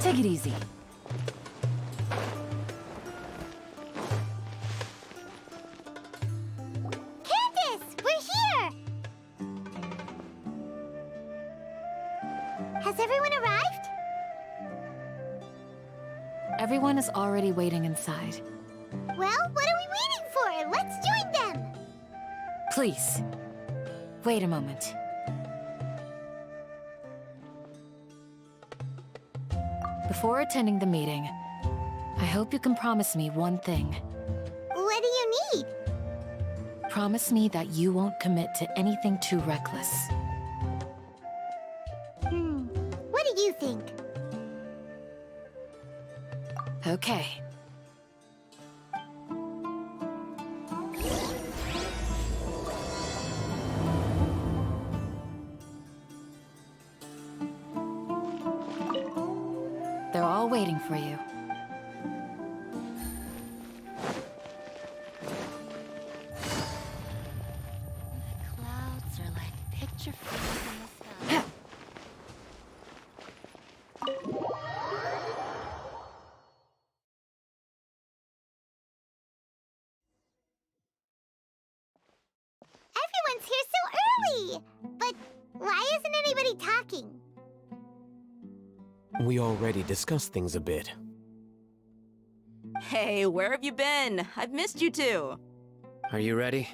Take it easy. Candace, we're here! Has everyone arrived? Everyone is already waiting inside. Well, what are we waiting for? Let's join them! Please, wait a moment. Before attending the meeting, I hope you can promise me one thing. What do you need? Promise me that you won't commit to anything too reckless. What do you think? Okay. They're all waiting for you. Clouds are like picture frames in the sky. Everyone's here so early! But why isn't anybody talking? We already discussed things a bit. Hey, where have you been? I've missed you too. Are you ready?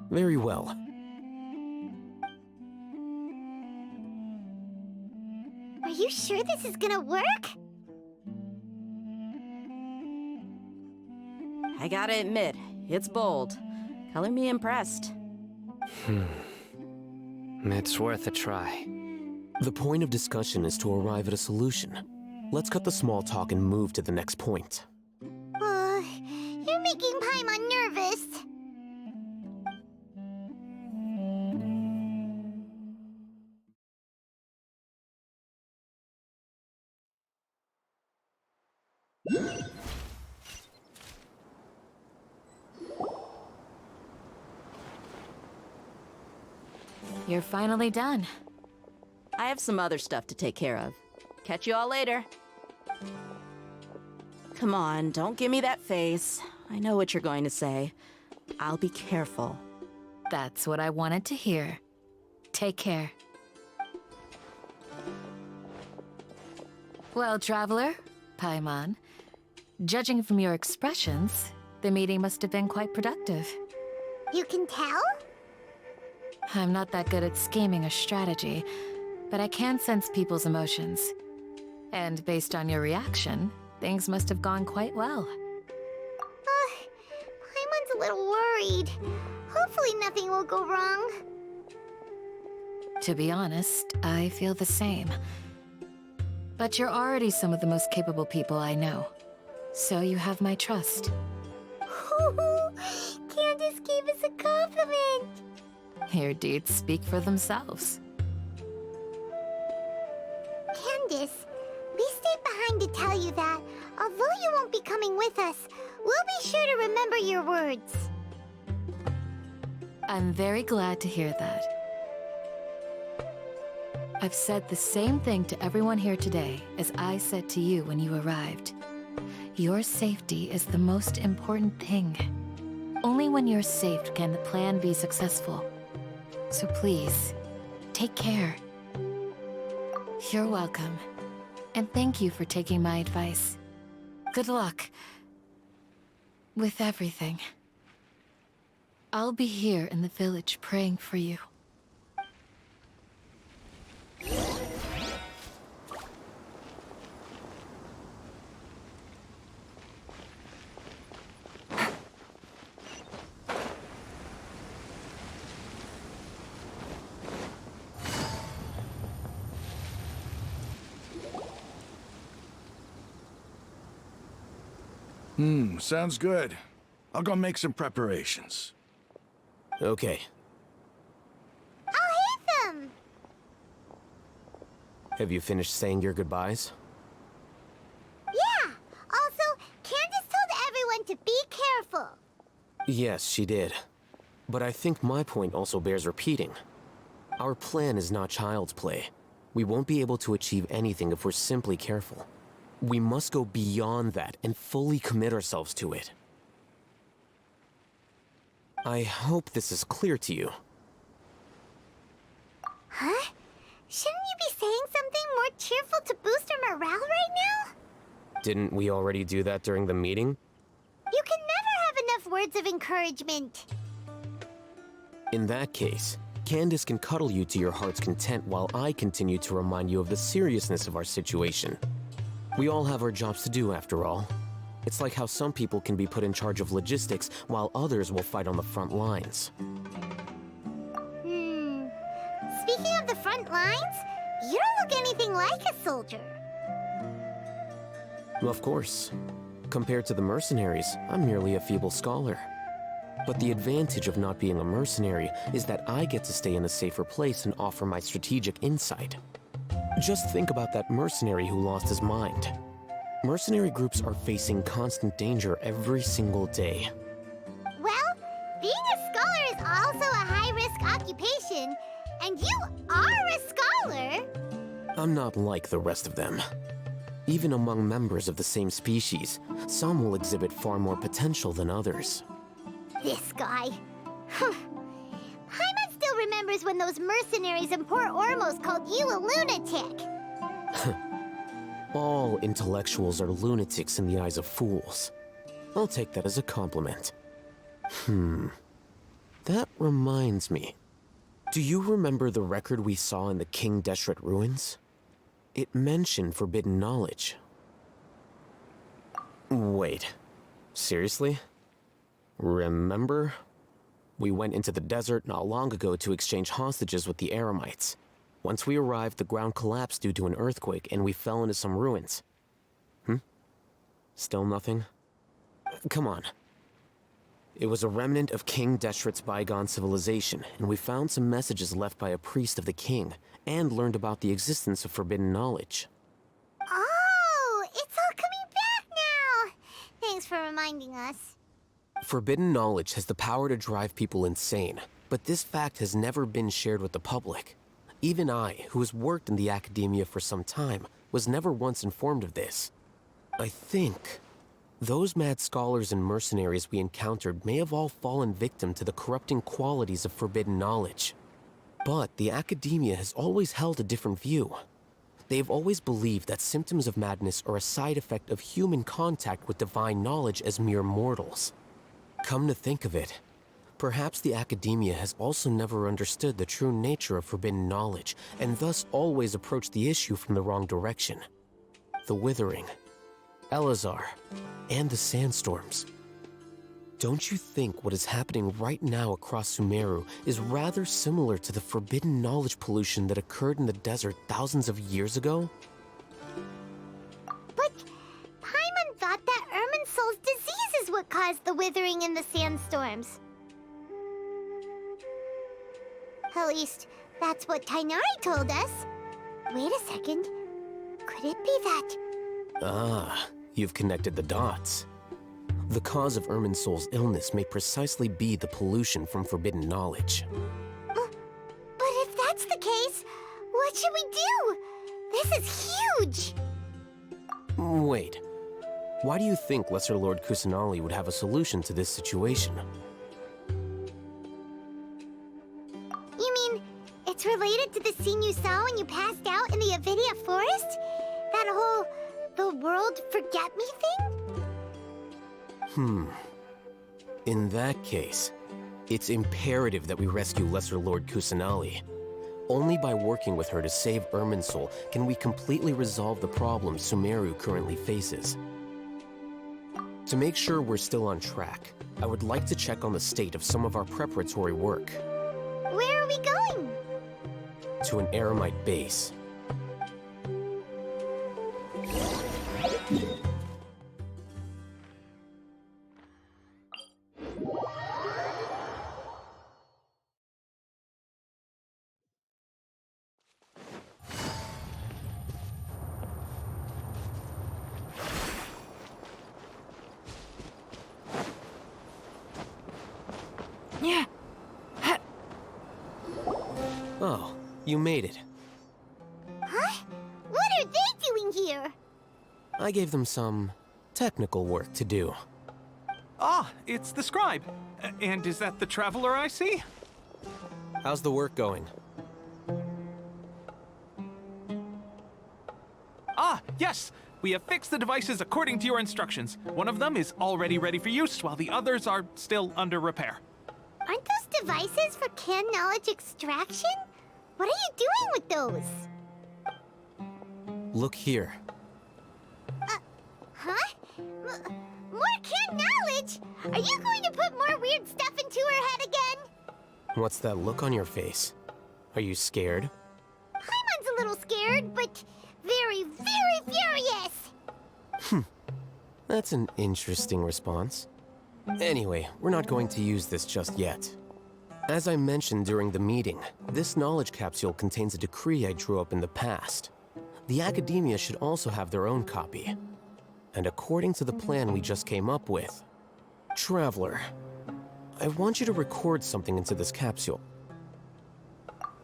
Very well. Are you sure this is gonna work? I gotta admit, it's bold. Color me impressed. It's worth a try. The point of discussion is to arrive at a solution. Let's cut the small talk and move to the next point. You're making Paimon nervous. You're finally done. I have some other stuff to take care of. Catch you all later. Come on, don't give me that face. I know what you're going to say. I'll be careful. That's what I wanted to hear. Take care. Well, Traveler, Paimon, judging from your expressions, the meeting must have been quite productive. You can tell? I'm not that good at scheming or strategy, but I can sense people's emotions. And based on your reaction, things must have gone quite well. Paimon's a little worried. Hopefully nothing will go wrong. To be honest, I feel the same. But you're already some of the most capable people I know. So you have my trust. Candace gave us a compliment. Your deeds speak for themselves. Candace, we stayed behind to tell you that, although you won't be coming with us, we'll be sure to remember your words. I'm very glad to hear that. I've said the same thing to everyone here today as I said to you when you arrived. Your safety is the most important thing. Only when you're safe can the plan be successful. So please, take care. You're welcome. And thank you for taking my advice. Good luck with everything. I'll be here in the village praying for you. Sounds good. I'll go make some preparations. Okay. I'll hit them! Have you finished saying your goodbyes? Yeah! Also, Candace told everyone to be careful. Yes, she did. But I think my point also bears repeating. Our plan is not child's play. We won't be able to achieve anything if we're simply careful. We must go beyond that and fully commit ourselves to it. I hope this is clear to you. Huh? Shouldn't you be saying something more cheerful to boost our morale right now? Didn't we already do that during the meeting? You can never have enough words of encouragement. In that case, Candace can cuddle you to your heart's content while I continue to remind you of the seriousness of our situation. We all have our jobs to do, after all. It's like how some people can be put in charge of logistics while others will fight on the front lines. Speaking of the front lines, you don't look anything like a soldier. Of course. Compared to the mercenaries, I'm merely a feeble scholar. But the advantage of not being a mercenary is that I get to stay in a safer place and offer my strategic insight. Just think about that mercenary who lost his mind. Mercenary groups are facing constant danger every single day. Well, being a scholar is also a high-risk occupation, and you are a scholar! I'm not like the rest of them. Even among members of the same species, some will exhibit far more potential than others. This guy. Paimon still remembers when those mercenaries in Port Ormos called you a lunatic. All intellectuals are lunatics in the eyes of fools. I'll take that as a compliment. That reminds me. Do you remember the record we saw in the King Deshret ruins? It mentioned forbidden knowledge. Wait, seriously? Remember? We went into the desert not long ago to exchange hostages with the Eremites. Once we arrived, the ground collapsed due to an earthquake, and we fell into some ruins. Still nothing? Come on. It was a remnant of King Deshret's bygone civilization, and we found some messages left by a priest of the king, and learned about the existence of forbidden knowledge. Oh, it's all coming back now! Thanks for reminding us. Forbidden knowledge has the power to drive people insane, but this fact has never been shared with the public. Even I, who has worked in the academia for some time, was never once informed of this. I think those mad scholars and mercenaries we encountered may have all fallen victim to the corrupting qualities of forbidden knowledge. But the academia has always held a different view. They have always believed that symptoms of madness are a side effect of human contact with divine knowledge as mere mortals. Come to think of it, perhaps the academia has also never understood the true nature of forbidden knowledge, and thus always approached the issue from the wrong direction. The Withering, Elazar, and the sandstorms. Don't you think what is happening right now across Sumeru is rather similar to the forbidden knowledge pollution that occurred in the desert thousands of years ago? But Paimon thought that Irminsul's disease is what caused the withering and the sandstorms. At least, that's what Tainari told us. Wait a second. Could it be that... Ah, you've connected the dots. The cause of Irminsul's illness may precisely be the pollution from forbidden knowledge. But if that's the case, what should we do? This is huge! Wait. Why do you think Lesser Lord Kusanali would have a solution to this situation? You mean, it's related to the scene you saw when you passed out in the Nvidia Forest? That whole, the world forget me thing? In that case, it's imperative that we rescue Lesser Lord Kusanali. Only by working with her to save Irminsul can we completely resolve the problem Sumeru currently faces. To make sure we're still on track, I would like to check on the state of some of our preparatory work. Where are we going? To an Eremite base. Oh, You made it. Huh? What are they doing here? I gave them some technical work to do. Ah, it's the scribe. And is that the traveler I see? How's the work going? Ah, yes! We have fixed the devices according to your instructions. One of them is already ready for use, while the others are still under repair. Aren't those devices for canned knowledge extraction? What are you doing with those? Look here. Huh? More canned knowledge? Are you going to put more weird stuff into her head again? What's that look on your face? Are you scared? Paimon's a little scared, but very, very furious. That's an interesting response. Anyway, we're not going to use this just yet. As I mentioned during the meeting, this knowledge capsule contains a decree I drew up in the past. The academia should also have their own copy. And according to the plan we just came up with, Traveler, I want you to record something into this capsule.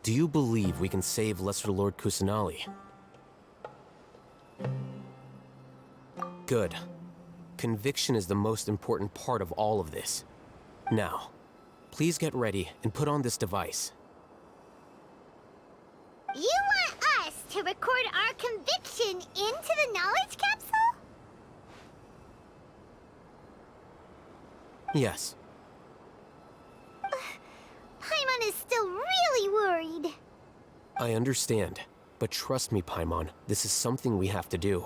Do you believe we can save Lesser Lord Kusanali? Good. Conviction is the most important part of all of this. Now, please get ready and put on this device. You want us to record our conviction into the knowledge capsule? Yes. Paimon is still really worried. I understand, but trust me, Paimon, this is something we have to do.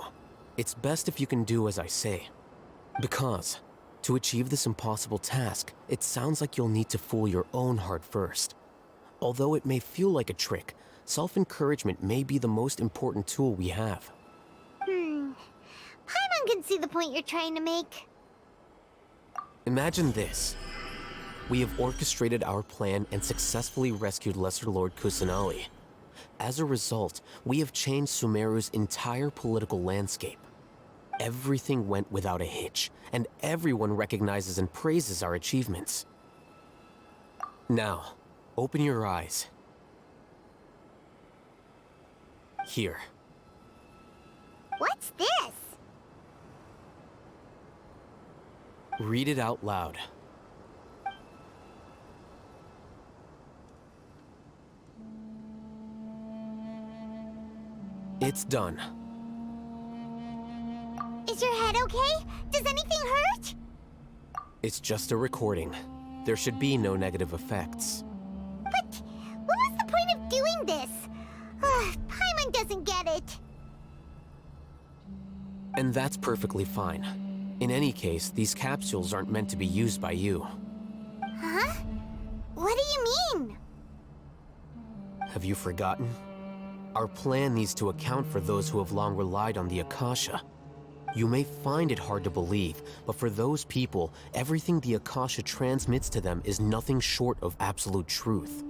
It's best if you can do as I say. Because, to achieve this impossible task, it sounds like you'll need to fool your own heart first. Although it may feel like a trick, self-encouragement may be the most important tool we have. Paimon can see the point you're trying to make. Imagine this. We have orchestrated our plan and successfully rescued Lesser Lord Kusanali. As a result, we have changed Sumeru's entire political landscape. Everything went without a hitch, and everyone recognizes and praises our achievements. Now, open your eyes. Here. What's this? Read it out loud. It's done. Is your head okay? Does anything hurt? It's just a recording. There should be no negative effects. But what was the point of doing this? Paimon doesn't get it. And that's perfectly fine. In any case, these capsules aren't meant to be used by you. Huh? What do you mean? Have you forgotten? Our plan needs to account for those who have long relied on the Akasha. You may find it hard to believe, but for those people, everything the Akasha transmits to them is nothing short of absolute truth.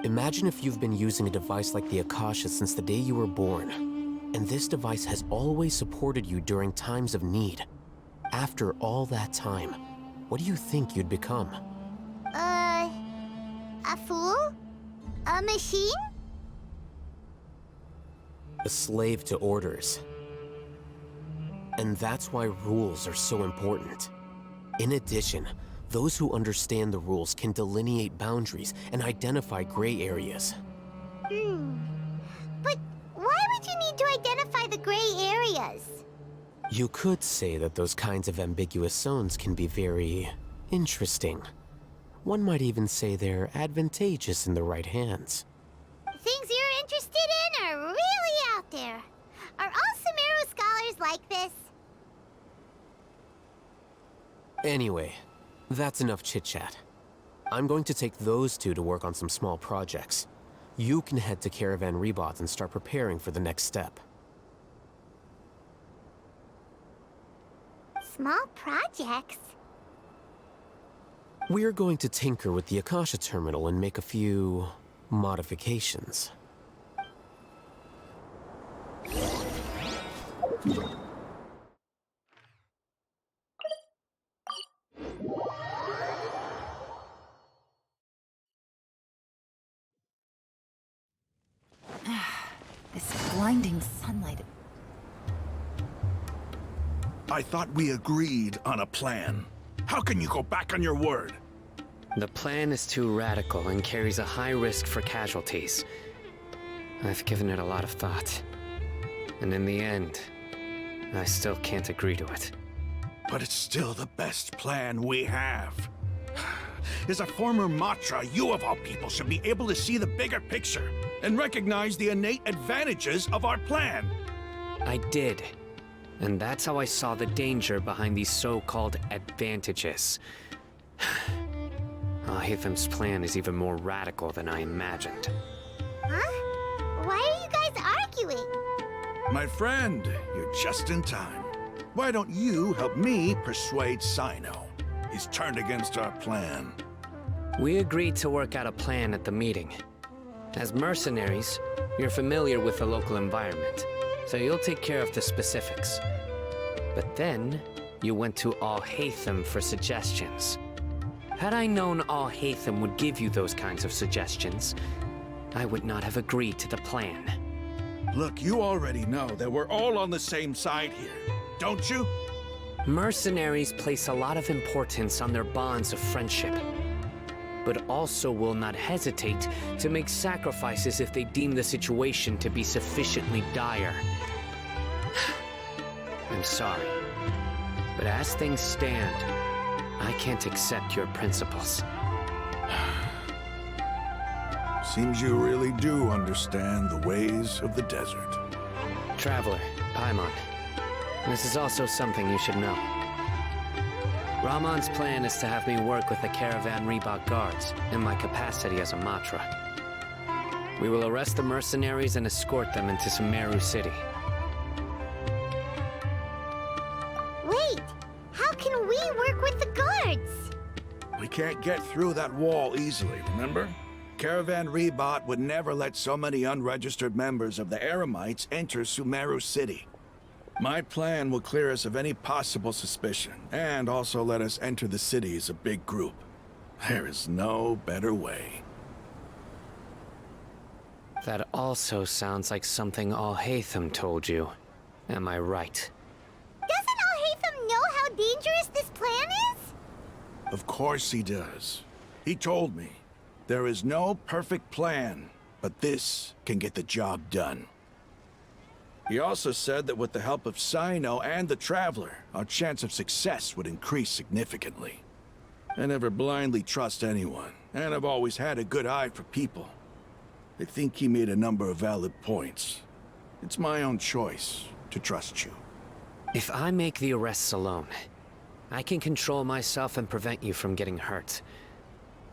Imagine if you've been using a device like the Akasha since the day you were born, and this device has always supported you during times of need. After all that time, what do you think you'd become? A fool? A machine? A slave to orders. And that's why rules are so important. In addition, those who understand the rules can delineate boundaries and identify gray areas. But why would you need to identify the gray areas? You could say that those kinds of ambiguous zones can be very interesting. One might even say they're advantageous in the right hands. Things you're interested in are really out there. Are all Sumeru scholars like this? Anyway, that's enough chit-chat. I'm going to take those two to work on some small projects. You can head to Caravan Rebot and start preparing for the next step. Small projects? We're going to tinker with the Akasha terminal and make a few modifications. blinding sunlight. I thought we agreed on a plan. How can you go back on your word? The plan is too radical and carries a high risk for casualties. I've given it a lot of thought. And in the end, I still can't agree to it. But it's still the best plan we have. As a former Matra, you of all people should be able to see the bigger picture and recognize the innate advantages of our plan. I did. And that's how I saw the danger behind these so-called advantages. Alhaitham's plan is even more radical than I imagined. Huh? Why are you guys arguing? My friend, you're just in time. Why don't you help me persuade Sino? He's turned against our plan. We agreed to work out a plan at the meeting. As mercenaries, you're familiar with the local environment, so you'll take care of the specifics. But then, you went to Alhaitham for suggestions. Had I known Alhaitham would give you those kinds of suggestions, I would not have agreed to the plan. Look, you already know that we're all on the same side here, don't you? Mercenaries place a lot of importance on their bonds of friendship, but also will not hesitate to make sacrifices if they deem the situation to be sufficiently dire. I'm sorry, but as things stand, I can't accept your principles. Seems you really do understand the ways of the desert. Traveler, Paimon, this is also something you should know. Rahman's plan is to have me work with the Caravan Reebok guards in my capacity as a Matra. We will arrest the mercenaries and escort them into Sumeru City. Wait, how can we work with the guards? We can't get through that wall easily, remember? Caravan Reebok would never let so many unregistered members of the Eremites enter Sumeru City. My plan will clear us of any possible suspicion, and also let us enter the city as a big group. There is no better way. That also sounds like something Alhaitham told you. Am I right? Doesn't Alhaitham know how dangerous this plan is? Of course he does. He told me. There is no perfect plan, but this can get the job done. He also said that with the help of Sino and the Traveler, our chance of success would increase significantly. I never blindly trust anyone, and I've always had a good eye for people. I think he made a number of valid points. It's my own choice to trust you. If I make the arrests alone, I can control myself and prevent you from getting hurt.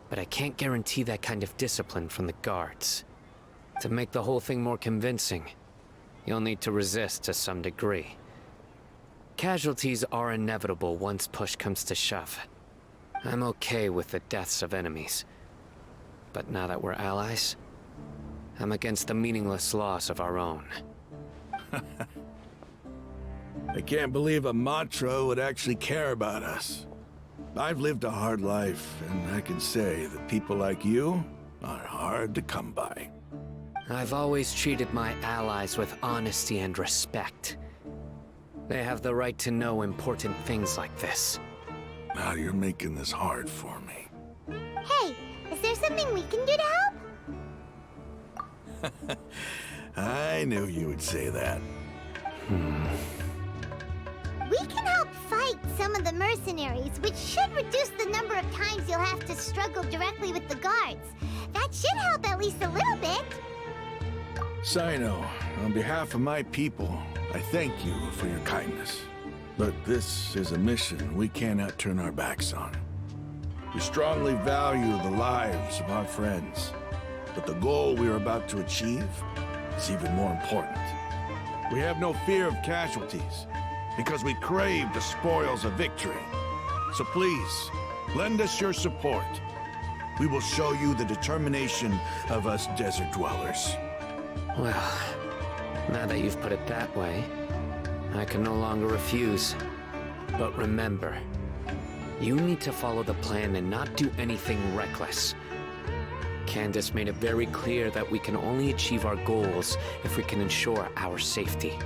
But I can't guarantee that kind of discipline from the guards. To make the whole thing more convincing, you'll need to resist to some degree. Casualties are inevitable once push comes to shove. I'm okay with the deaths of enemies. But now that we're allies, I'm against the meaningless loss of our own. I can't believe a Matra would actually care about us. I've lived a hard life, and I can say that people like you are hard to come by. I've always treated my allies with honesty and respect. They have the right to know important things like this. Now you're making this hard for me. Hey, is there something we can do to help? I knew you would say that. We can help fight some of the mercenaries, which should reduce the number of times you'll have to struggle directly with the guards. That should help at least a little bit. Sino, on behalf of my people, I thank you for your kindness. But this is a mission we cannot turn our backs on. We strongly value the lives of our friends, but the goal we are about to achieve is even more important. We have no fear of casualties, because we crave the spoils of victory. So please, lend us your support. We will show you the determination of us desert dwellers. Well, now that you've put it that way, I can no longer refuse. But remember, you need to follow the plan and not do anything reckless. Candace made it very clear that we can only achieve our goals if we can ensure our safety.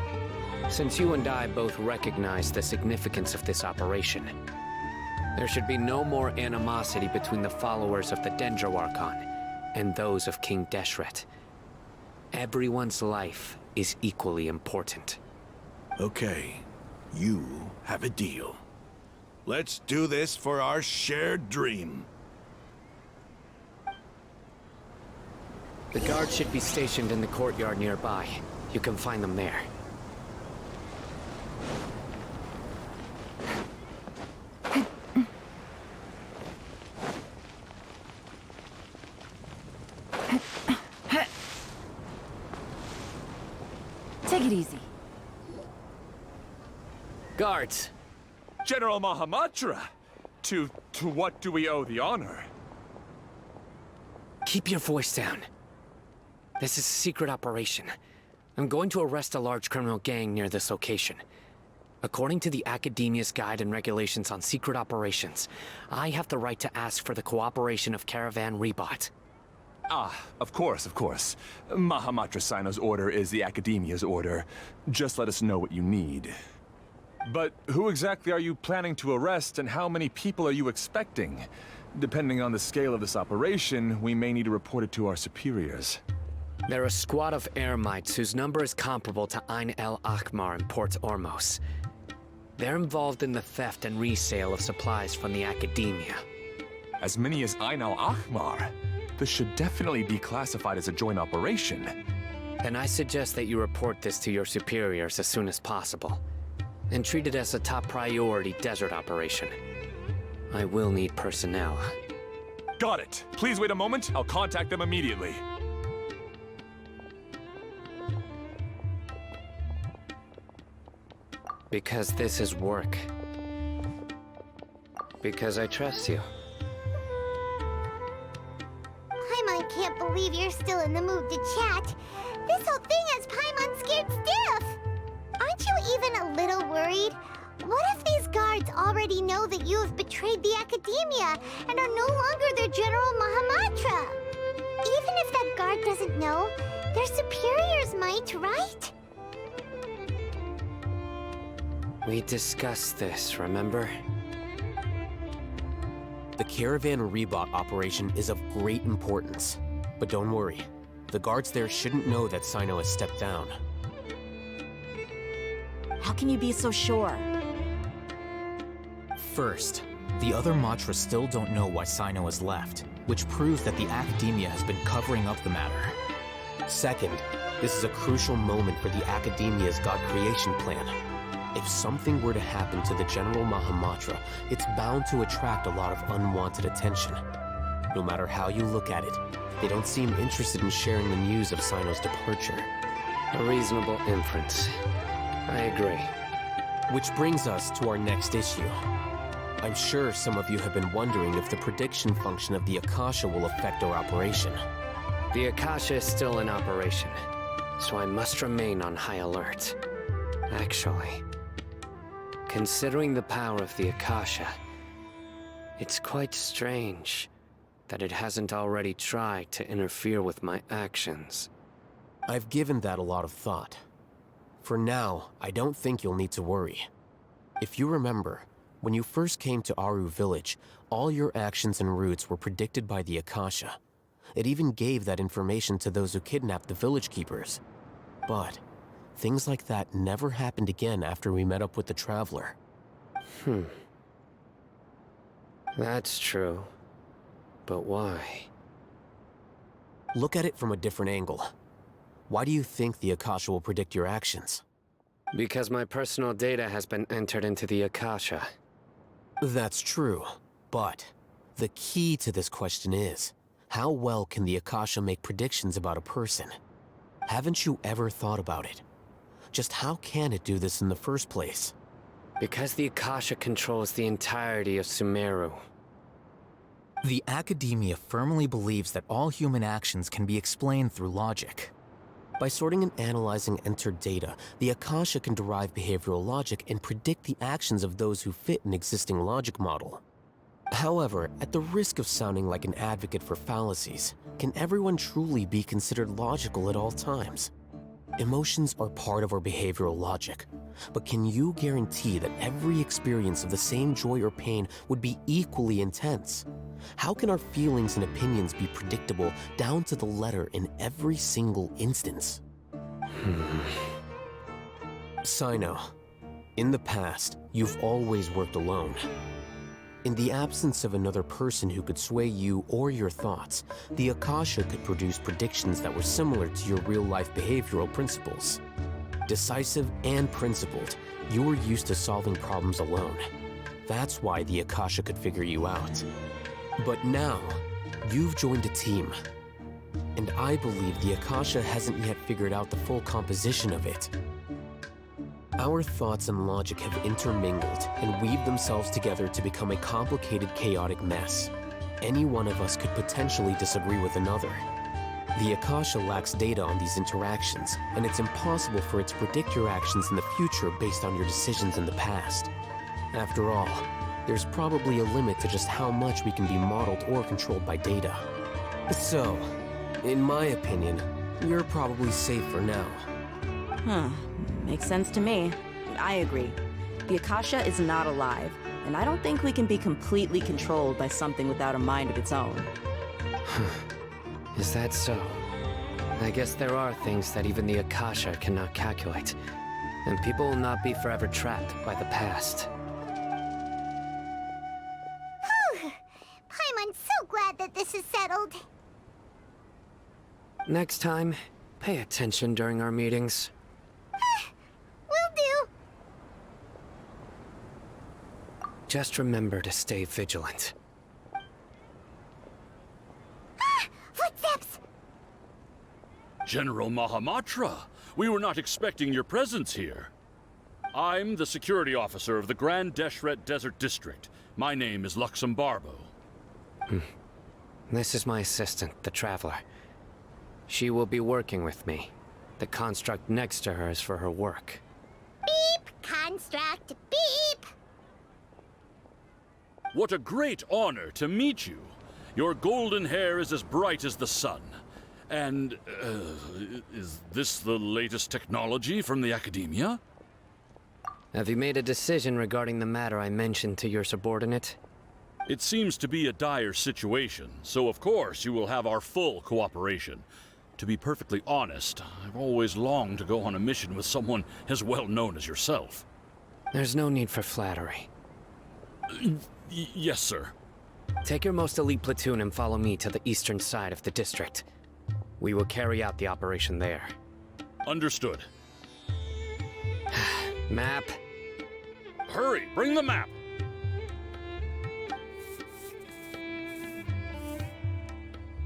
Since you and I both recognize the significance of this operation, there should be no more animosity between the followers of the Dendro Archon and those of King Deshret. Everyone's life is equally important. Okay, you have a deal. Let's do this for our shared dream. The guards should be stationed in the courtyard nearby. You can find them there. Take it easy. Guards! General Mahamatra! To what do we owe the honor? Keep your voice down. This is a secret operation. I'm going to arrest a large criminal gang near this location. According to the Academia's Guide and Regulations on Secret Operations, I have the right to ask for the cooperation of Caravan Rebot. Ah, of course, of course. Mahamatra Sino's order is the Academia's order. Just let us know what you need. But who exactly are you planning to arrest, and how many people are you expecting? Depending on the scale of this operation, we may need to report it to our superiors. They're a squad of Eremites whose number is comparable to Ain el Akhmar in Port Ormos. They're involved in the theft and resale of supplies from the Academia. As many as Ain al Akhmar? This should definitely be classified as a joint operation. Then I suggest that you report this to your superiors as soon as possible, and treat it as a top priority desert operation. I will need personnel. Got it. Please wait a moment. I'll contact them immediately. Because this is work. Because I trust you. Paimon can't believe you're still in the mood to chat. This whole thing has Paimon scared stiff. Aren't you even a little worried? What if these guards already know that you have betrayed the Academia and are no longer their General Mahamatra? Even if that guard doesn't know, their superiors might, right? We discussed this, remember? The Caravan Rebot operation is of great importance. But don't worry, the guards there shouldn't know that Sino has stepped down. How can you be so sure? First, the other Matras still don't know why Sino has left, which proves that the Academia has been covering up the matter. Second, this is a crucial moment for the Academia's God creation plan. If something were to happen to the General Mahamatra, it's bound to attract a lot of unwanted attention. No matter how you look at it, they don't seem interested in sharing the news of Sino's departure. A reasonable inference. I agree. Which brings us to our next issue. I'm sure some of you have been wondering if the prediction function of the Akasha will affect our operation. The Akasha is still in operation, so I must remain on high alert. Actually, considering the power of the Akasha, it's quite strange that it hasn't already tried to interfere with my actions. I've given that a lot of thought. For now, I don't think you'll need to worry. If you remember, when you first came to Aru Village, all your actions and routes were predicted by the Akasha. It even gave that information to those who kidnapped the village keepers. But things like that never happened again after we met up with the Traveler. That's true. But why? Look at it from a different angle. Why do you think the Akasha will predict your actions? Because my personal data has been entered into the Akasha. That's true, but the key to this question is, how well can the Akasha make predictions about a person? Haven't you ever thought about it? Just how can it do this in the first place? Because the Akasha controls the entirety of Sumeru. The Academia firmly believes that all human actions can be explained through logic. By sorting and analyzing entered data, the Akasha can derive behavioral logic and predict the actions of those who fit an existing logic model. However, at the risk of sounding like an advocate for fallacies, can everyone truly be considered logical at all times? Emotions are part of our behavioral logic, but can you guarantee that every experience of the same joy or pain would be equally intense? How can our feelings and opinions be predictable down to the letter in every single instance? Sino, in the past, you've always worked alone. In the absence of another person who could sway you or your thoughts, the Akasha could produce predictions that were similar to your real-life behavioral principles. Decisive and principled, you were used to solving problems alone. That's why the Akasha could figure you out. But now, you've joined a team. And I believe the Akasha hasn't yet figured out the full composition of it. Our thoughts and logic have intermingled and weaved themselves together to become a complicated, chaotic mess. Any one of us could potentially disagree with another. The Akasha lacks data on these interactions, and it's impossible for it to predict your actions in the future based on your decisions in the past. After all, there's probably a limit to just how much we can be modeled or controlled by data. So, in my opinion, you're probably safe for now. Makes sense to me. I agree. The Akasha is not alive, and I don't think we can be completely controlled by something without a mind of its own. Is that so? I guess there are things that even the Akasha cannot calculate, and people will not be forever trapped by the past. Paimon's so glad that this is settled. Next time, pay attention during our meetings. Will do. Just remember to stay vigilant. Footsteps! General Mahamatra, we were not expecting your presence here. I'm the security officer of the Grand Deshret Desert District. My name is Luxembarbo. This is my assistant, the Traveler. She will be working with me. The construct next to her is for her work. Beep! Construct, beep! What a great honor to meet you. Your golden hair is as bright as the sun. And, is this the latest technology from the Academia? Have you made a decision regarding the matter I mentioned to your subordinate? It seems to be a dire situation, so of course you will have our full cooperation. To be perfectly honest, I've always longed to go on a mission with someone as well known as yourself. There's no need for flattery. Yes, sir. Take your most elite platoon and follow me to the eastern side of the district. We will carry out the operation there. Understood. Map. Hurry, bring the map!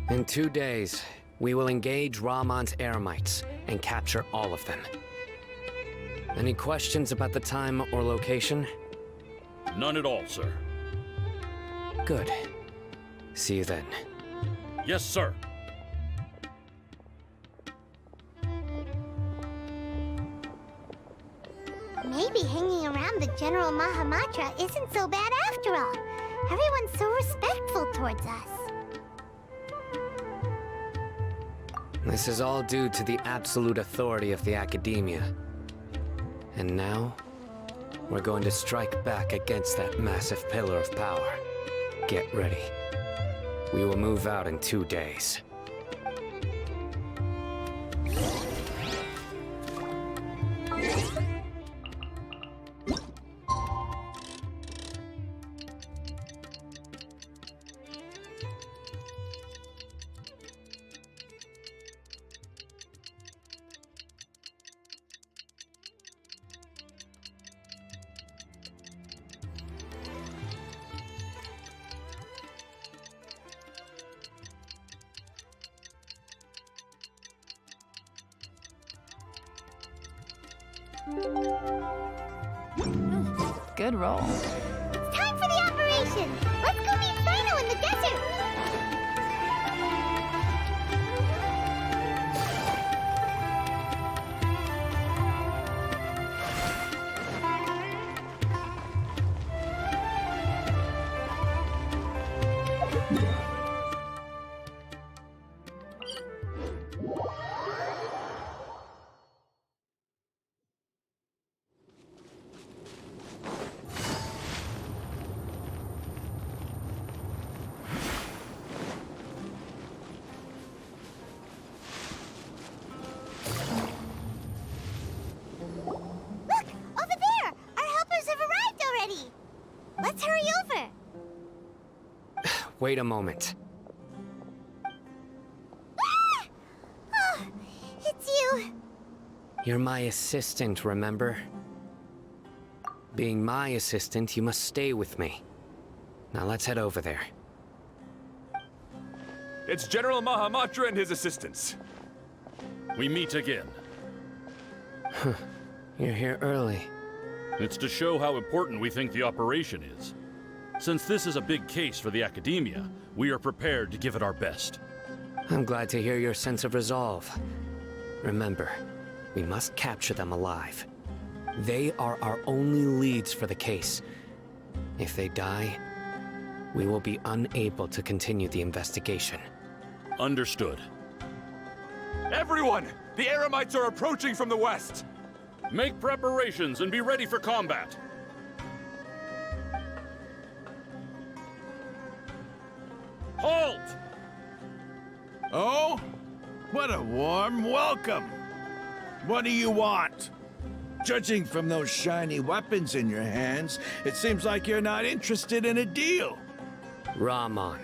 In 2 days, we will engage Rahman's Eremites and capture all of them. Any questions about the time or location? None at all, sir. Good. See you then. Yes, sir. Maybe hanging around the General Mahamatra isn't so bad after all. Everyone's so respectful towards us. This is all due to the absolute authority of the Academia. And now, we're going to strike back against that massive pillar of power. Get ready. We will move out in 2 days. Good roll. It's time for the operation! Let's go meet Sino in the desert! over. Wait a moment. Ah! Oh, it's you. You're my assistant, remember? Being my assistant, you must stay with me. Now let's head over there. It's General Mahamatra and his assistants. We meet again. You're here early. It's to show how important we think the operation is. Since this is a big case for the Academia, we are prepared to give it our best. I'm glad to hear your sense of resolve. Remember, we must capture them alive. They are our only leads for the case. If they die, we will be unable to continue the investigation. Understood. Everyone! The Eremites are approaching from the west! Make preparations and be ready for combat. Halt! Oh? What a warm welcome! What do you want? Judging from those shiny weapons in your hands, it seems like you're not interested in a deal. Rahman,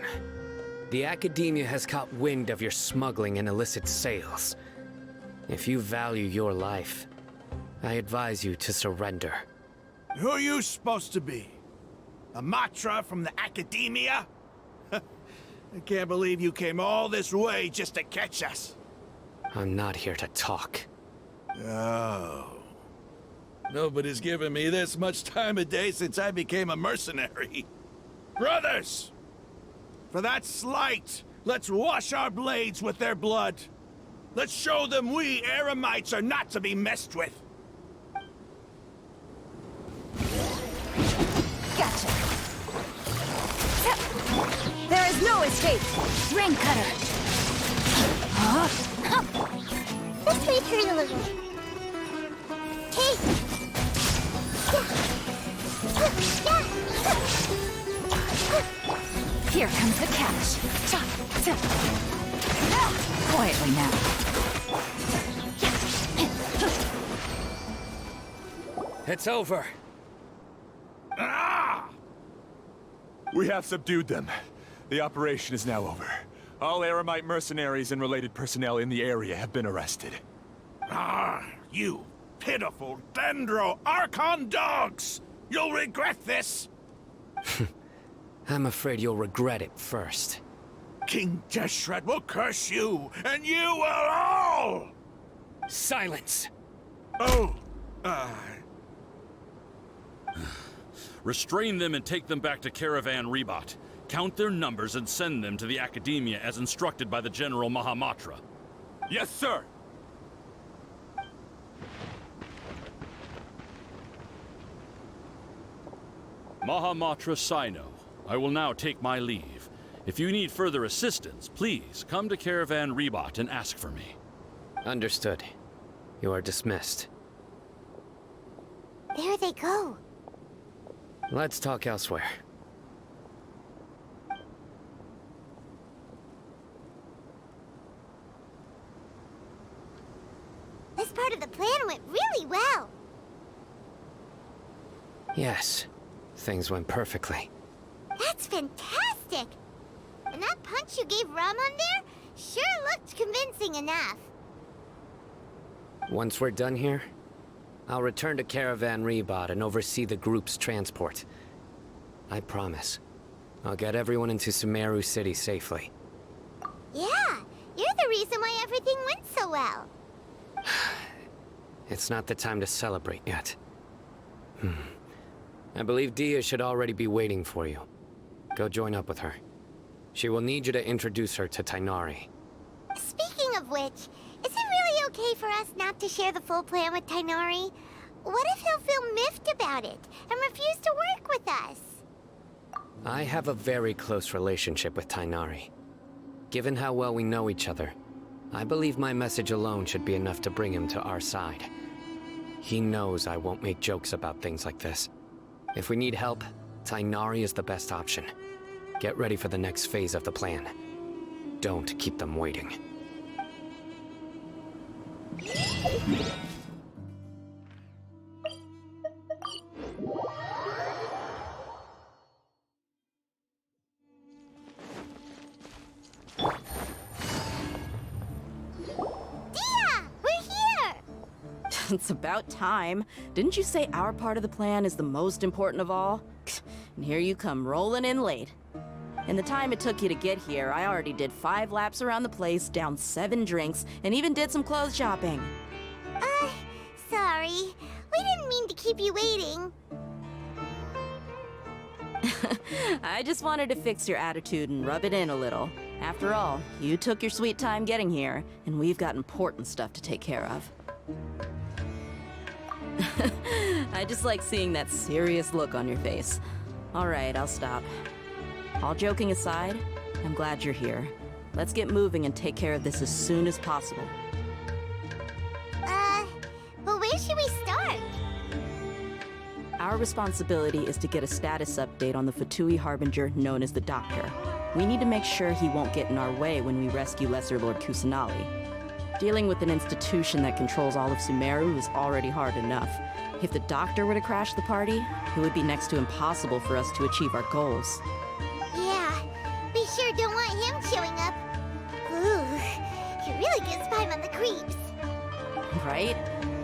the Academia has caught wind of your smuggling and illicit sales. If you value your life, I advise you to surrender. Who are you supposed to be? A Matra from the Academia? I can't believe you came all this way just to catch us. I'm not here to talk. Oh. Nobody's given me this much time of day since I became a mercenary. Brothers! For that slight, let's wash our blades with their blood. Let's show them we Eremites are not to be messed with. Gotcha. There is no escape. Ring cutter. Let's retreat a little. Hey! Here comes the catch. Quietly now. It's over. Ah! We have subdued them. The operation is now over. All Eremite mercenaries and related personnel in the area have been arrested. Ah, you pitiful Dendro Archon dogs! You'll regret this! I'm afraid you'll regret it first. King Deshret will curse you, and you will all! Silence! Oh, Restrain them and take them back to Caravan Rebot. Count their numbers and send them to the Academia as instructed by the General Mahamatra. Yes, sir! Mahamatra Sino, I will now take my leave. If you need further assistance, please come to Caravan Rebot and ask for me. Understood. You are dismissed. There they go. Let's talk elsewhere. This part of the plan went really well. Yes, things went perfectly. That's fantastic! And that punch you gave Rahman there sure looked convincing enough. Once we're done here, I'll return to Caravan Rebot and oversee the group's transport. I promise. I'll get everyone into Sumeru City safely. Yeah, you're the reason why everything went so well. It's not the time to celebrate yet. I believe Dia should already be waiting for you. Go join up with her. She will need you to introduce her to Tighnari. Speaking of which, is it really okay for us not to share the full plan with Tighnari? What if he'll feel miffed about it and refuse to work with us? I have a very close relationship with Tighnari. Given how well we know each other, I believe my message alone should be enough to bring him to our side. He knows I won't make jokes about things like this. If we need help, Tighnari is the best option. Get ready for the next phase of the plan. Don't keep them waiting. It's about time. Didn't you say our part of the plan is the most important of all? And here you come rolling in late. In the time it took you to get here, I already did 5 laps around the place, downed 7 drinks, and even did some clothes shopping. Sorry. We didn't mean to keep you waiting. I just wanted to fix your attitude and rub it in a little. After all, you took your sweet time getting here, and we've got important stuff to take care of. I just like seeing that serious look on your face. All right, I'll stop. All joking aside, I'm glad you're here. Let's get moving and take care of this as soon as possible. But where should we start? Our responsibility is to get a status update on the Fatui Harbinger known as the Doctor. We need to make sure he won't get in our way when we rescue Lesser Lord Kusanali. Dealing with an institution that controls all of Sumeru is already hard enough. If the Doctor were to crash the party, it would be next to impossible for us to achieve our goals. Yeah, we sure don't want him showing up. Ooh, he really gives Paimon the creeps. Right?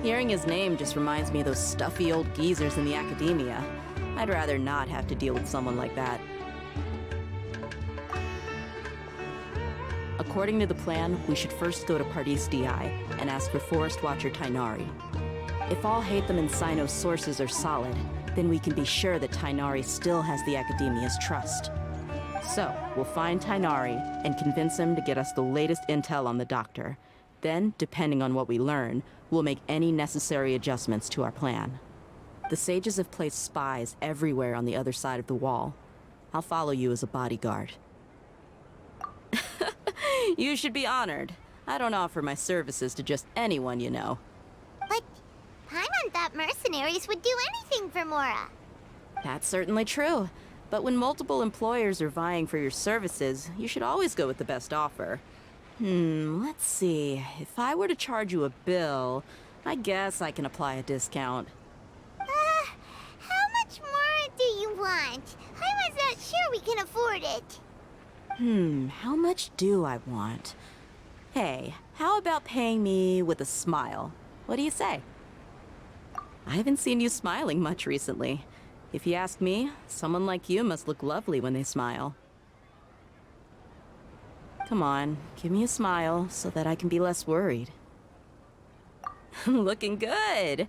Hearing his name just reminds me of those stuffy old geezers in the academia. I'd rather not have to deal with someone like that. According to the plan, we should first go to Pardis DI and ask for Forest Watcher Tainari. If all Hatham and Sino's sources are solid, then we can be sure that Tainari still has the Academia's trust. So, we'll find Tainari and convince him to get us the latest intel on the Doctor. Then, depending on what we learn, we'll make any necessary adjustments to our plan. The sages have placed spies everywhere on the other side of the wall. I'll follow you as a bodyguard. You should be honored. I don't offer my services to just anyone you know. But Paimon thought mercenaries would do anything for Mora. That's certainly true. But when multiple employers are vying for your services, you should always go with the best offer. Let's see. If I were to charge you a bill, I guess I can apply a discount. How much more do you want? Paimon's not sure we can afford it. How much do I want? Hey, how about paying me with a smile? What do you say? I haven't seen you smiling much recently. If you ask me, someone like you must look lovely when they smile. Come on, give me a smile so that I can be less worried. Looking good!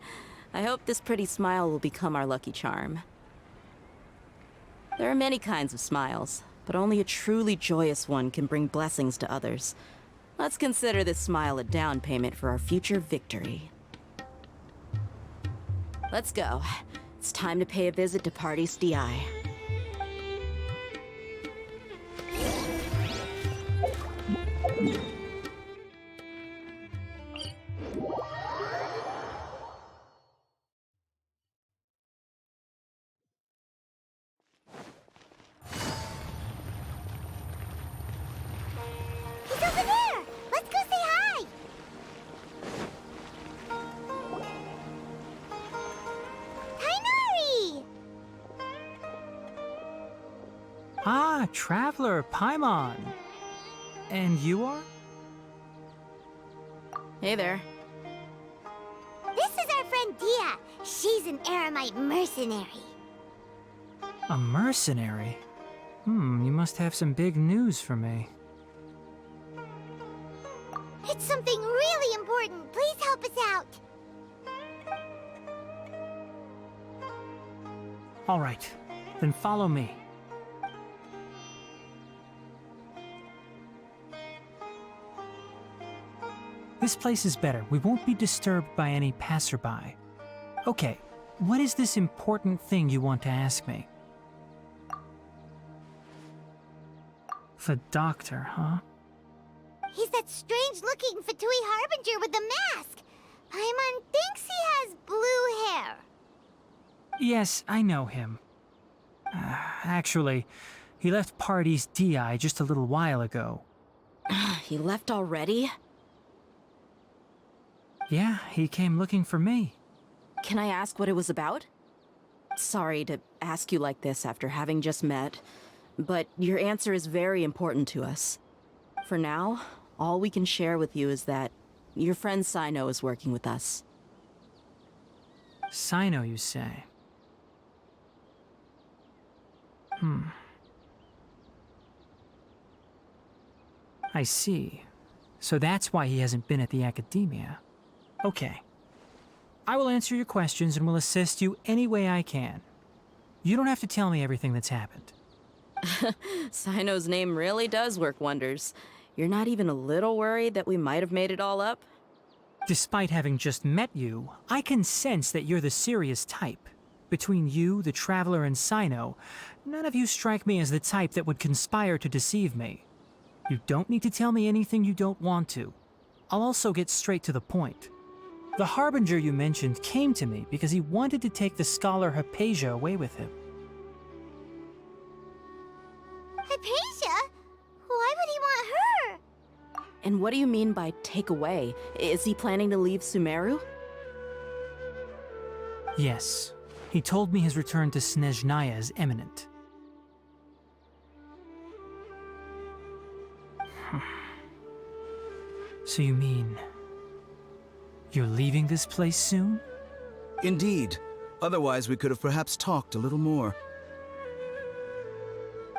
I hope this pretty smile will become our lucky charm. There are many kinds of smiles, but only a truly joyous one can bring blessings to others. Let's consider this smile a down payment for our future victory. Let's go. It's time to pay a visit to Pardis DI. He's over there! Let's go say hi! Tainari! Ah, Traveler, Paimon. And you are? Hey there. This is our friend Dia. She's an Aramite mercenary. A mercenary? You must have some big news for me. It's something really important. Please help us out. All right, then follow me. This place is better. We won't be disturbed by any passerby. Okay, what is this important thing you want to ask me? The Doctor, huh? He's that strange-looking Fatui Harbinger with the mask. Paimon thinks he has blue hair. Yes, I know him. Actually, he left Pardis DI just a little while ago. He left already? Yeah, he came looking for me. Can I ask what it was about? Sorry to ask you like this after having just met, but your answer is very important to us. For now, all we can share with you is that your friend Sino is working with us. Sino, you say? I see. So that's why he hasn't been at the academia. Okay. I will answer your questions and will assist you any way I can. You don't have to tell me everything that's happened. Sino's name really does work wonders. You're not even a little worried that we might have made it all up? Despite having just met you, I can sense that you're the serious type. Between you, the Traveler, and Sino, none of you strike me as the type that would conspire to deceive me. You don't need to tell me anything you don't want to. I'll also get straight to the point. The Harbinger you mentioned came to me because he wanted to take the scholar Hypatia away with him. Hypatia? Why would he want her? And what do you mean by take away? Is he planning to leave Sumeru? Yes. He told me his return to Snezhnaya is imminent. So you mean... you're leaving this place soon? Indeed. Otherwise, we could have perhaps talked a little more.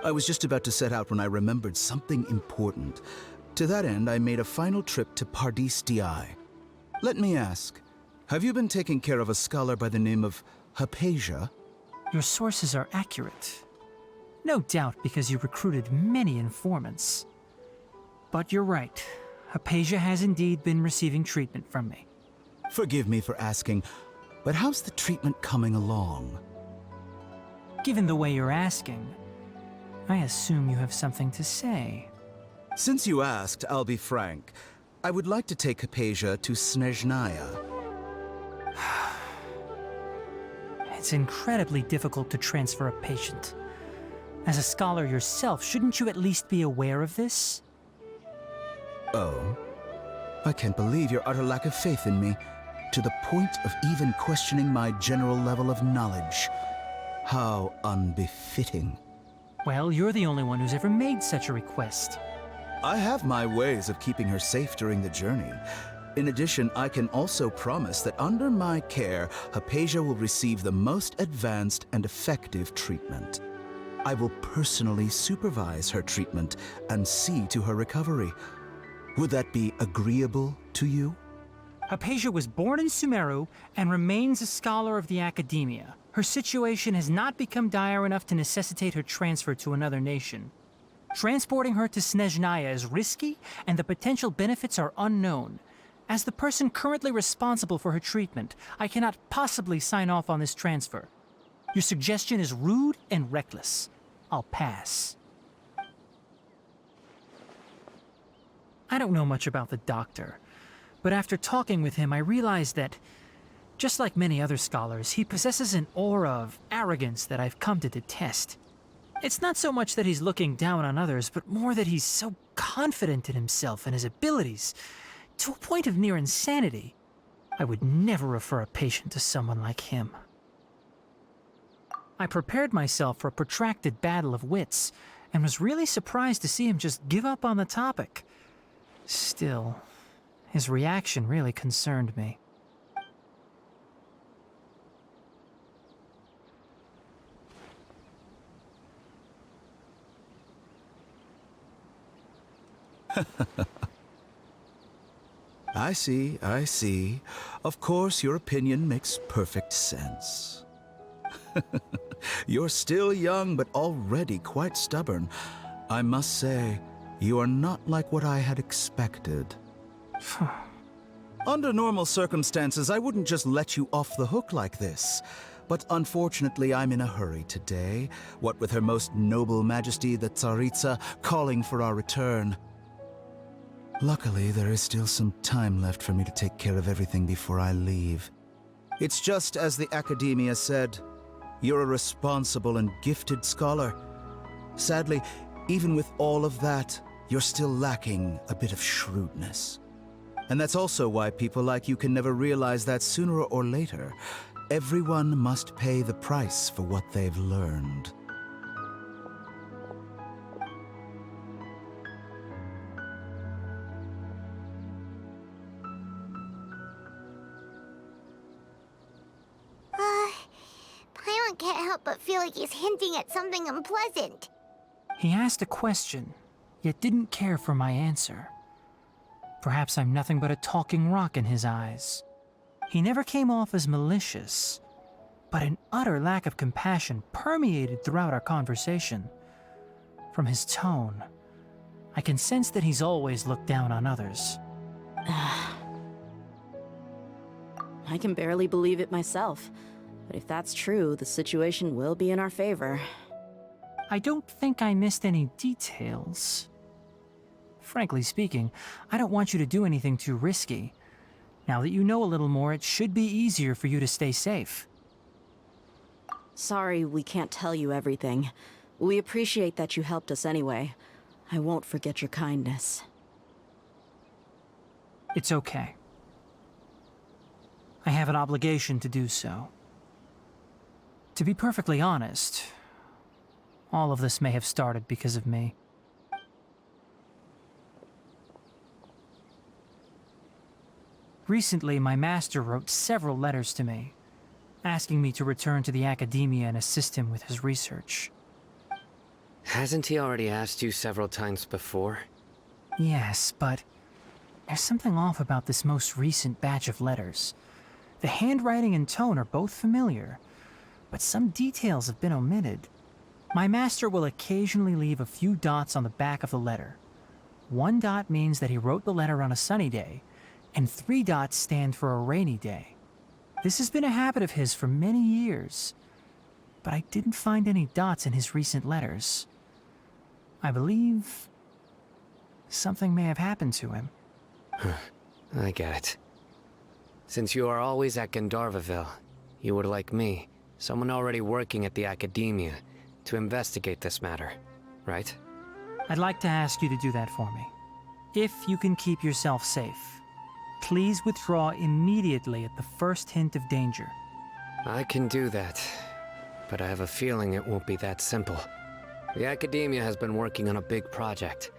I was just about to set out when I remembered something important. To that end, I made a final trip to Pardis Di. Let me ask, have you been taking care of a scholar by the name of Hypatia? Your sources are accurate. No doubt because you recruited many informants. But you're right. Hypatia has indeed been receiving treatment from me. Forgive me for asking, but how's the treatment coming along? Given the way you're asking, I assume you have something to say. Since you asked, I'll be frank. I would like to take Hypatia to Snezhnaya. It's incredibly difficult to transfer a patient. As a scholar yourself, shouldn't you at least be aware of this? Oh? I can't believe your utter lack of faith in me, to the point of even questioning my general level of knowledge. How unbefitting. Well, you're the only one who's ever made such a request. I have my ways of keeping her safe during the journey. In addition, I can also promise that under my care, Hypatia will receive the most advanced and effective treatment. I will personally supervise her treatment and see to her recovery. Would that be agreeable to you? Hypatia was born in Sumeru and remains a scholar of the academia. Her situation has not become dire enough to necessitate her transfer to another nation. Transporting her to Snezhnaya is risky, and the potential benefits are unknown. As the person currently responsible for her treatment, I cannot possibly sign off on this transfer. Your suggestion is rude and reckless. I'll pass. I don't know much about the doctor, but after talking with him, I realized that, just like many other scholars, he possesses an aura of arrogance that I've come to detest. It's not so much that he's looking down on others, but more that he's so confident in himself and his abilities, to a point of near insanity. I would never refer a patient to someone like him. I prepared myself for a protracted battle of wits, and was really surprised to see him just give up on the topic. Still, his reaction really concerned me. I see. Of course, your opinion makes perfect sense. You're still young, but already quite stubborn. I must say, you are not like what I had expected. Under normal circumstances, I wouldn't just let you off the hook like this. But unfortunately, I'm in a hurry today, what with Her Most Noble Majesty the Tsaritsa calling for our return. Luckily, there is still some time left for me to take care of everything before I leave. It's just as the Academia said, you're a responsible and gifted scholar. Sadly, even with all of that, you're still lacking a bit of shrewdness. And that's also why people like you can never realize that sooner or later, everyone must pay the price for what they've learned. Paimon can't help but feel like he's hinting at something unpleasant. He asked a question, yet didn't care for my answer. Perhaps I'm nothing but a talking rock in his eyes. He never came off as malicious, but an utter lack of compassion permeated throughout our conversation. From his tone, I can sense that he's always looked down on others. I can barely believe it myself. But if that's true, the situation will be in our favor. I don't think I missed any details. Frankly speaking, I don't want you to do anything too risky. Now that you know a little more, it should be easier for you to stay safe. Sorry we can't tell you everything. We appreciate that you helped us anyway. I won't forget your kindness. It's okay. I have an obligation to do so. To be perfectly honest, all of this may have started because of me. Recently, my master wrote several letters to me, asking me to return to the academia and assist him with his research. Hasn't he already asked you several times before? Yes, but there's something off about this most recent batch of letters. The handwriting and tone are both familiar, but some details have been omitted. My master will occasionally leave a few dots on the back of the letter. 1 dot means that he wrote the letter on a sunny day, and 3 dots stand for a rainy day. This has been a habit of his for many years, but I didn't find any dots in his recent letters. I believe something may have happened to him. I get it. Since you are always at Gandharvaville, you would like me, someone already working at the academia, to investigate this matter, right? I'd like to ask you to do that for me. If you can keep yourself safe, please withdraw immediately at the first hint of danger. I can do that, but I have a feeling it won't be that simple. The academia has been working on a big project.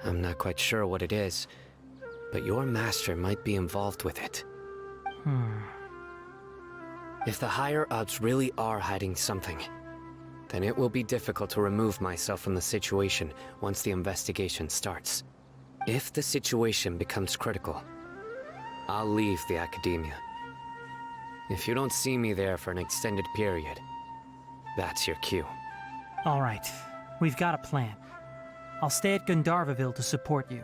I'm not quite sure what it is, but your master might be involved with it. If the higher-ups really are hiding something, then it will be difficult to remove myself from the situation once the investigation starts. If the situation becomes critical, I'll leave the academia. If you don't see me there for an extended period, that's your cue. All right, we've got a plan. I'll stay at Gandharvaville to support you.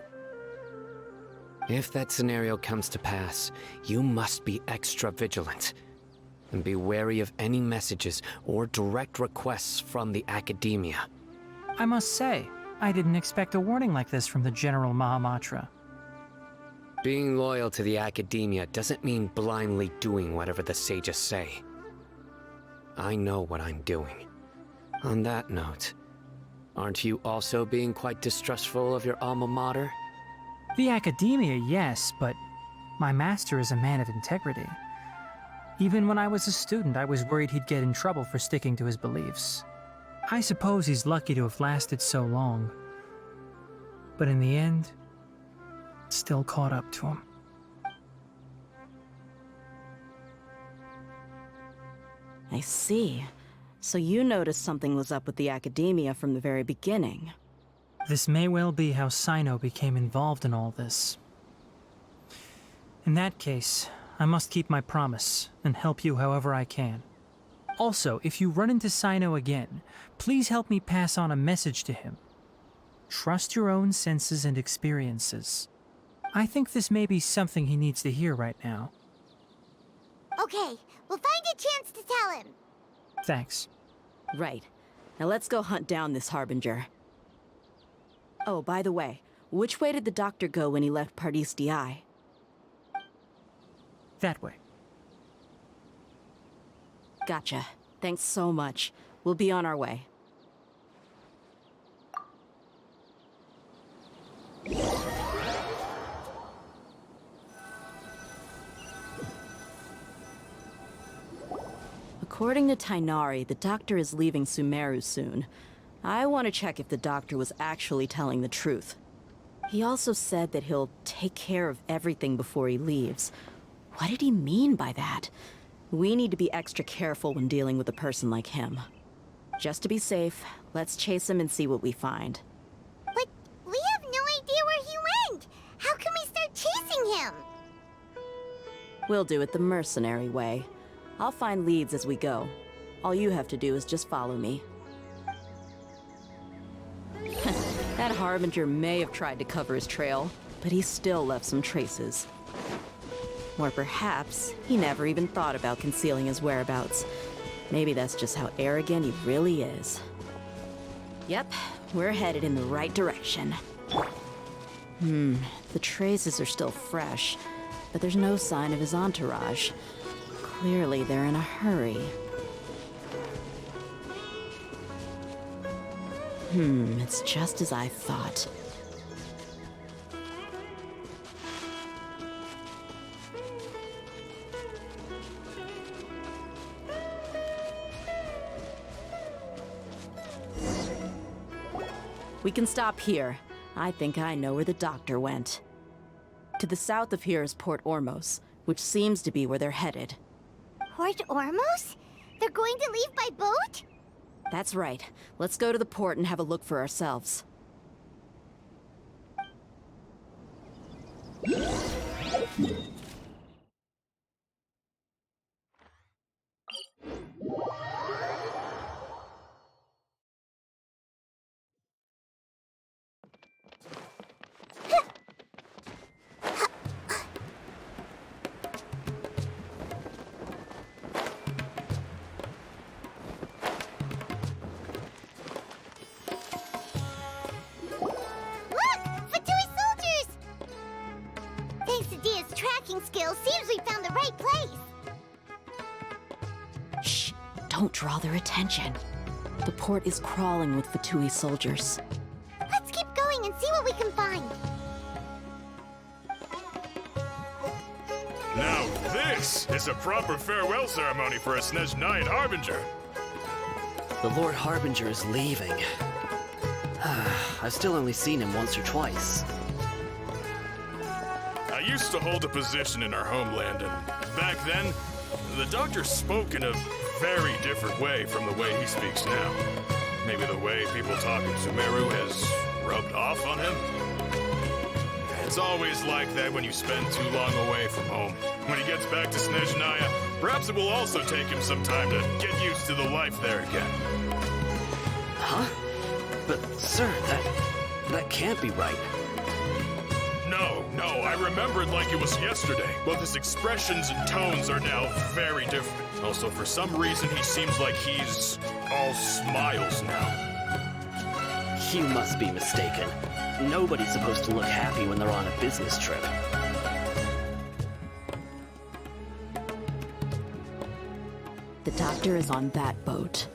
If that scenario comes to pass, you must be extra vigilant. And be wary of any messages or direct requests from the academia. I must say, I didn't expect a warning like this from the General Mahamatra. Being loyal to the academia doesn't mean blindly doing whatever the sages say. I know what I'm doing. On that note, aren't you also being quite distrustful of your alma mater? The academia, yes, but my master is a man of integrity. Even when I was a student, I was worried he'd get in trouble for sticking to his beliefs. I suppose he's lucky to have lasted so long. But in the end, it still caught up to him. I see. So you noticed something was up with the academia from the very beginning. This may well be how Sino became involved in all this. In that case, I must keep my promise and help you however I can. Also, if you run into Sino again, please help me pass on a message to him. Trust your own senses and experiences. I think this may be something he needs to hear right now. Okay, we'll find a chance to tell him. Thanks. Right. Now let's go hunt down this Harbinger. Oh, by the way, which way did the doctor go when he left Pardis DI? That way. Gotcha. Thanks so much. We'll be on our way. According to Tighnari, the doctor is leaving Sumeru soon. I want to check if the doctor was actually telling the truth. He also said that he'll take care of everything before he leaves. What did he mean by that? We need to be extra careful when dealing with a person like him. Just to be safe, let's chase him and see what we find. But we have no idea where he went! How can we start chasing him? We'll do it the mercenary way. I'll find leads as we go. All you have to do is just follow me. That Harbinger may have tried to cover his trail, but he still left some traces. Or perhaps he never even thought about concealing his whereabouts. Maybe that's just how arrogant he really is. Yep, we're headed in the right direction. The traces are still fresh, but there's no sign of his entourage. Clearly they're in a hurry. It's just as I thought. We can stop here. I think I know where the doctor went. To the south of here is Port Ormos, which seems to be where they're headed. Port Ormos? They're going to leave by boat? That's right. Let's go to the port and have a look for ourselves. Seems we found the right place. Shh! Don't draw their attention. The port is crawling with Fatui soldiers. Let's keep going and see what we can find. Now this is a proper farewell ceremony for a Snezhnayan Harbinger. The Lord Harbinger is leaving. I've still only seen him once or twice. I used to hold a position in our homeland, and back then, the doctor spoke in a very different way from the way he speaks now. Maybe the way people talk in Sumeru has rubbed off on him? It's always like that when you spend too long away from home. When he gets back to Snezhnaya, perhaps it will also take him some time to get used to the life there again. Huh? But, sir, that can't be right. No, I remember it like it was yesterday, but his expressions and tones are now very different. Also, for some reason, he seems like he's all smiles now. You must be mistaken. Nobody's supposed to look happy when they're on a business trip. The doctor is on that boat.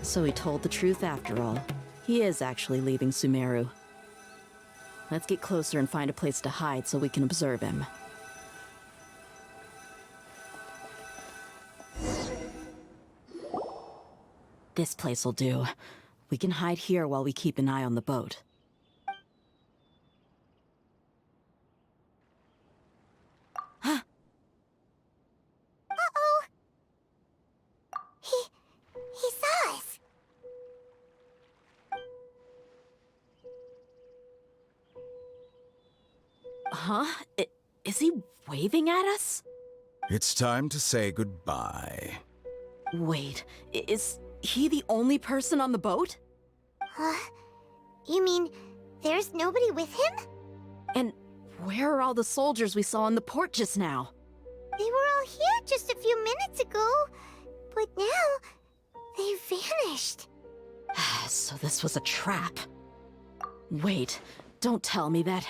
So he told the truth after all. He is actually leaving Sumeru. Let's get closer and find a place to hide so we can observe him. This place will do. We can hide here while we keep an eye on the boat. Uh-oh! He saw us! Huh? Is he waving at us? It's time to say goodbye. Wait, is he the only person on the boat? Huh? You mean there's nobody with him? And where are all the soldiers we saw in the port just now? They were all here just a few minutes ago, but now they vanished. So this was a trap. Wait, don't tell me that.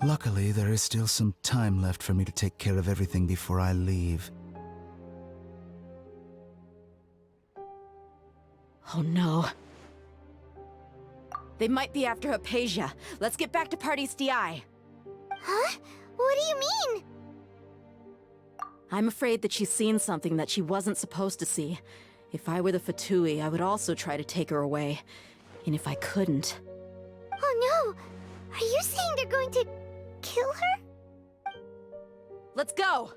Luckily, there is still some time left for me to take care of everything before I leave. Oh no. They might be after Hypatia. Let's get back to Party's DI. Huh? What do you mean? I'm afraid that she's seen something that she wasn't supposed to see. If I were the Fatui, I would also try to take her away. And if I couldn't... Oh no! Are you saying they're going to kill her? Let's go!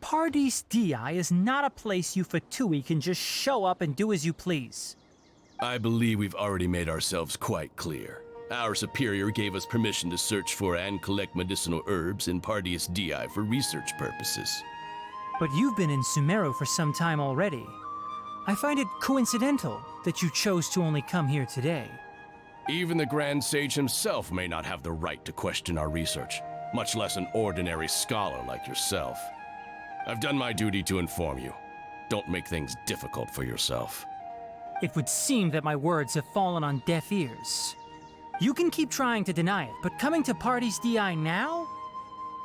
Paradis Di is not a place you Fatui can just show up and do as you please. I believe we've already made ourselves quite clear. Our superior gave us permission to search for and collect medicinal herbs in Paradis Di for research purposes. But you've been in Sumeru for some time already. I find it coincidental that you chose to only come here today. Even the Grand Sage himself may not have the right to question our research, much less an ordinary scholar like yourself. I've done my duty to inform you. Don't make things difficult for yourself. It would seem that my words have fallen on deaf ears. You can keep trying to deny it, but coming to Paradis Di now?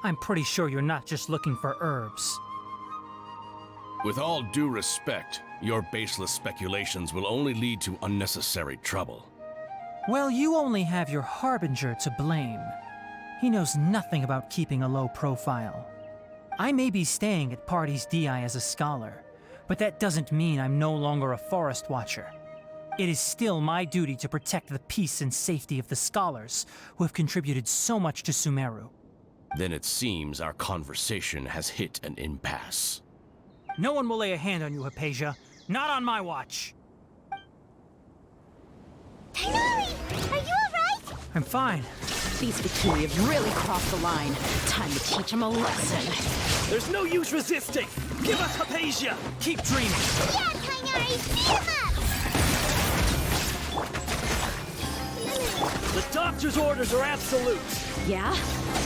I'm pretty sure you're not just looking for herbs. With all due respect, your baseless speculations will only lead to unnecessary trouble. Well, you only have your Harbinger to blame. He knows nothing about keeping a low profile. I may be staying at Paradis Di as a scholar, but that doesn't mean I'm no longer a forest watcher. It is still my duty to protect the peace and safety of the scholars who have contributed so much to Sumeru. Then it seems our conversation has hit an impasse. No one will lay a hand on you, Hypatia. Not on my watch. Tighnari, are you alright? I'm fine. These Fatui have really crossed the line. Time to teach them a lesson. There's no use resisting! Give us Hypatia! Keep dreaming! Yeah, Tighnari, beat him up! The doctor's orders are absolute! Yeah?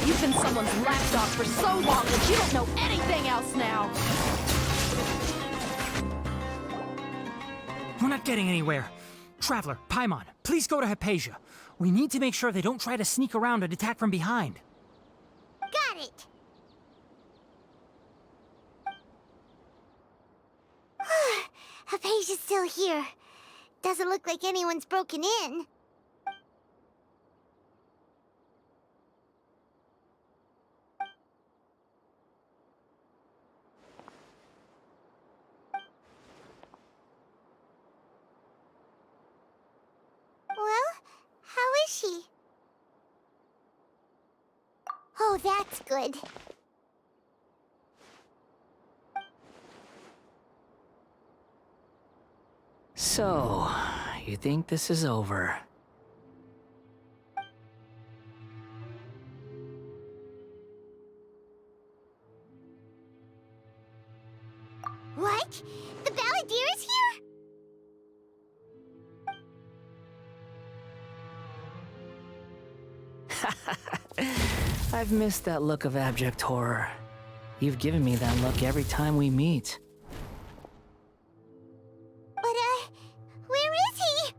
You've been someone's lapdog for so long that you don't know anything else now! We're not getting anywhere. Traveler, Paimon, please go to Hypatia. We need to make sure they don't try to sneak around and attack from behind. Got it! Hypatia's still here. Doesn't look like anyone's broken in. Well, how is she? Oh, that's good. So, you think this is over? What? The Balladeer is here? I've missed that look of abject horror. You've given me that look every time we meet. But, where is he?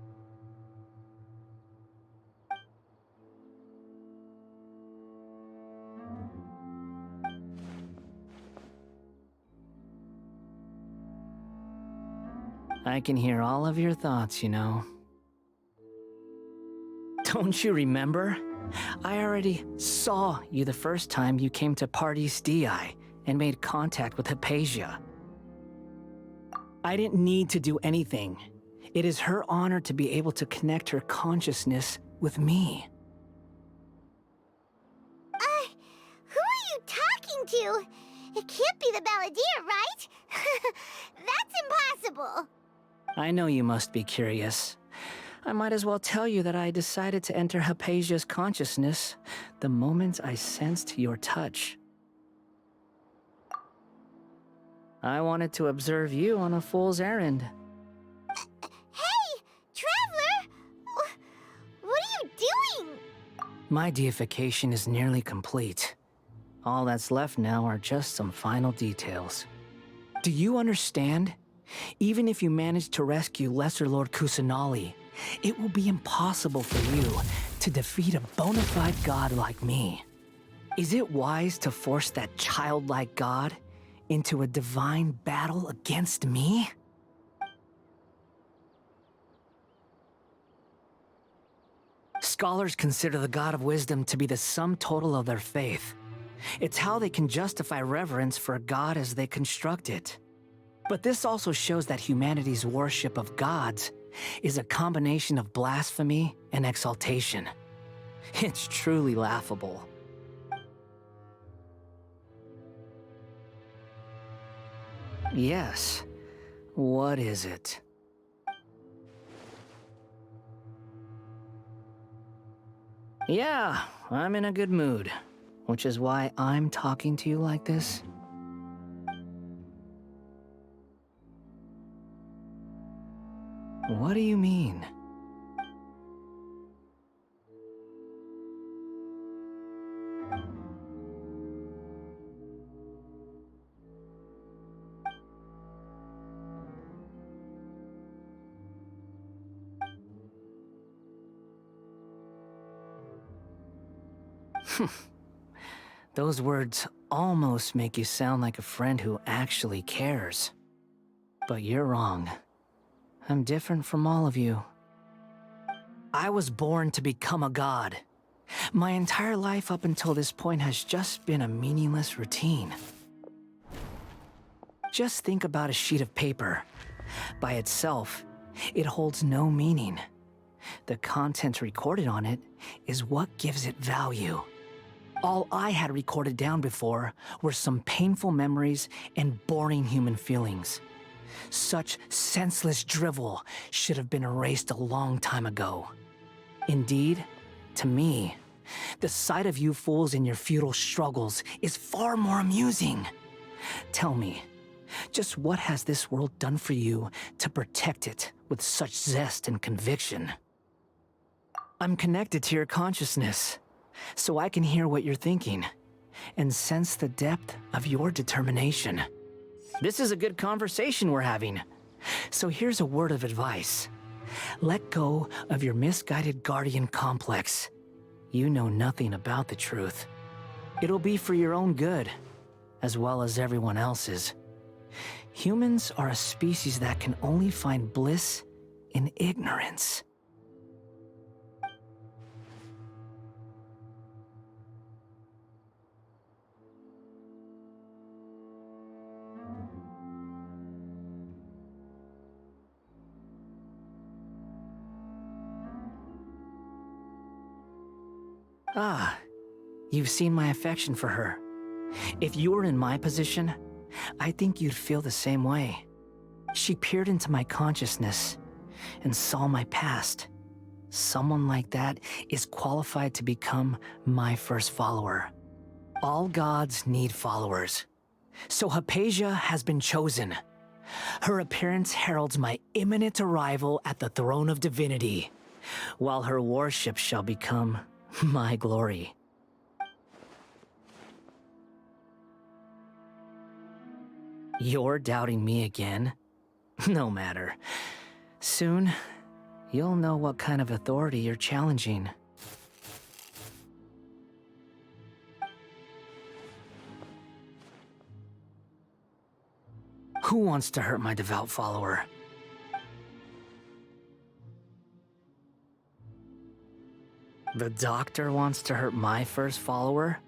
I can hear all of your thoughts, you know. Don't you remember? I already saw you the first time you came to Paradis Di and made contact with Hypatia. I didn't need to do anything. It is her honor to be able to connect her consciousness with me. Who are you talking to? It can't be the Balladeer, right? That's impossible. I know you must be curious. I might as well tell you that I decided to enter Hypatia's consciousness the moment I sensed your touch. I wanted to observe you on a fool's errand. Hey, Traveler! What are you doing? My deification is nearly complete. All that's left now are just some final details. Do you understand? Even if you manage to rescue Lesser Lord Kusanali, it will be impossible for you to defeat a bona fide god like me. Is it wise to force that childlike god into a divine battle against me? Scholars consider the god of wisdom to be the sum total of their faith. It's how they can justify reverence for a god as they construct it. But this also shows that humanity's worship of gods is a combination of blasphemy and exaltation. It's truly laughable. Yes. What is it? Yeah, I'm in a good mood, which is why I'm talking to you like this. What do you mean? Those words almost make you sound like a friend who actually cares. But you're wrong. I'm different from all of you. I was born to become a god. My entire life up until this point has just been a meaningless routine. Just think about a sheet of paper. By itself, it holds no meaning. The content recorded on it is what gives it value. All I had recorded down before were some painful memories and boring human feelings. Such senseless drivel should have been erased a long time ago. Indeed, to me, the sight of you fools in your futile struggles is far more amusing. Tell me, just what has this world done for you to protect it with such zest and conviction? I'm connected to your consciousness, so I can hear what you're thinking and sense the depth of your determination. This is a good conversation we're having. So here's a word of advice. Let go of your misguided guardian complex. You know nothing about the truth. It'll be for your own good, as well as everyone else's. Humans are a species that can only find bliss in ignorance. Ah, you've seen my affection for her. If you were in my position, I think you'd feel the same way. She peered into my consciousness and saw my past. Someone like that is qualified to become my first follower. All gods need followers. So Hypatia has been chosen. Her appearance heralds my imminent arrival at the throne of divinity, while her worship shall become my glory. You're doubting me again? No matter. Soon, you'll know what kind of authority you're challenging. Who wants to hurt my devout follower? The doctor wants to hurt my first follower?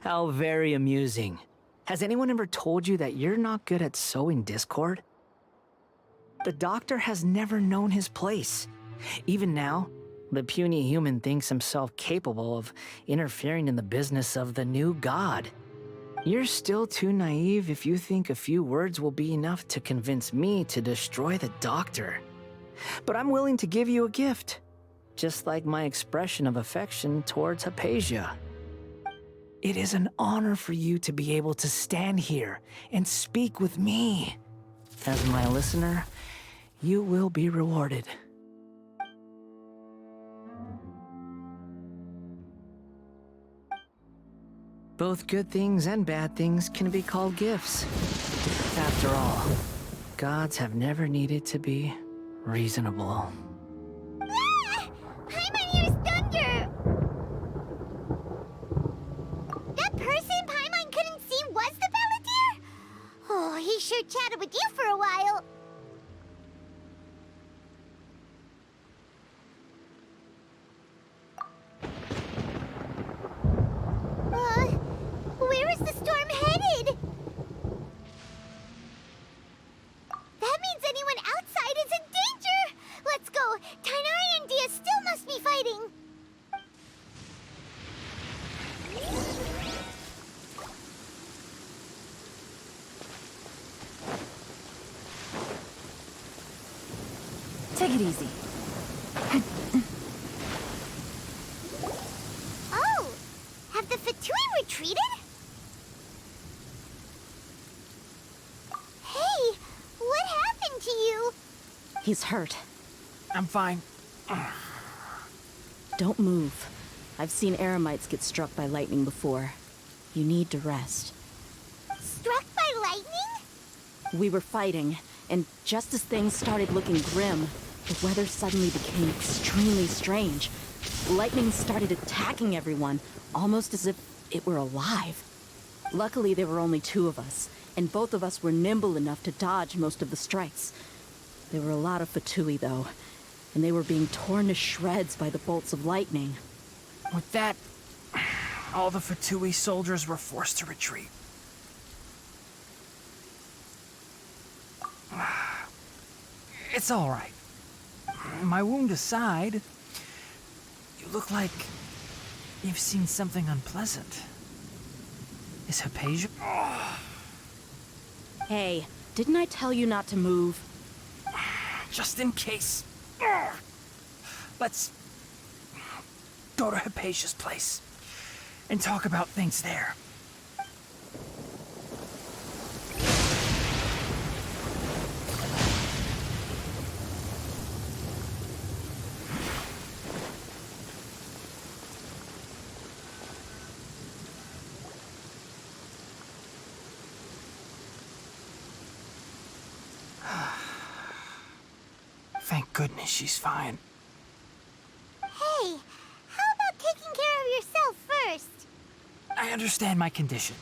How very amusing. Has anyone ever told you that you're not good at sowing discord? The doctor has never known his place. Even now, the puny human thinks himself capable of interfering in the business of the new god. You're still too naive if you think a few words will be enough to convince me to destroy the doctor. But I'm willing to give you a gift, just like my expression of affection towards Hypatia. It is an honor for you to be able to stand here and speak with me. As my listener, you will be rewarded. Both good things and bad things can be called gifts. After all, gods have never needed to be reasonable. Ah! Paimon hears thunder! That person Paimon couldn't see was the Balladeer? Oh, he sure chatted with you for a while. Take it easy. Oh! Have the Fatui retreated? Hey! What happened to you? He's hurt. I'm fine. Don't move. I've seen eremites get struck by lightning before. You need to rest. Struck by lightning? We were fighting, and just as things started looking grim, the weather suddenly became extremely strange. Lightning started attacking everyone, almost as if it were alive. Luckily, there were only 2 of us, and both of us were nimble enough to dodge most of the strikes. There were a lot of Fatui, though, and they were being torn to shreds by the bolts of lightning. With that, all the Fatui soldiers were forced to retreat. It's all right. My wound aside, you look like you've seen something unpleasant. Is Hypatia? Hey, didn't I tell you not to move? Just in case. Let's go to Hypatia's place and talk about things there. Thank goodness she's fine. Hey, how about taking care of yourself first? I understand my condition.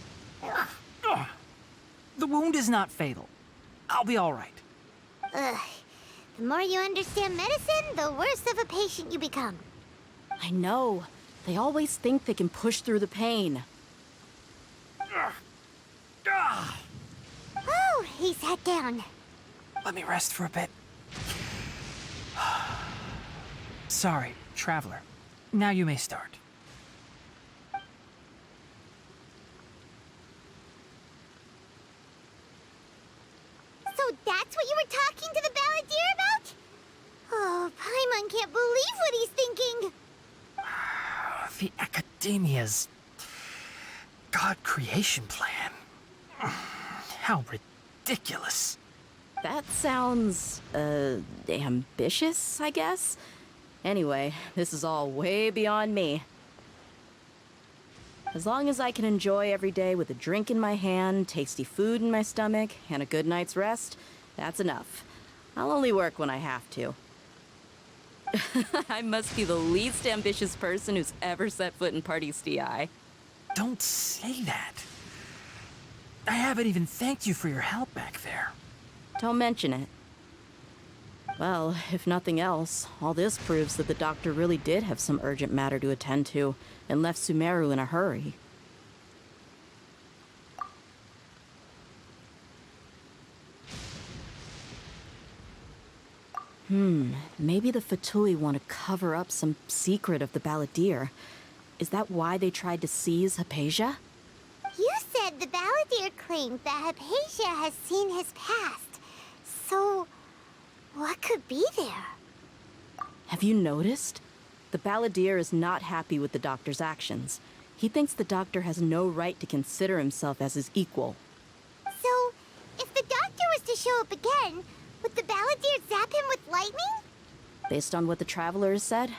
The wound is not fatal. I'll be all right. Ugh. The more you understand medicine, the worse of a patient you become. I know. They always think they can push through the pain. Oh, he sat down. Let me rest for a bit. Sorry, Traveler. Now you may start. So that's what you were talking to the Balladeer about? Oh, Paimon can't believe what he's thinking. The Academia's God creation plan. How ridiculous. That sounds, ambitious, I guess? Anyway, this is all way beyond me. As long as I can enjoy every day with a drink in my hand, tasty food in my stomach, and a good night's rest, that's enough. I'll only work when I have to. I must be the least ambitious person who's ever set foot in Party's DI. Don't say that. I haven't even thanked you for your help back there. Don't mention it. Well, if nothing else, all this proves that the doctor really did have some urgent matter to attend to, and left Sumeru in a hurry. Maybe the Fatui want to cover up some secret of the Balladeer. Is that why they tried to seize Hypatia? You said the Balladeer claimed that Hypatia has seen his past. So, what could be there? Have you noticed? The Balladeer is not happy with the doctor's actions. He thinks the doctor has no right to consider himself as his equal. So, if the doctor was to show up again, would the Balladeer zap him with lightning? Based on what the Traveler has said,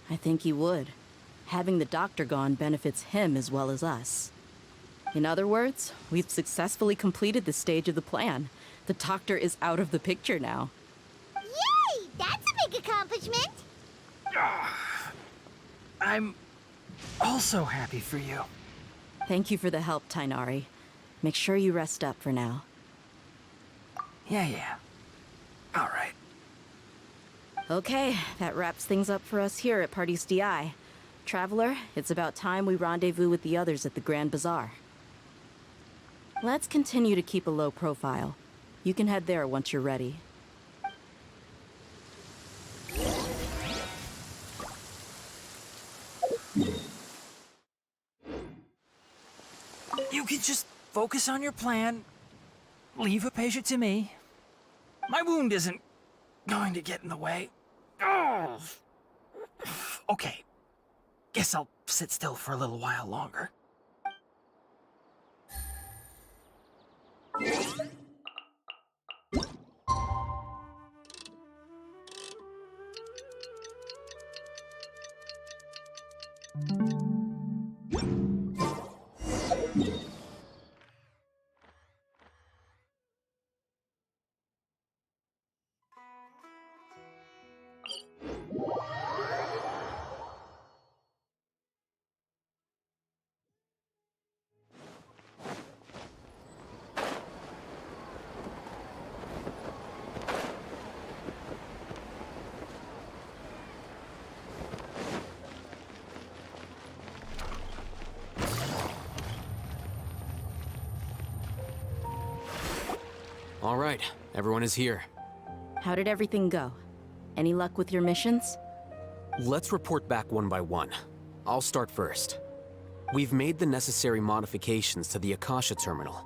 I think he would. Having the doctor gone benefits him as well as us. In other words, we've successfully completed this stage of the plan. The doctor is out of the picture now. Yay! That's a big accomplishment! I'm also happy for you. Thank you for the help, Tighnari. Make sure you rest up for now. Yeah. All right. Okay, that wraps things up for us here at Party's DI. Traveler, it's about time we rendezvous with the others at the Grand Bazaar. Let's continue to keep a low profile. You can head there once you're ready. You can just focus on your plan. Leave Hypatia to me. My wound isn't going to get in the way. Okay. Guess I'll sit still for a little while longer. All right, everyone is here. How did everything go? Any luck with your missions? Let's report back one by one. I'll start first. We've made the necessary modifications to the Akasha terminal.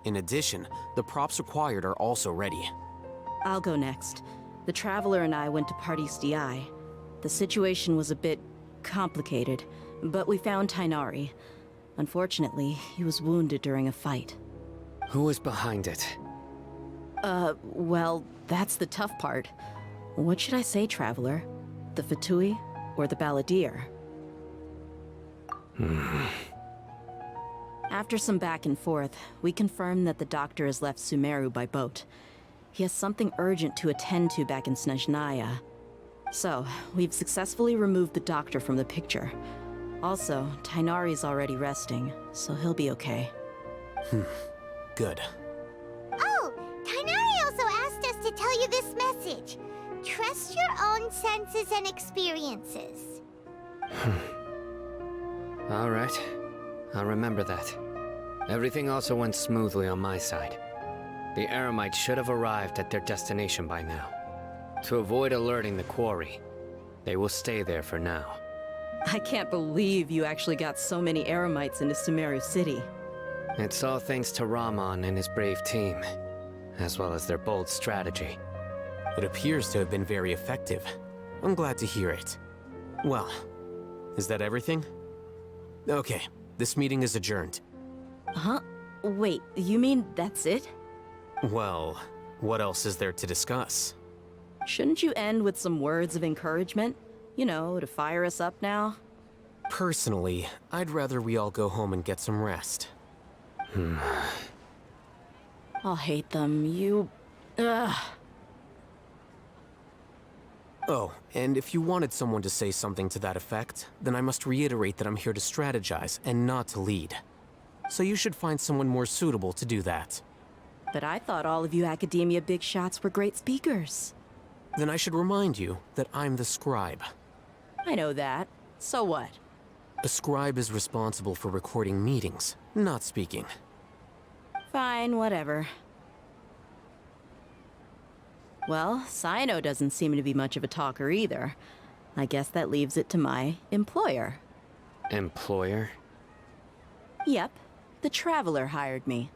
In addition, the props required are also ready. I'll go next. The Traveler and I went to Party's DI. The situation was a bit complicated, but we found Tighnari. Unfortunately, he was wounded during a fight. Who was behind it? Well, that's the tough part. What should I say, Traveler? The Fatui or the Balladeer? After some back and forth, we confirmed that the doctor has left Sumeru by boat. He has something urgent to attend to back in Snezhnaya. So, we've successfully removed the doctor from the picture. Also, Tighnari's already resting, so he'll be okay. Good. Oh, Tighnari also asked us to tell you this message. Trust your own senses and experiences. All right. I'll remember that. Everything also went smoothly on my side. The Eremites should have arrived at their destination by now. To avoid alerting the quarry, they will stay there for now. I can't believe you actually got so many Eremites into Sumeru City. It's all thanks to Rahman and his brave team, as well as their bold strategy. It appears to have been very effective. I'm glad to hear it. Well, is that everything? Okay, this meeting is adjourned. Huh? Wait, you mean that's it? Well, what else is there to discuss? Shouldn't you end with some words of encouragement? You know, to fire us up now? Personally, I'd rather we all go home and get some rest. I'll hate them, you... Ugh. Oh, and if you wanted someone to say something to that effect, then I must reiterate that I'm here to strategize and not to lead. So you should find someone more suitable to do that. But I thought all of you Academia big shots were great speakers. Then I should remind you that I'm the scribe. I know that. So what? A scribe is responsible for recording meetings, not speaking. Fine, whatever. Well, Cyno doesn't seem to be much of a talker either. I guess that leaves it to my employer. Employer? Yep, the Traveler hired me.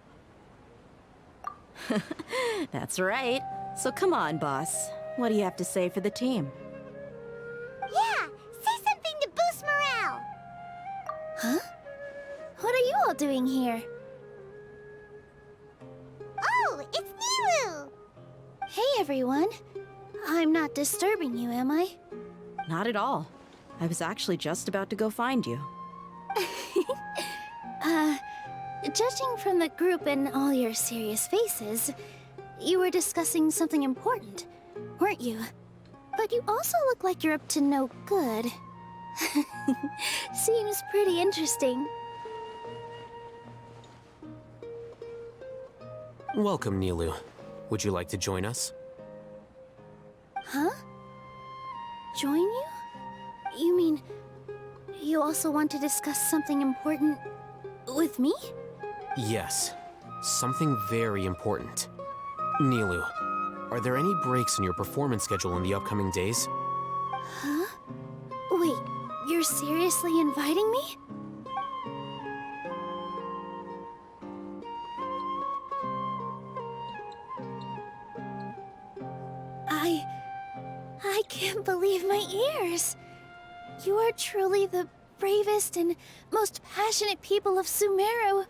That's right. So come on, boss. What do you have to say for the team? Yeah, say something to boost morale. Huh? What are you all doing here? Oh, it's Nilu! Hey, everyone. I'm not disturbing you, am I? Not at all. I was actually just about to go find you. Judging from the group and all your serious faces, you were discussing something important, weren't you? But you also look like you're up to no good. Seems pretty interesting. Welcome, Nilu. Would you like to join us? Huh? Join you? You mean, you also want to discuss something important with me? Yes, something very important. Nilu, are there any breaks in your performance schedule in the upcoming days? Huh? Wait, you're seriously inviting me? I can't believe my ears. You are truly the bravest and most passionate people of Sumeru,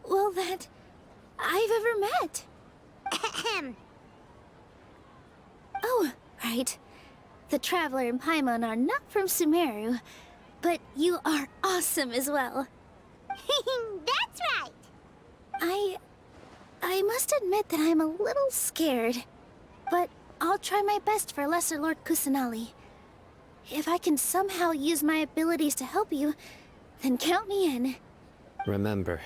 well, that I've ever met. Oh, right. The Traveler and Paimon are not from Sumeru, but you are awesome as well. That's right! I must admit that I'm a little scared, but I'll try my best for Lesser Lord Kusanali. If I can somehow use my abilities to help you, then count me in. Remember,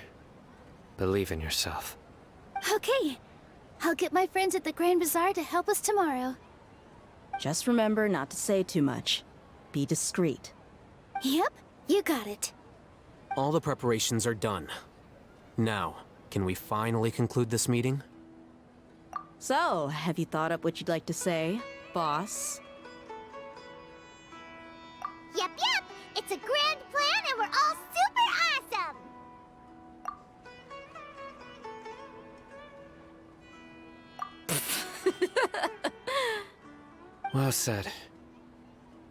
believe in yourself. Okay. I'll get my friends at the Grand Bazaar to help us tomorrow. Just remember not to say too much. Be discreet. Yep, you got it. All the preparations are done. Now, can we finally conclude this meeting? So, have you thought up what you'd like to say, boss? Yep. It's a grand plan and we're all super awesome! Well said.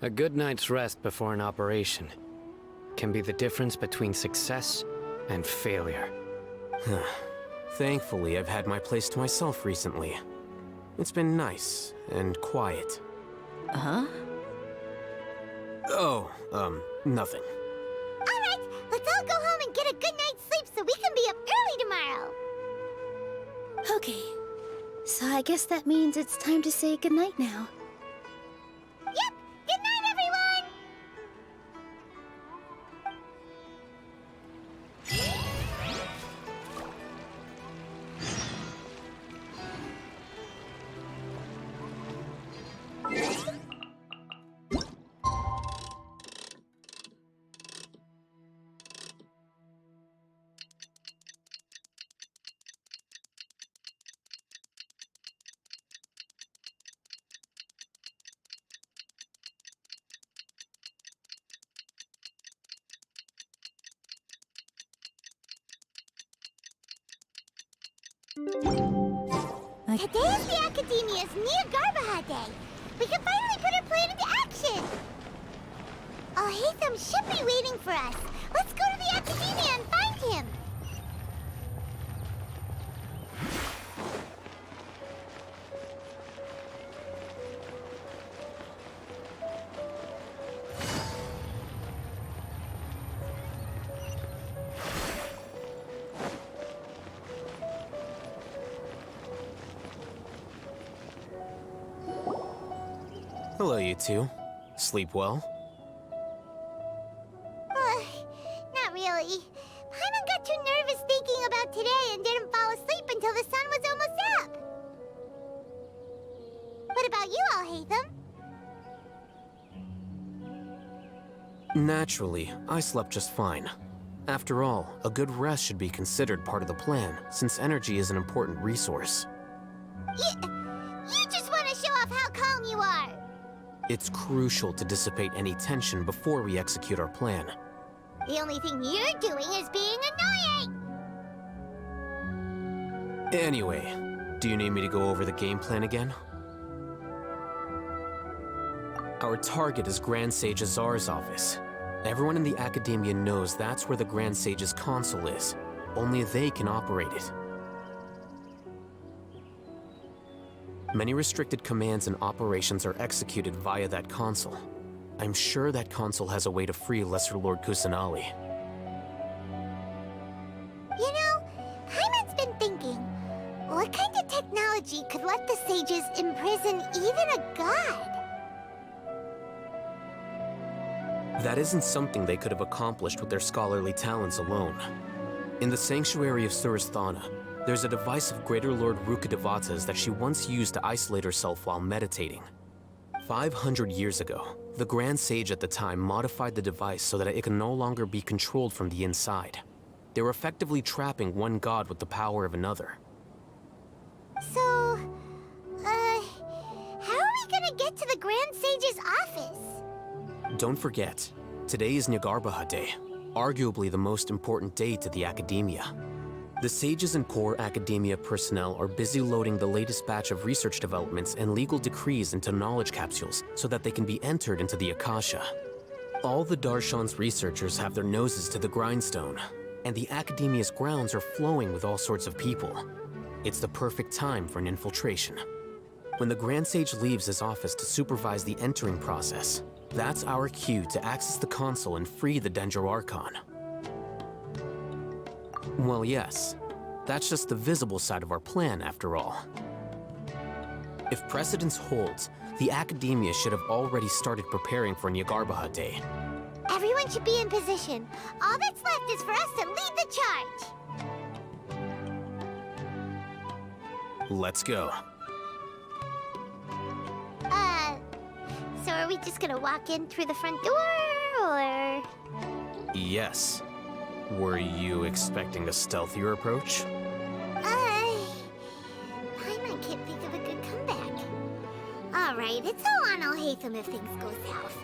A good night's rest before an operation can be the difference between success and failure. Thankfully, I've had my place to myself recently. It's been nice and quiet. Uh-huh? Oh, nothing. Alright, let's all go home and get a good night's sleep so we can be up early tomorrow! Okay. So I guess that means it's time to say goodnight now. Yep! Good night, everyone! Today is the Academia's Neogarbaha Day. We can finally put our plan into action. Alhaitham should be waiting for us. Let's go to the Academia and find him. Hello, you two. Sleep well? Not really. Paimon got too nervous thinking about today and didn't fall asleep until the sun was almost up. What about you, Alhaitham? Naturally, I slept just fine. After all, a good rest should be considered part of the plan, since energy is an important resource. You just want to show off how calm you are. It's crucial to dissipate any tension before we execute our plan. The only thing you're doing is being annoying! Anyway, do you need me to go over the game plan again? Our target is Grand Sage Azar's office. Everyone in the Academia knows that's where the Grand Sage's console is. Only they can operate it. Many restricted commands and operations are executed via that console. I'm sure that console has a way to free Lesser Lord Kusanali. You know, Paimon's been thinking, what kind of technology could let the sages imprison even a god? That isn't something they could have accomplished with their scholarly talents alone. In the Sanctuary of Suristhana, there's a device of Greater Lord Rukkhadevata's that she once used to isolate herself while meditating. 500 years ago, the Grand Sage at the time modified the device so that it could no longer be controlled from the inside. They were effectively trapping one god with the power of another. So, how are we gonna get to the Grand Sage's office? Don't forget, today is Neogarbaha Day, arguably the most important day to the Academia. The sages and core academia personnel are busy loading the latest batch of research developments and legal decrees into knowledge capsules so that they can be entered into the Akasha. All the Darshan's researchers have their noses to the grindstone, and the academia's grounds are flowing with all sorts of people. It's the perfect time for an infiltration. When the Grand Sage leaves his office to supervise the entering process, that's our cue to access the console and free the Dendro Archon. Well, yes, that's just the visible side of our plan, after all. If precedence holds, the Academia should have already started preparing for Nyagarbha Day. Everyone should be in position. All that's left is for us to lead the charge. Let's go. So are we just gonna walk in through the front door, or...? Yes. Were you expecting a stealthier approach? Paimon can't think of a good comeback. Alright, it's all on Alhaitham if things go south.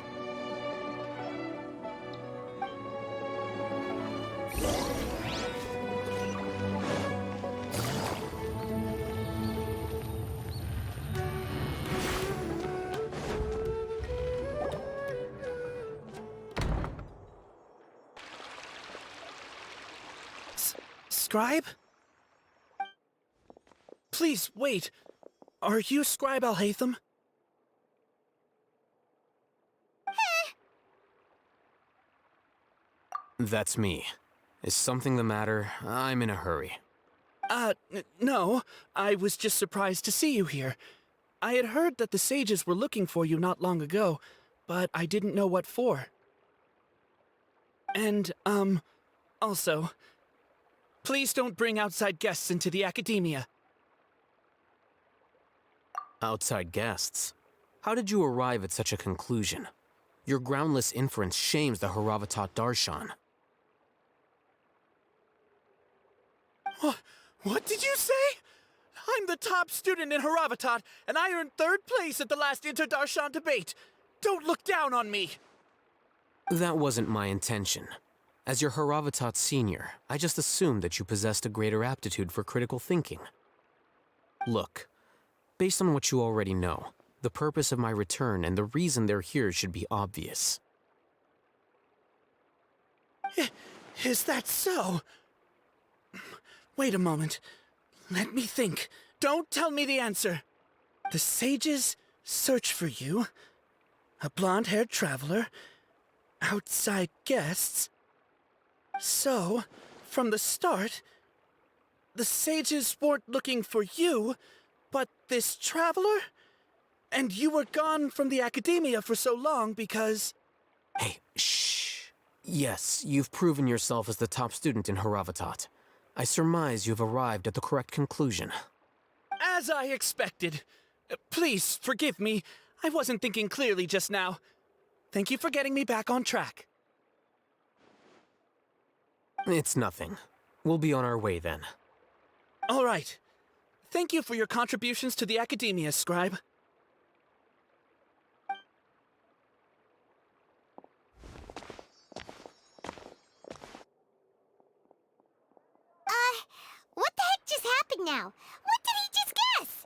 Scribe? Please, wait. Are you Scribe Alhaitham? That's me. Is something the matter? I'm in a hurry. No. I was just surprised to see you here. I had heard that the sages were looking for you not long ago, but I didn't know what for. And, also, please don't bring outside guests into the Academia. Outside guests? How did you arrive at such a conclusion? Your groundless inference shames the Haravatat Darshan. What did you say? I'm the top student in Haravatat, and I earned 3rd place at the last Inter-Darshan debate. Don't look down on me! That wasn't my intention. As your Haravatat senior, I just assumed that you possessed a greater aptitude for critical thinking. Look, based on what you already know, the purpose of my return and the reason they're here should be obvious. Is that so? Wait a moment. Let me think. Don't tell me the answer. The sages search for you. A blonde-haired traveler. Outside guests. So, from the start, the sages weren't looking for you, but this traveler? And you were gone from the Academia for so long because... Hey, shh. Yes, you've proven yourself as the top student in Haravatat. I surmise you've arrived at the correct conclusion. As I expected. Please, forgive me. I wasn't thinking clearly just now. Thank you for getting me back on track. It's nothing. We'll be on our way then. All right. Thank you for your contributions to the Academia, Scribe. What the heck just happened now? What did he just guess?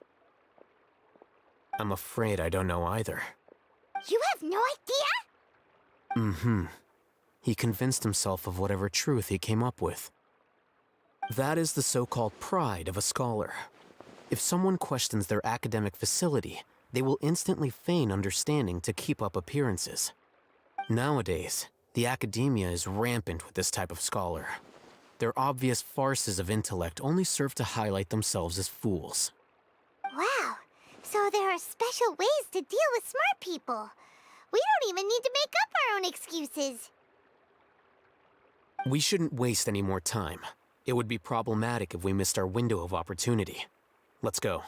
I'm afraid I don't know either. You have no idea? Mm-hmm. He convinced himself of whatever truth he came up with. That is the so-called pride of a scholar. If someone questions their academic facility, they will instantly feign understanding to keep up appearances. Nowadays, the academia is rampant with this type of scholar. Their obvious farces of intellect only serve to highlight themselves as fools. Wow, so there are special ways to deal with smart people. We don't even need to make up our own excuses. We shouldn't waste any more time. It would be problematic if we missed our window of opportunity. Let's go.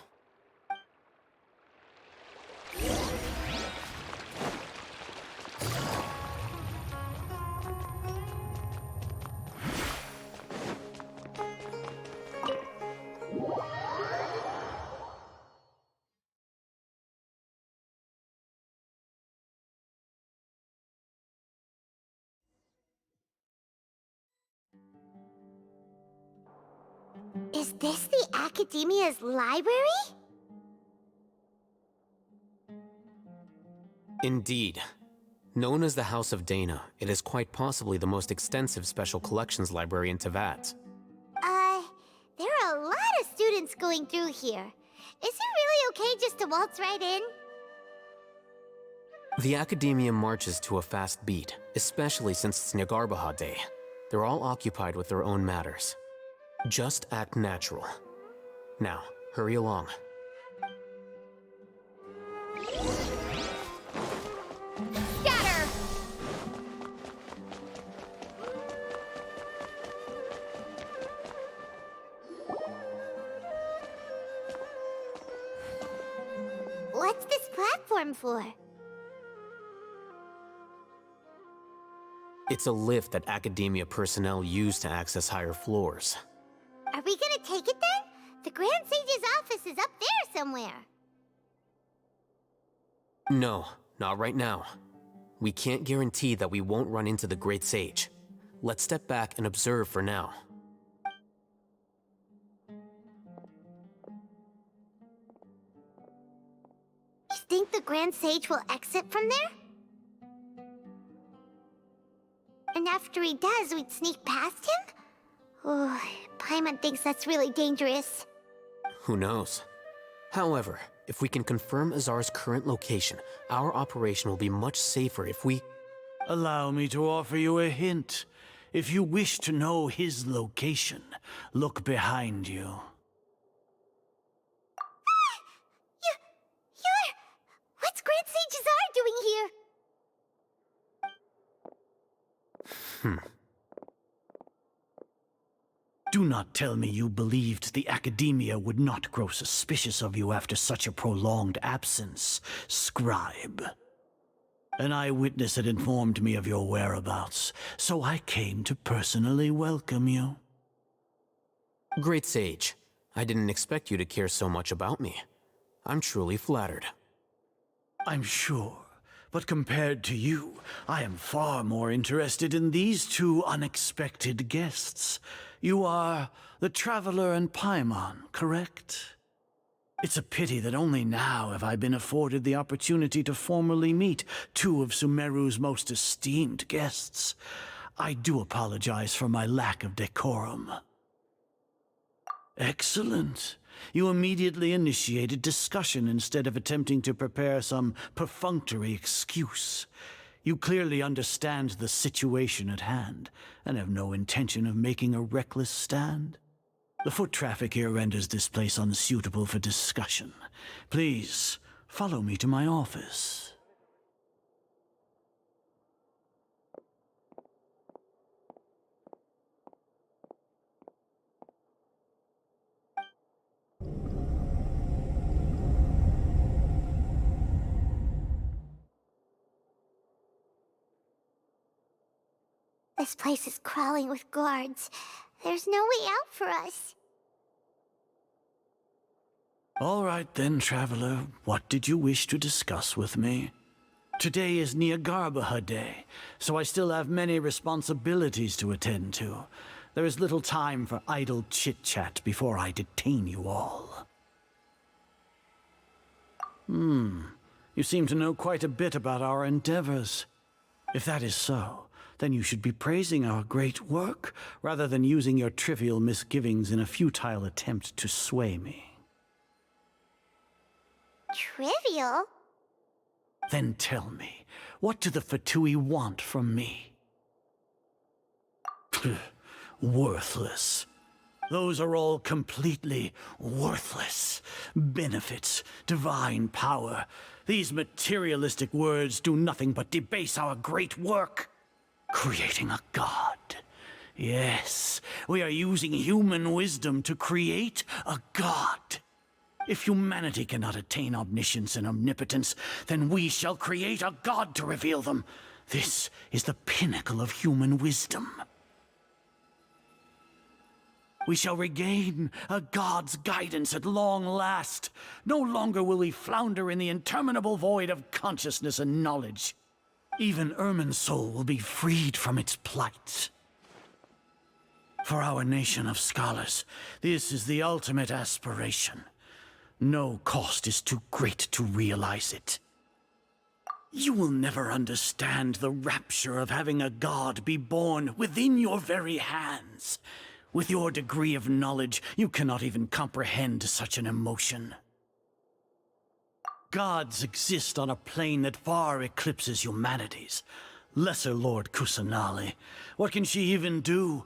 Is this the Academia's library? Indeed. Known as the House of Dana, it is quite possibly the most extensive special collections library in Teyvat. There are a lot of students going through here. Is it really okay just to waltz right in? The Academia marches to a fast beat, especially since it's Nyargarbaha Day. They're all occupied with their own matters. Just act natural. Now, hurry along. Scatter! What's this platform for? It's a lift that Academia personnel use to access higher floors. Are we gonna take it then? The Grand Sage's office is up there somewhere. No, not right now. We can't guarantee that we won't run into the Great Sage. Let's step back and observe for now. You think the Grand Sage will exit from there? And after he does, we'd sneak past him? Oh, Paimon thinks that's really dangerous. Who knows? However, if we can confirm Azar's current location, our operation will be much safer if we... Allow me to offer you a hint. If you wish to know his location, look behind you. What's Grand Sage Azar doing here? Do not tell me you believed the Academia would not grow suspicious of you after such a prolonged absence, scribe. An eyewitness had informed me of your whereabouts, so I came to personally welcome you. Great Sage, I didn't expect you to care so much about me. I'm truly flattered. I'm sure, but compared to you, I am far more interested in these two unexpected guests. You are the Traveler and Paimon, correct? It's a pity that only now have I been afforded the opportunity to formally meet two of Sumeru's most esteemed guests. I do apologize for my lack of decorum. Excellent. You immediately initiated discussion instead of attempting to prepare some perfunctory excuse. You clearly understand the situation at hand, and have no intention of making a reckless stand. The foot traffic here renders this place unsuitable for discussion. Please, follow me to my office. This place is crawling with guards. There's no way out for us. All right then, Traveler. What did you wish to discuss with me? Today is Nyargarbaha Day, so I still have many responsibilities to attend to. There is little time for idle chit-chat before I detain you all. You seem to know quite a bit about our endeavors. If that is so, then you should be praising our great work, rather than using your trivial misgivings in a futile attempt to sway me. Trivial? Then tell me, what do the Fatui want from me? Worthless. Those are all completely worthless. Benefits, divine power. These materialistic words do nothing but debase our great work. Creating a god. Yes, we are using human wisdom to create a god. If humanity cannot attain omniscience and omnipotence, then we shall create a god to reveal them. This is the pinnacle of human wisdom. We shall regain a god's guidance at long last. No longer will we flounder in the interminable void of consciousness and knowledge. Even Irmin's soul will be freed from its plight. For our nation of scholars, this is the ultimate aspiration. No cost is too great to realize it. You will never understand the rapture of having a god be born within your very hands. With your degree of knowledge, you cannot even comprehend such an emotion. Gods exist on a plane that far eclipses humanity's. Lesser Lord Kusanali, what can she even do?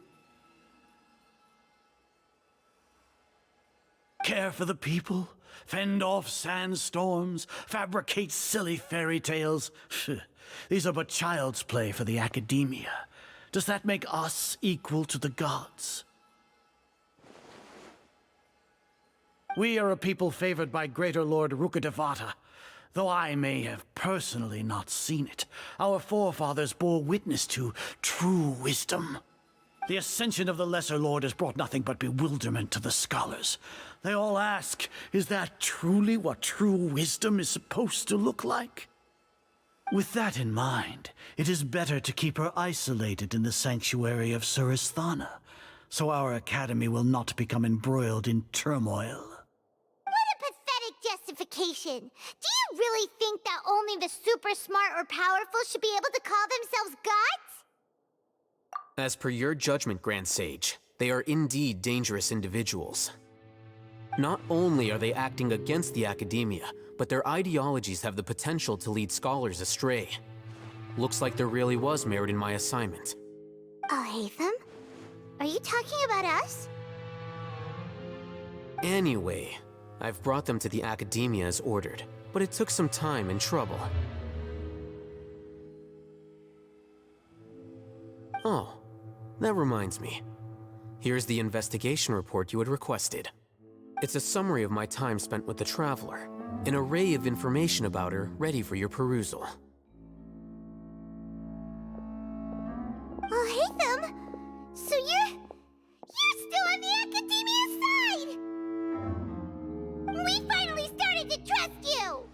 Care for the people? Fend off sandstorms? Fabricate silly fairy tales? These are but child's play for the academia. Does that make us equal to the gods? We are a people favored by Greater Lord Rukkhadevata. Though I may have personally not seen it, our forefathers bore witness to true wisdom. The ascension of the Lesser Lord has brought nothing but bewilderment to the scholars. They all ask, is that truly what true wisdom is supposed to look like? With that in mind, it is better to keep her isolated in the sanctuary of Suristhana, so our academy will not become embroiled in turmoil. What a pathetic justification! Do you really think that only the super smart or powerful should be able to call themselves gods? As per your judgment, Grand Sage, they are indeed dangerous individuals. Not only are they acting against the academia, but their ideologies have the potential to lead scholars astray. Looks like there really was merit in my assignment. Oh, Hatham? Are you talking about us? Anyway, I've brought them to the academia as ordered, but it took some time and trouble. Oh, that reminds me. Here's the investigation report you had requested. It's a summary of my time spent with the Traveler, an array of information about her ready for your perusal. Oh, Hatham! So you're still on the academia side! We finally started to trust you!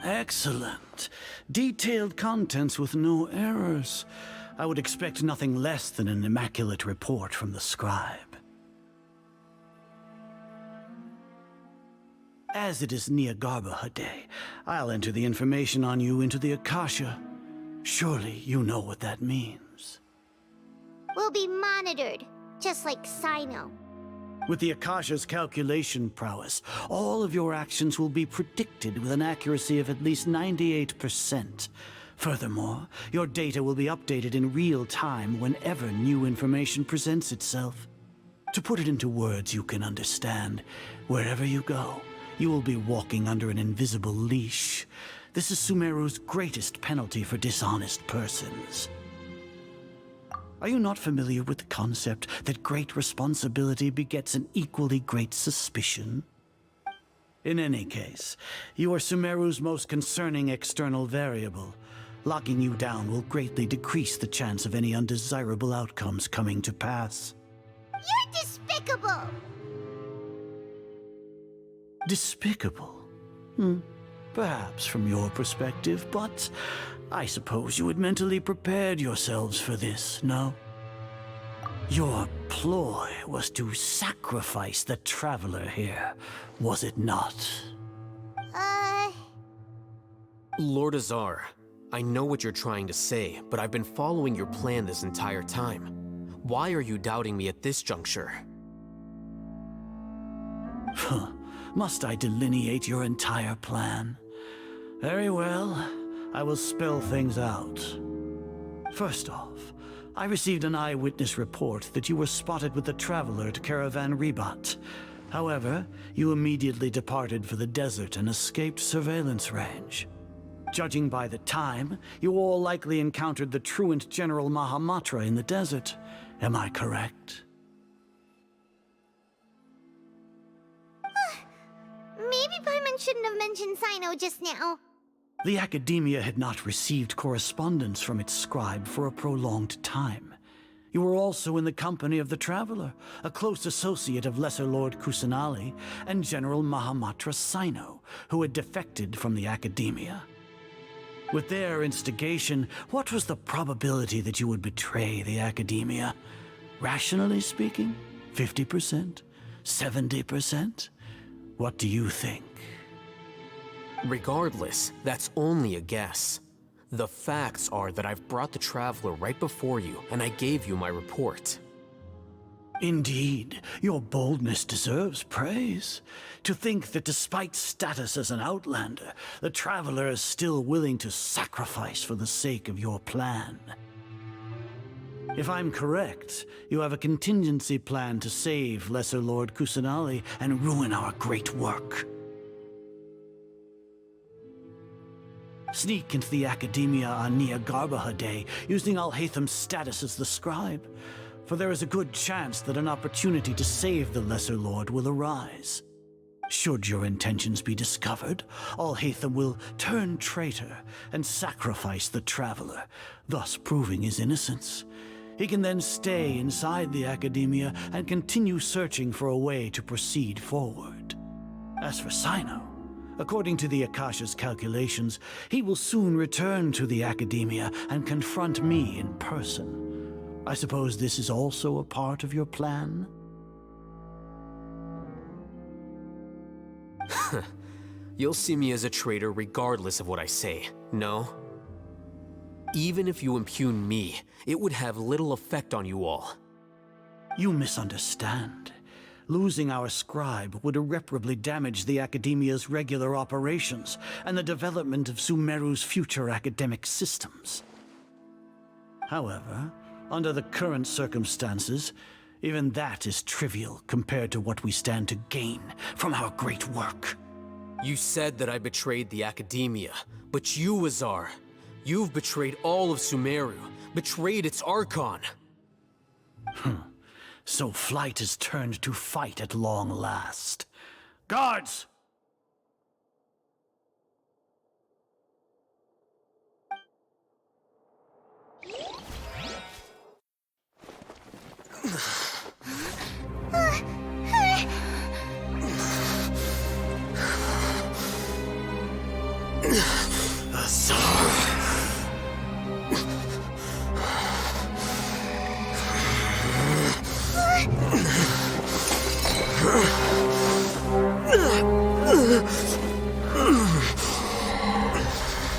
Excellent. Detailed contents with no errors. I would expect nothing less than an immaculate report from the scribe. As it is Niagarbha Day, I'll enter the information on you into the Akasha. Surely you know what that means. We'll be monitored, just like Sino. With the Akasha's calculation prowess, all of your actions will be predicted with an accuracy of at least 98%. Furthermore, your data will be updated in real time whenever new information presents itself. To put it into words you can understand, wherever you go, you will be walking under an invisible leash. This is Sumeru's greatest penalty for dishonest persons. Are you not familiar with the concept that great responsibility begets an equally great suspicion? In any case, you are Sumeru's most concerning external variable. Locking you down will greatly decrease the chance of any undesirable outcomes coming to pass. You're despicable! Despicable? Perhaps from your perspective, but I suppose you had mentally prepared yourselves for this, no? Your ploy was to sacrifice the Traveler here, was it not? Lord Azar, I know what you're trying to say, but I've been following your plan this entire time. Why are you doubting me at this juncture? Must I delineate your entire plan? Very well, I will spell things out. First off, I received an eyewitness report that you were spotted with the Traveler at Caravan Ribat. However, you immediately departed for the desert and escaped surveillance range. Judging by the time, you all likely encountered the truant General Mahamatra in the desert. Am I correct? Maybe Paimon shouldn't have mentioned Sino just now. The Academia had not received correspondence from its scribe for a prolonged time. You were also in the company of the Traveler, a close associate of Lesser Lord Kusanali and General Mahamatra Sino, who had defected from the Academia. With their instigation, what was the probability that you would betray the Academia? Rationally speaking, 50%? 70%? What do you think? Regardless, that's only a guess. The facts are that I've brought the Traveler right before you, and I gave you my report. Indeed, your boldness deserves praise. To think that despite status as an outlander, the Traveler is still willing to sacrifice for the sake of your plan. If I'm correct, you have a contingency plan to save Lesser Lord Kusanali and ruin our great work. Sneak into the Academia on Nia Garbaha Day, using Alhaitham's status as the scribe, for there is a good chance that an opportunity to save the Lesser Lord will arise. Should your intentions be discovered, Alhaitham will turn traitor and sacrifice the Traveler, thus proving his innocence. He can then stay inside the Academia and continue searching for a way to proceed forward. As for Sino, according to the Akasha's calculations, he will soon return to the Academia and confront me in person. I suppose this is also a part of your plan? You'll see me as a traitor regardless of what I say, no? Even if you impugn me, it would have little effect on you all. You misunderstand. Losing our scribe would irreparably damage the Academia's regular operations and the development of Sumeru's future academic systems. However, under the current circumstances, even that is trivial compared to what we stand to gain from our great work. You said that I betrayed the Academia, but you, Azar, you've betrayed all of Sumeru, betrayed its Archon. So flight has turned to fight at long last. Guards!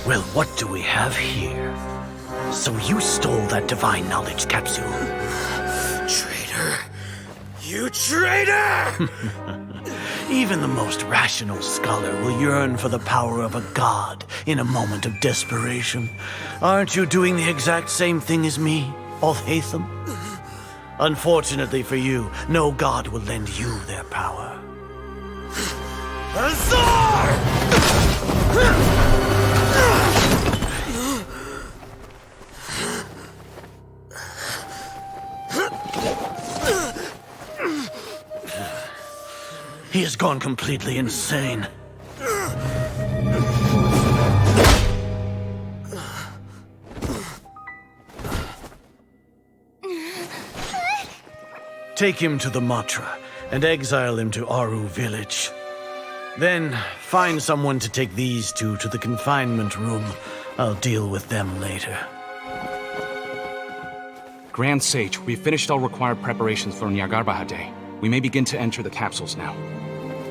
Well, what do we have here? So you stole that divine knowledge capsule. Traitor! You traitor! Even the most rational scholar will yearn for the power of a god in a moment of desperation. Aren't you doing the exact same thing as me, Alhaitham? Unfortunately for you, no god will lend you their power. Azar! He has gone completely insane. Take him to the Matra and exile him to Aru village. Then find someone to take these two to the confinement room. I'll deal with them later. Grand Sage, we've finished all required preparations for Nyargarbaha Day. We may begin to enter the capsules now.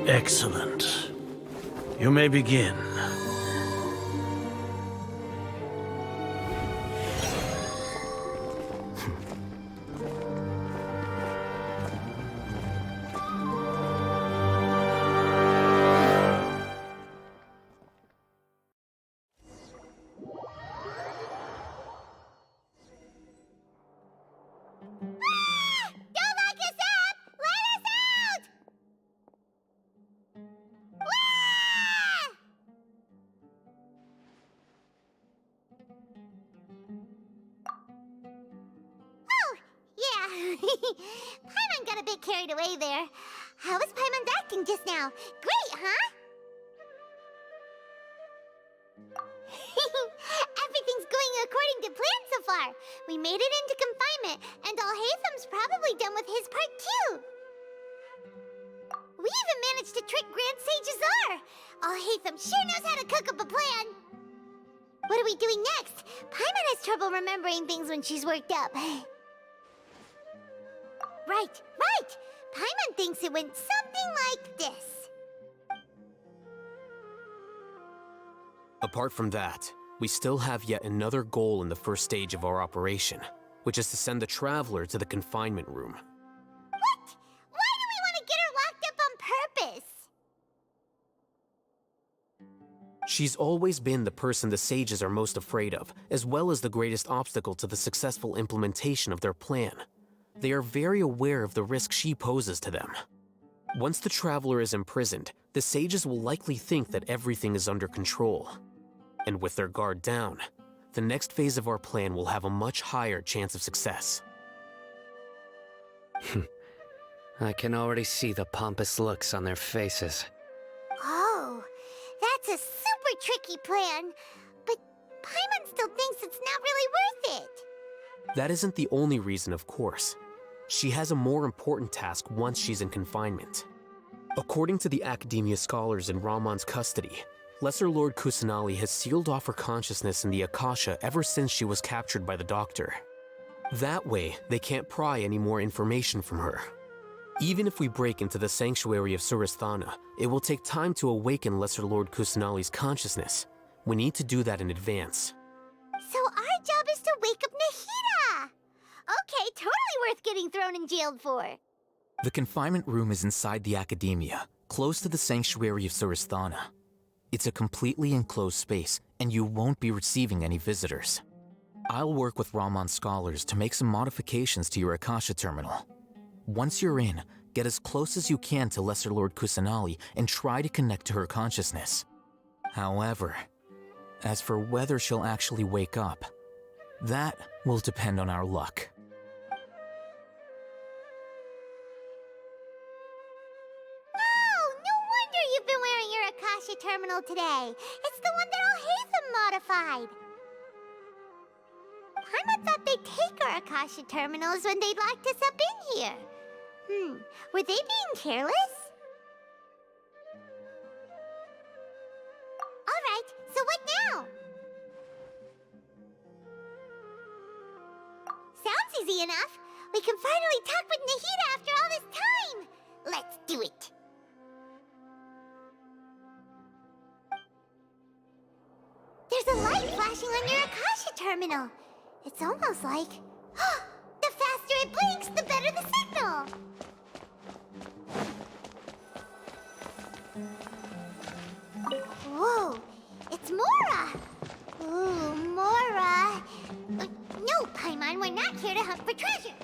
Excellent. You may begin. Paimon got a bit carried away there. How was Paimon's acting just now? Great, huh? Everything's going according to plan so far. We made it into confinement, and Alhaitham's probably done with his part too. We even managed to trick Grand Sage Azar. Alhaitham sure knows how to cook up a plan. What are we doing next? Paimon has trouble remembering things when she's worked up. Right. Paimon thinks it went something like this. Apart from that, we still have yet another goal in the first stage of our operation, which is to send the Traveler to the confinement room. What? Why do we want to get her locked up on purpose? She's always been the person the sages are most afraid of, as well as the greatest obstacle to the successful implementation of their plan. They are very aware of the risk she poses to them. Once the Traveler is imprisoned, the sages will likely think that everything is under control. And with their guard down, the next phase of our plan will have a much higher chance of success. I can already see the pompous looks on their faces. Oh, that's a super tricky plan. But Paimon still thinks it's not really worth it. That isn't the only reason, of course. She has a more important task once she's in confinement. According to the Academia scholars in Ramon's custody, Lesser Lord Kusanali has sealed off her consciousness in the Akasha ever since she was captured by the Doctor. That way, they can't pry any more information from her. Even if we break into the sanctuary of Surasthana, it will take time to awaken Lesser Lord Kusanali's consciousness. We need to do that in advance. So our job is to wake up Nahida! Okay, totally worth getting thrown and jailed for. The confinement room is inside the Academia, close to the sanctuary of Surasthana. It's a completely enclosed space, and you won't be receiving any visitors. I'll work with Ramon's scholars to make some modifications to your Akasha terminal. Once you're in, get as close as you can to Lesser Lord Kusanali and try to connect to her consciousness. However, as for whether she'll actually wake up, that will depend on our luck. You've been wearing your Akasha terminal today. It's the one that Alhaitham modified. Paimon thought they'd take our Akasha terminals when they locked us up in here. Were they being careless? Alright, so what now? Sounds easy enough. We can finally talk with Nahida after all this time. Let's do it. There's a light flashing on your Akasha terminal. It's almost like... the faster it blinks, the better the signal! Whoa, it's Mora! Ooh, Mora! No, Paimon, we're not here to hunt for treasure.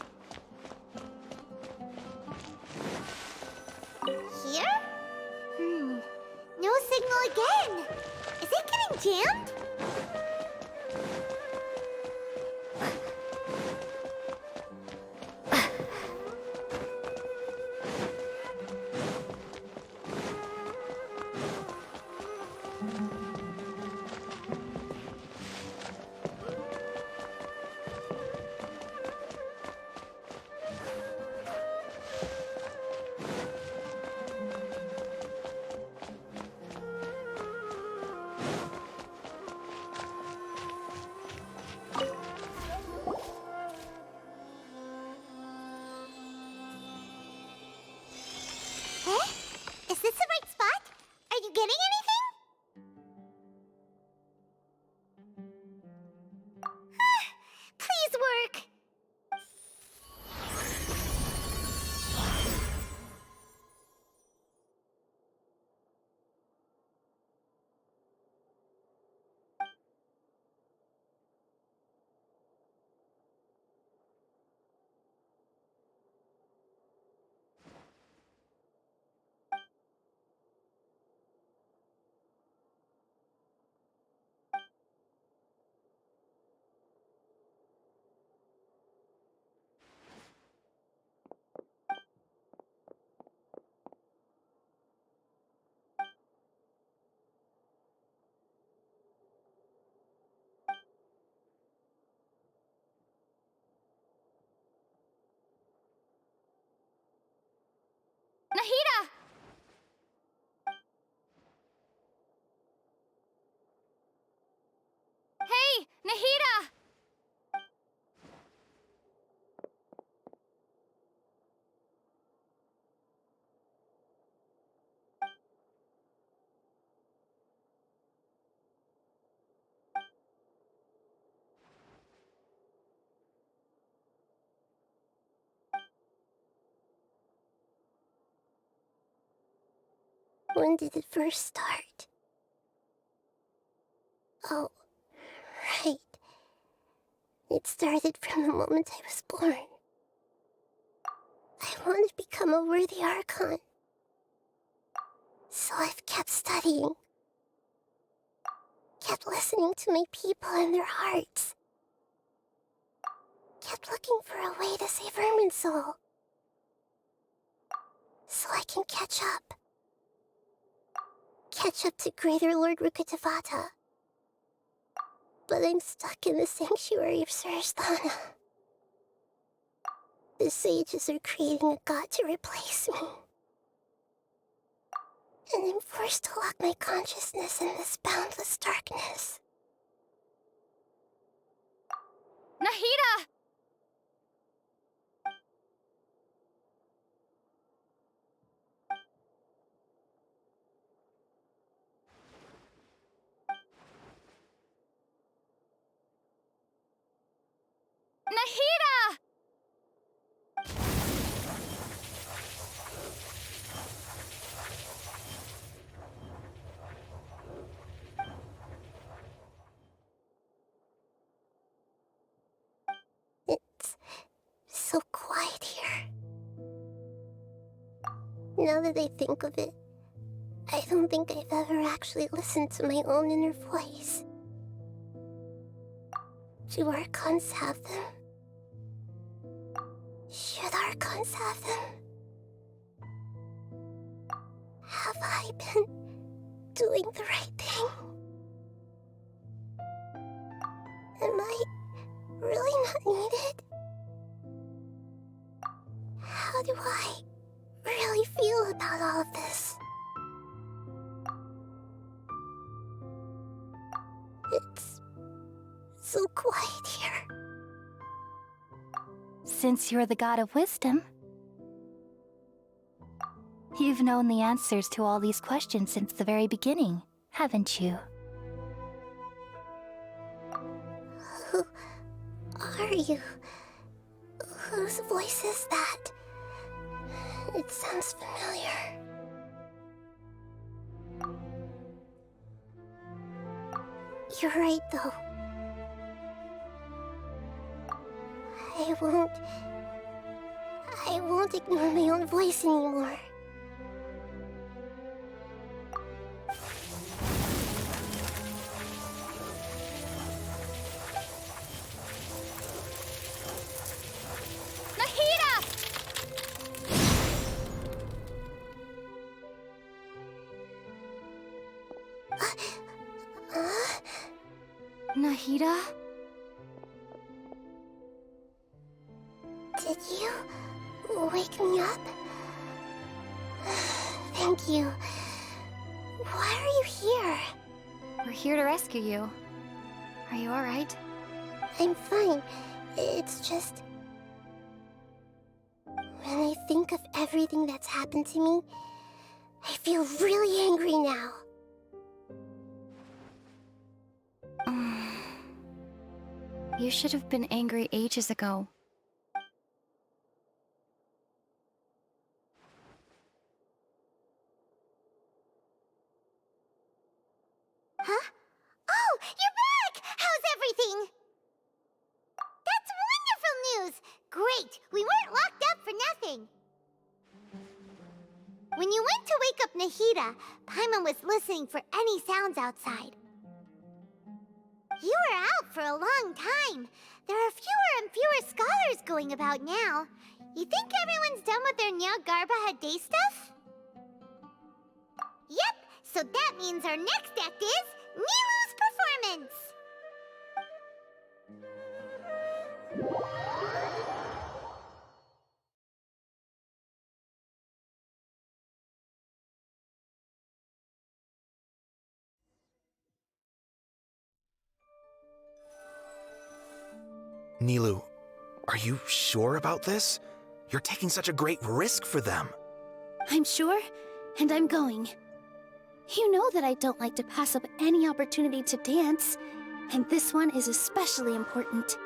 Here? No signal again. Is it getting jammed? When did it first start? Oh, right. It started from the moment I was born. I want to become a worthy Archon. So I've kept studying. Kept listening to my people and their hearts. Kept looking for a way to save Irminsul. So I can catch up. Catch up to Greater Lord Rukkhadevata. But I'm stuck in the sanctuary of Surasthana. The sages are creating a god to replace me. And I'm forced to lock my consciousness in this boundless darkness. Nahida! Nahida! It's so quiet here. Now that I think of it, I don't think I've ever actually listened to my own inner voice. Do Archons have them? Should Archons have them? Have I been doing the right thing? Am I really not needed? How do I really feel about all of this? It's so quiet here. Since you're the god of wisdom, you've known the answers to all these questions since the very beginning, haven't you? Who are you? Whose voice is that? It sounds familiar. You're right, though. I won't ignore my own voice anymore. Nahida? Did you wake me up? Thank you. Why are you here? We're here to rescue you. Are you alright? I'm fine. It's just... when I think of everything that's happened to me, I feel really angry now. You should have been angry ages ago. Huh? Oh, you're back! How's everything? That's wonderful news! Great! We weren't locked up for nothing! When you went to wake up Nahida, Paimon was listening for any sounds outside. You were out for a long time. There are fewer and fewer scholars going about now. You think everyone's done with their Nyargarbaha Day stuff? Yep, so that means our next act is Nilu's performance! Nilou, are you sure about this? You're taking such a great risk for them. I'm sure, and I'm going. You know that I don't like to pass up any opportunity to dance, and this one is especially important.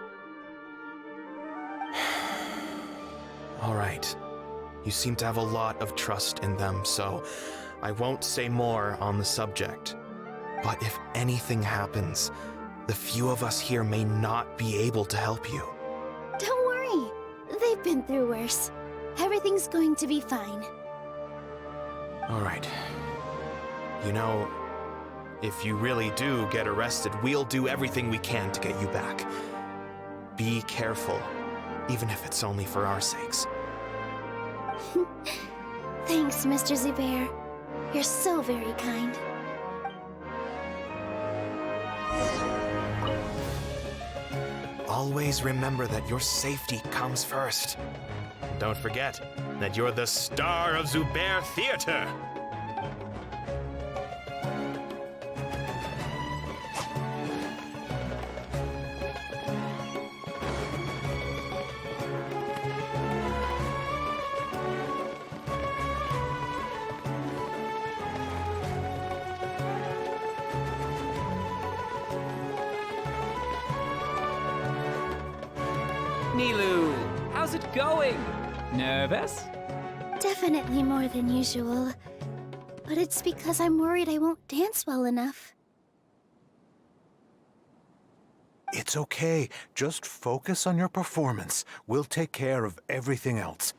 All right. You seem to have a lot of trust in them, so I won't say more on the subject. But if anything happens, the few of us here may not be able to help you. Don't worry. They've been through worse. Everything's going to be fine. All right. You know, if you really do get arrested, we'll do everything we can to get you back. Be careful, even if it's only for our sakes. Thanks, Mr. Zubair. You're so very kind. Always remember that your safety comes first. Don't forget that you're the star of Zubair Theater. Nilou, how's it going? Nervous? Definitely more than usual. But it's because I'm worried I won't dance well enough. It's okay. Just focus on your performance. We'll take care of everything else.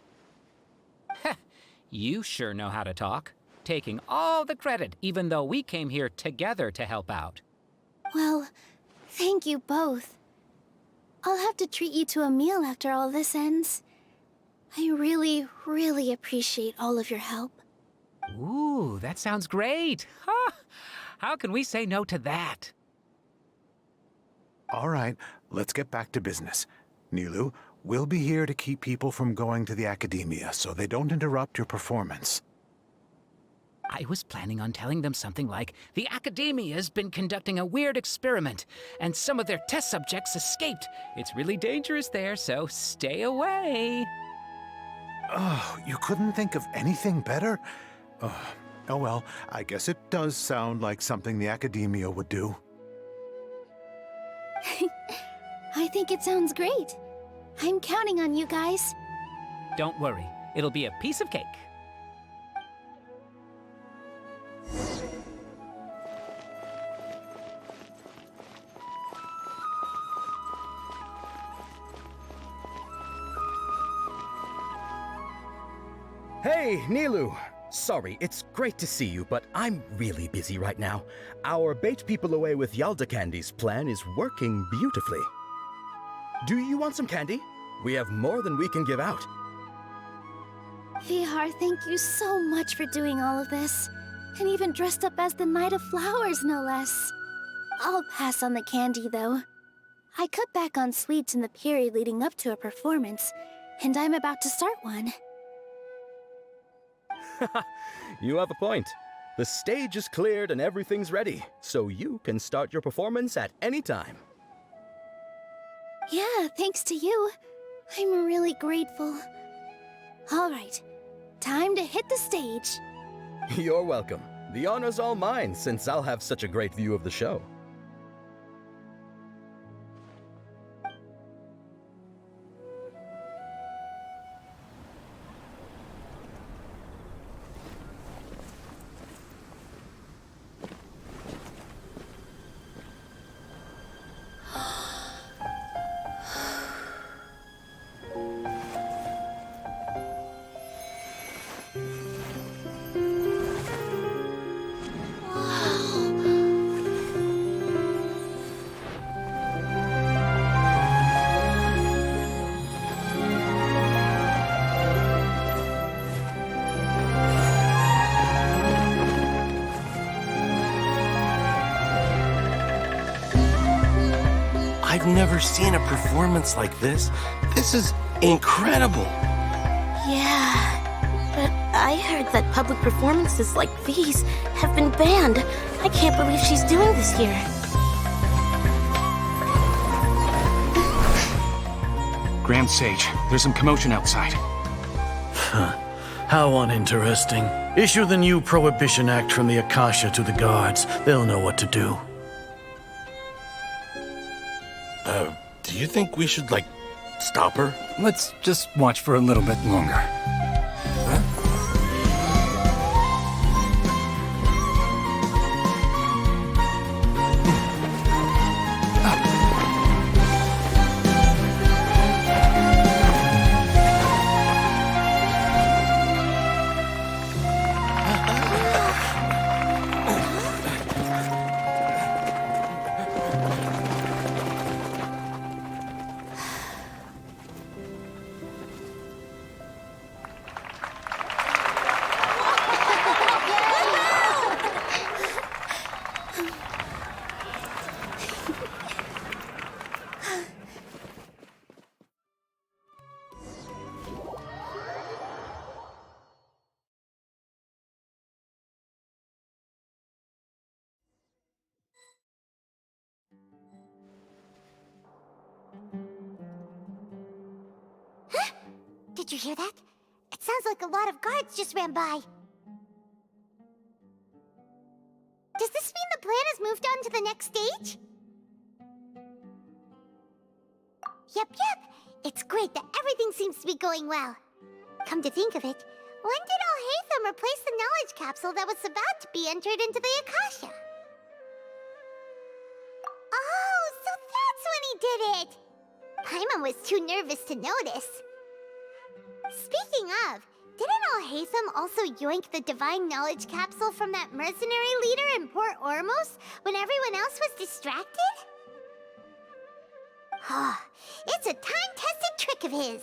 You sure know how to talk. Taking all the credit, even though we came here together to help out. Well, thank you both. I'll have to treat you to a meal after all this ends. I really, really appreciate all of your help. Ooh, that sounds great. Huh? How can we say no to that? All right, let's get back to business. Nilou, we'll be here to keep people from going to the academia so they don't interrupt your performance. I was planning on telling them something like, the Academia's been conducting a weird experiment, and some of their test subjects escaped. It's really dangerous there, so stay away. Oh, you couldn't think of anything better? Oh well, I guess it does sound like something the Academia would do. I think it sounds great. I'm counting on you guys. Don't worry, it'll be a piece of cake. Hey, Nilou! Sorry, it's great to see you, but I'm really busy right now. Our Bait People Away with Yalda Candies plan is working beautifully. Do you want some candy? We have more than we can give out. Vihar, thank you so much for doing all of this. And even dressed up as the Knight of Flowers, no less. I'll pass on the candy, though. I cut back on sweets in the period leading up to a performance, and I'm about to start one. You have a point. The stage is cleared and everything's ready, so you can start your performance at any time. Yeah, thanks to you. I'm really grateful. All right, time to hit the stage. You're welcome. The honor's all mine, since I'll have such a great view of the show. I've never seen a performance like this. This is incredible. Yeah, but I heard that public performances like these have been banned. I can't believe she's doing this here. Grand Sage, there's some commotion outside. Huh. How uninteresting. Issue the new Prohibition Act from the Akasha to the guards. They'll know what to do. Do you think we should, stop her? Let's just watch for a little bit longer. Did you hear that? It sounds like a lot of guards just ran by. Does this mean the plan has moved on to the next stage? Yep. It's great that everything seems to be going well. Come to think of it, when did Alhaitham replace the knowledge capsule that was about to be entered into the Akasha? Oh, so that's when he did it! Paimon was too nervous to notice. Speaking of, didn't Alhaitham also yoink the divine knowledge capsule from that mercenary leader in Port Ormos when everyone else was distracted? It's a time-tested trick of his.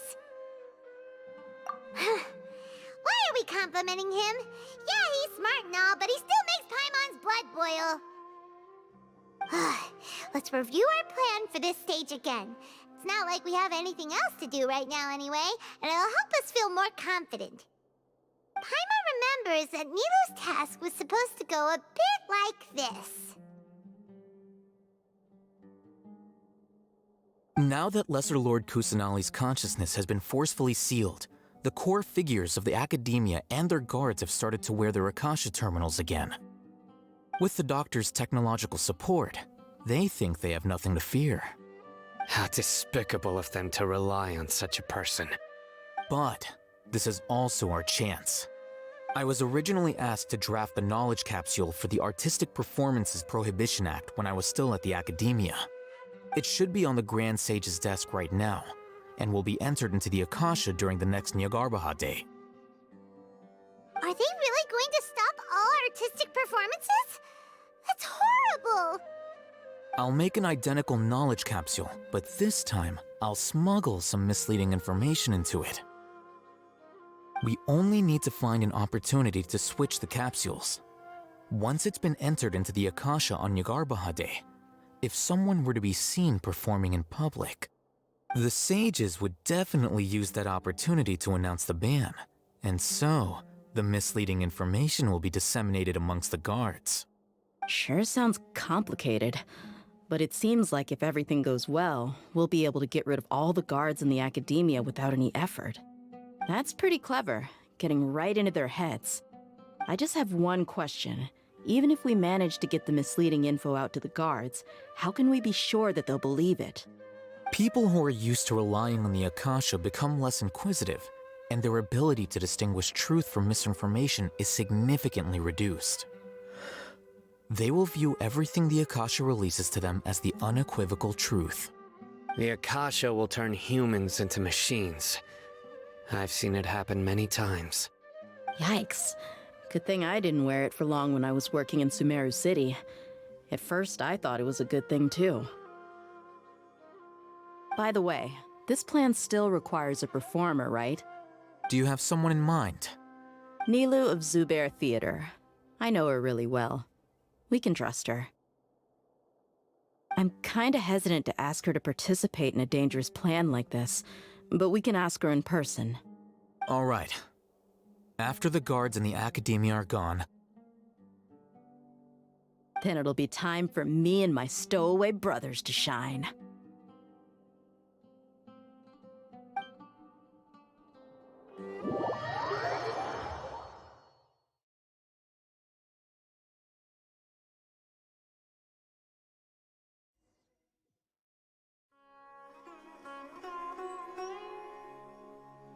Why are we complimenting him? Yeah, he's smart and all, but he still makes Paimon's blood boil. Let's review our plan for this stage again. It's not like we have anything else to do right now anyway, and it'll help us feel more confident. Paimon remembers that Nilu's task was supposed to go a bit like this. Now that Lesser Lord Kusanali's consciousness has been forcefully sealed, the core figures of the academia and their guards have started to wear their Akasha terminals again. With the doctor's technological support, they think they have nothing to fear. How despicable of them to rely on such a person. But this is also our chance. I was originally asked to draft the knowledge capsule for the Artistic Performances Prohibition Act when I was still at the academia. It should be on the Grand Sage's desk right now, and will be entered into the Akasha during the next Nyargarbaha Day. Are they really going to stop all artistic performances? That's horrible! I'll make an identical knowledge capsule, but this time, I'll smuggle some misleading information into it. We only need to find an opportunity to switch the capsules. Once it's been entered into the Akasha on Nyargarbaha Day, if someone were to be seen performing in public, the sages would definitely use that opportunity to announce the ban, and so the misleading information will be disseminated amongst the guards. Sure sounds complicated, but it seems like if everything goes well, we'll be able to get rid of all the guards in the academia without any effort. That's pretty clever, getting right into their heads. I just have one question. Even if we manage to get the misleading info out to the guards, how can we be sure that they'll believe it? People who are used to relying on the Akasha become less inquisitive, and their ability to distinguish truth from misinformation is significantly reduced. They will view everything the Akasha releases to them as the unequivocal truth. The Akasha will turn humans into machines. I've seen it happen many times. Yikes. Good thing I didn't wear it for long when I was working in Sumeru City. At first, I thought it was a good thing too. By the way, this plan still requires a performer, right? Do you have someone in mind? Nilu of Zubair Theater. I know her really well. We can trust her. I'm kinda hesitant to ask her to participate in a dangerous plan like this, but we can ask her in person. All right. After the guards and the academia are gone, then it'll be time for me and my stowaway brothers to shine.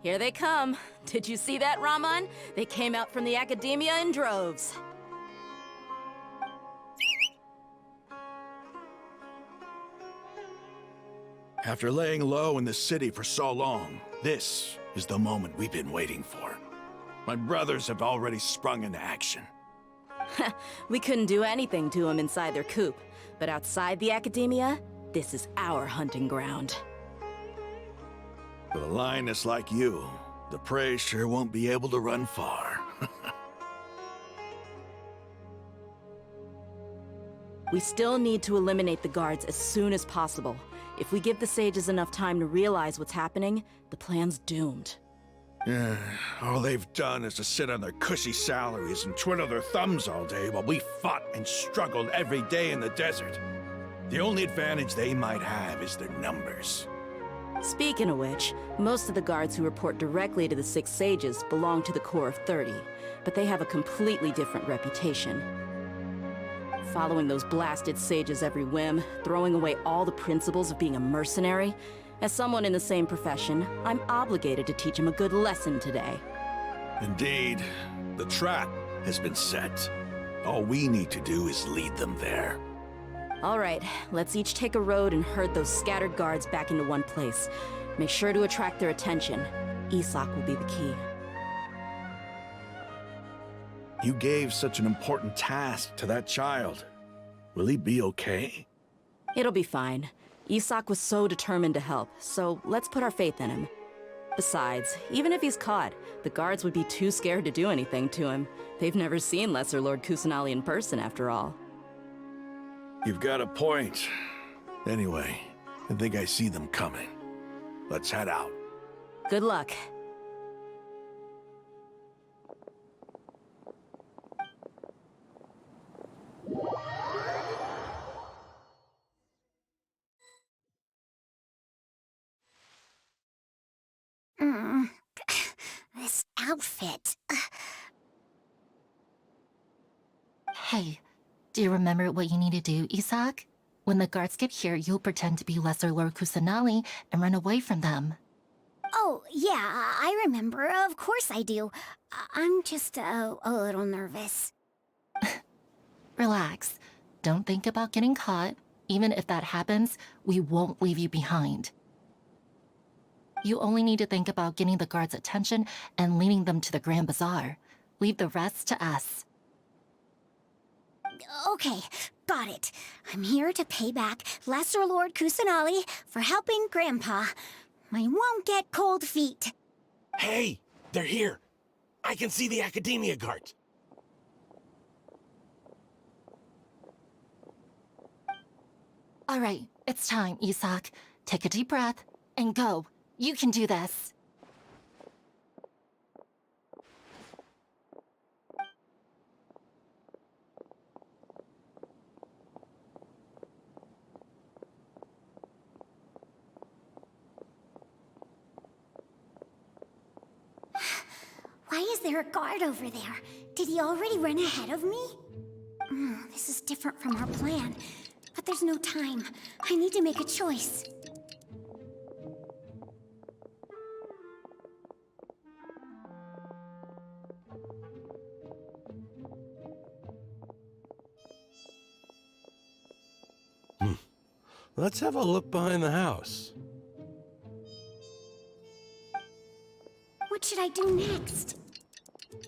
Here they come. Did you see that, Raman? They came out from the academia in droves. After laying low in the city for so long, this is the moment we've been waiting for. My brothers have already sprung into action. We couldn't do anything to them inside their coop, but outside the academia, this is our hunting ground. With a lioness like you, the prey sure won't be able to run far. We still need to eliminate the guards as soon as possible. If we give the sages enough time to realize what's happening, the plan's doomed. Yeah, all they've done is to sit on their cushy salaries and twiddle their thumbs all day while we fought and struggled every day in the desert. The only advantage they might have is their numbers. Speaking of which, most of the guards who report directly to the Six Sages belong to the Corps of 30, but they have a completely different reputation. Following those blasted sages every whim, throwing away all the principles of being a mercenary. As someone in the same profession, I'm obligated to teach them a good lesson today. Indeed, the trap has been set. All we need to do is lead them there. All right, let's each take a road and herd those scattered guards back into one place. Make sure to attract their attention. Isak will be the key. You gave such an important task to that child. Will he be okay? It'll be fine. Isak was so determined to help, so let's put our faith in him. Besides, even if he's caught, the guards would be too scared to do anything to him. They've never seen Lesser Lord Kusanali in person, after all. You've got a point. Anyway, I think I see them coming. Let's head out. Good luck. This outfit. Hey, do you remember what you need to do, Isak? When the guards get here, you'll pretend to be Lesser Lord Kusanali and run away from them. Oh, yeah, I remember. Of course I do. I'm just a little nervous. Relax. Don't think about getting caught. Even if that happens, we won't leave you behind. You only need to think about getting the guards' attention and leading them to the Grand Bazaar. Leave the rest to us. Okay, got it. I'm here to pay back Lesser Lord Kusanali for helping Grandpa. I won't get cold feet. Hey, they're here. I can see the Academia guards. All right, it's time, Isak. Take a deep breath and go. You can do this. Why is there a guard over there? Did he already run ahead of me? This is different from our plan. But there's no time. I need to make a choice. Let's have a look behind the house. What should I do next?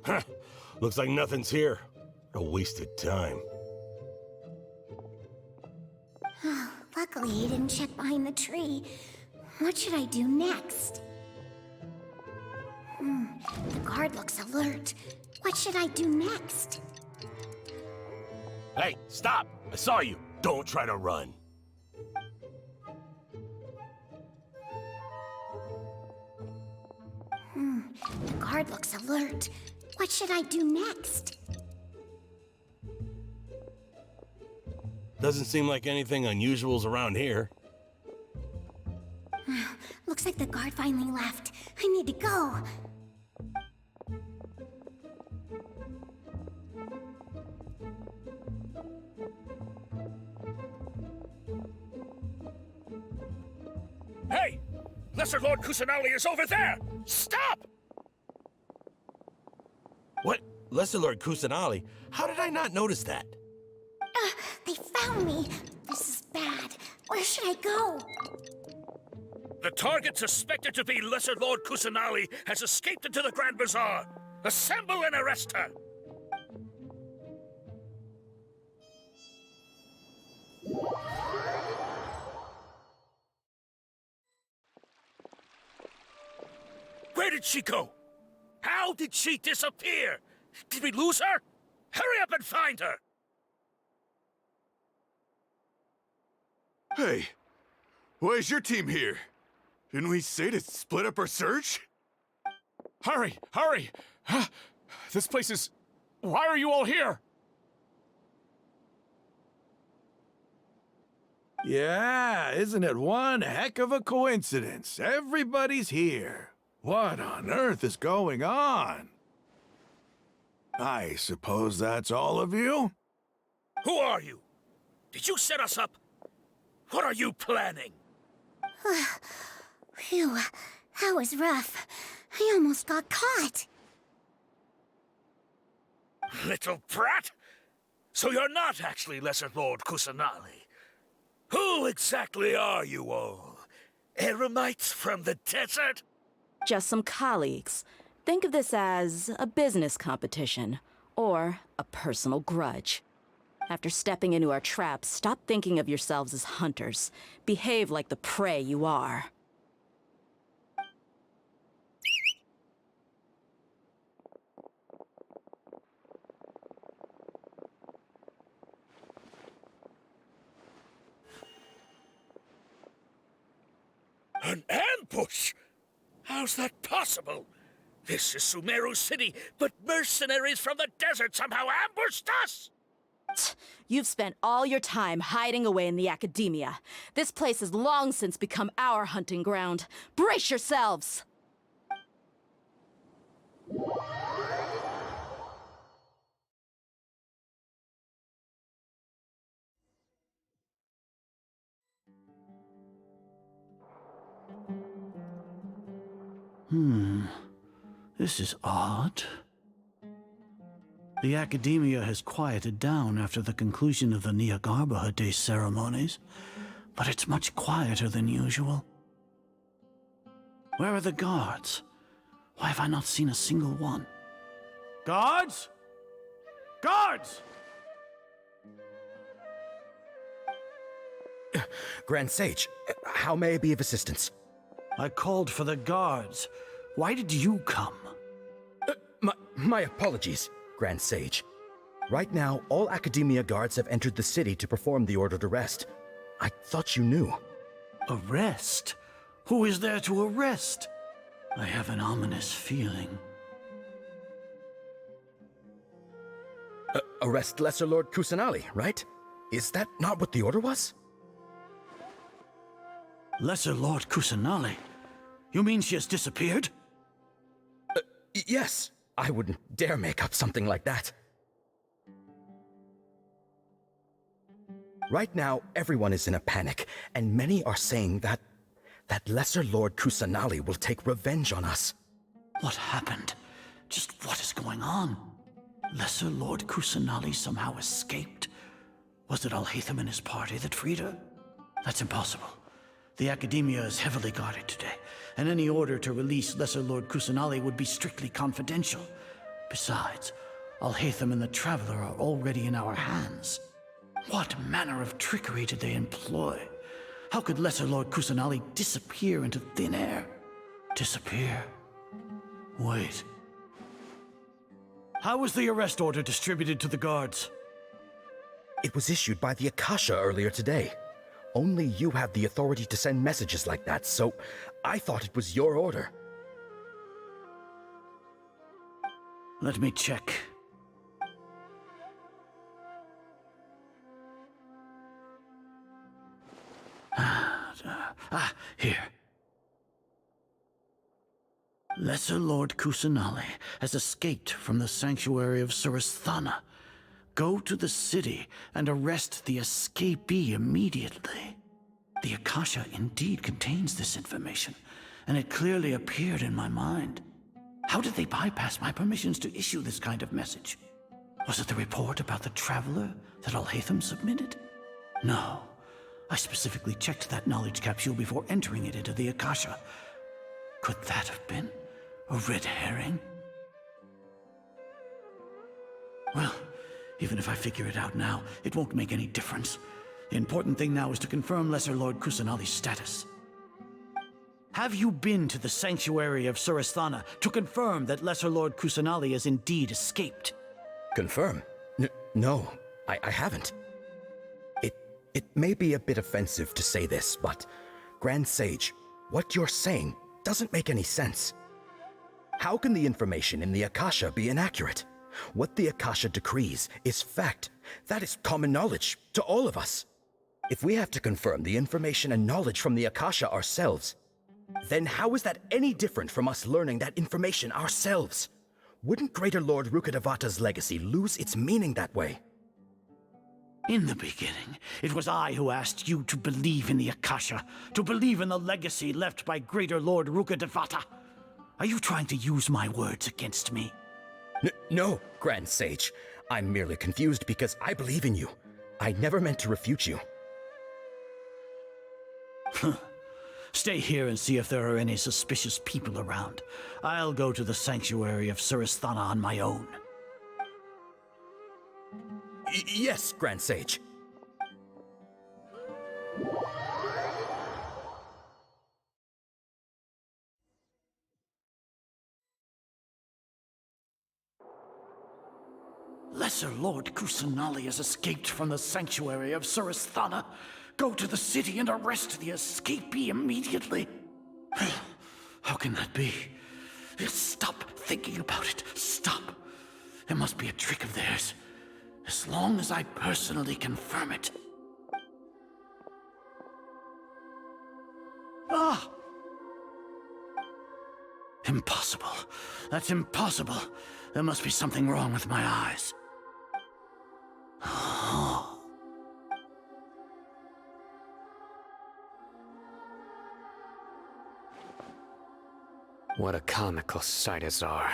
Huh. Looks like nothing's here. A wasted time. Oh, luckily he didn't check behind the tree. What should I do next? The guard looks alert. What should I do next? Hey, stop! I saw you. Don't try to run. The guard looks alert. What should I do next? Doesn't seem like anything unusual's around here. Looks like the guard finally left. I need to go. Hey! Lesser Lord Kusanali is over there! Stop! What? Lesser Lord Kusanali? How did I not notice that? They found me. This is bad. Where should I go? The target suspected to be Lesser Lord Kusanali has escaped into the Grand Bazaar. Assemble and arrest her! Where did she go? How did she disappear? Did we lose her? Hurry up and find her! Hey, why is your team here? Didn't we say to split up our search? Hurry, hurry! This place is... Why are you all here? Yeah, isn't it one heck of a coincidence? Everybody's here. What on earth is going on? I suppose that's all of you? Who are you? Did you set us up? What are you planning? Phew, that was rough. I almost got caught. Little brat? So you're not actually Lesser Lord Kusanali. Who exactly are you all? Eremites from the desert? Just some colleagues. Think of this as a business competition, or a personal grudge. After stepping into our traps, stop thinking of yourselves as hunters. Behave like the prey you are. An ambush? How's that possible? This is Sumeru City, but mercenaries from the desert somehow ambushed us! You've spent all your time hiding away in the academia. This place has long since become our hunting ground. Brace yourselves! This is odd. The academia has quieted down after the conclusion of the Nyagarbha Day ceremonies, but it's much quieter than usual. Where are the guards? Why have I not seen a single one? Guards? Guards! Grand Sage, how may I be of assistance? I called for the guards. Why did you come? My apologies, Grand Sage. Right now, all Academia guards have entered the city to perform the ordered arrest. I thought you knew. Arrest? Who is there to arrest? I have an ominous feeling. Arrest Lesser Lord Kusanali, right? Is that not what the order was? Lesser Lord Kusanali? You mean she has disappeared? Yes. I wouldn't dare make up something like that. Right now, everyone is in a panic, and many are saying that Lesser Lord Kusanali will take revenge on us. What happened? Just what is going on? Lesser Lord Kusanali somehow escaped? Was it Alhaitham and his party that freed her? That's impossible. The Academia is heavily guarded today, and any order to release Lesser Lord Kusanali would be strictly confidential. Besides, Alhaitham and the Traveler are already in our hands. What manner of trickery did they employ? How could Lesser Lord Kusanali disappear into thin air? Disappear? Wait. How was the arrest order distributed to the guards? It was issued by the Akasha earlier today. Only you have the authority to send messages like that, so I thought it was your order. Let me check. Here. Lesser Lord Kusanali has escaped from the sanctuary of Surasthana. Go to the city and arrest the escapee immediately. The Akasha indeed contains this information, and it clearly appeared in my mind. How did they bypass my permissions to issue this kind of message? Was it the report about the Traveler that Alhaitham submitted? No. I specifically checked that knowledge capsule before entering it into the Akasha. Could that have been a red herring? Well, even if I figure it out now, it won't make any difference. The important thing now is to confirm Lesser Lord Kusanali's status. Have you been to the sanctuary of Surasthana to confirm that Lesser Lord Kusanali has indeed escaped? Confirm? No, I haven't. It may be a bit offensive to say this, but Grand Sage, what you're saying doesn't make any sense. How can the information in the Akasha be inaccurate? What the Akasha decrees is fact. That is common knowledge to all of us. If we have to confirm the information and knowledge from the Akasha ourselves, then how is that any different from us learning that information ourselves? Wouldn't Greater Lord Rukkhadevata's legacy lose its meaning that way? In the beginning, it was I who asked you to believe in the Akasha, to believe in the legacy left by Greater Lord Rukkhadevata. Are you trying to use my words against me? No, Grand Sage. I'm merely confused because I believe in you. I never meant to refute you. Stay here and see if there are any suspicious people around. I'll go to the sanctuary of Suristhana on my own. Yes, Grand Sage. Lesser Lord Kusanali has escaped from the sanctuary of Suristhana. Go to the city and arrest the escapee immediately. How can that be? Stop thinking about it. Stop. It must be a trick of theirs. As long as I personally confirm it. Ah! Impossible. That's impossible. There must be something wrong with my eyes. What a comical sight, Azar.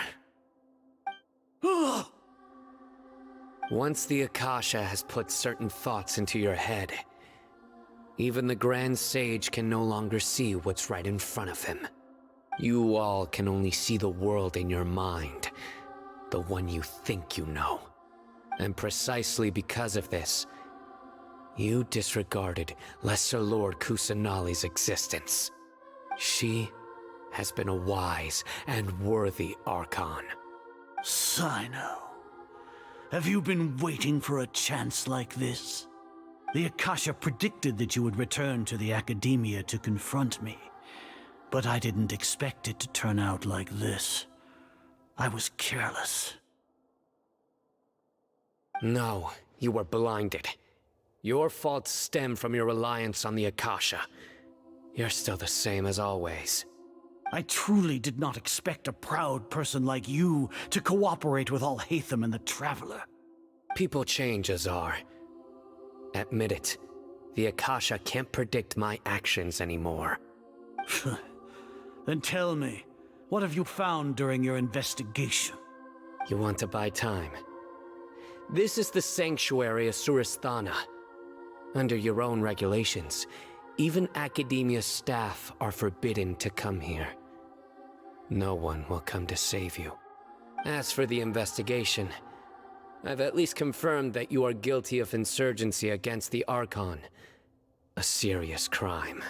Once the Akasha has put certain thoughts into your head, even the Grand Sage can no longer see what's right in front of him. You all can only see the world in your mind, the one you think you know. And precisely because of this, you disregarded Lesser Lord Kusanali's existence. She has been a wise and worthy Archon. Sino, have you been waiting for a chance like this? The Akasha predicted that you would return to the Academia to confront me, but I didn't expect it to turn out like this. I was careless. No, you were blinded. Your faults stem from your reliance on the Akasha. You're still the same as always. I truly did not expect a proud person like you to cooperate with Alhaitham and the Traveler. People change, Azar. Admit it. The Akasha can't predict my actions anymore. Then tell me, what have you found during your investigation? You want to buy time? This is the sanctuary of Suristhana. Under your own regulations, even Academia staff are forbidden to come here. No one will come to save you. As for the investigation, I've at least confirmed that you are guilty of insurgency against the Archon. A serious crime.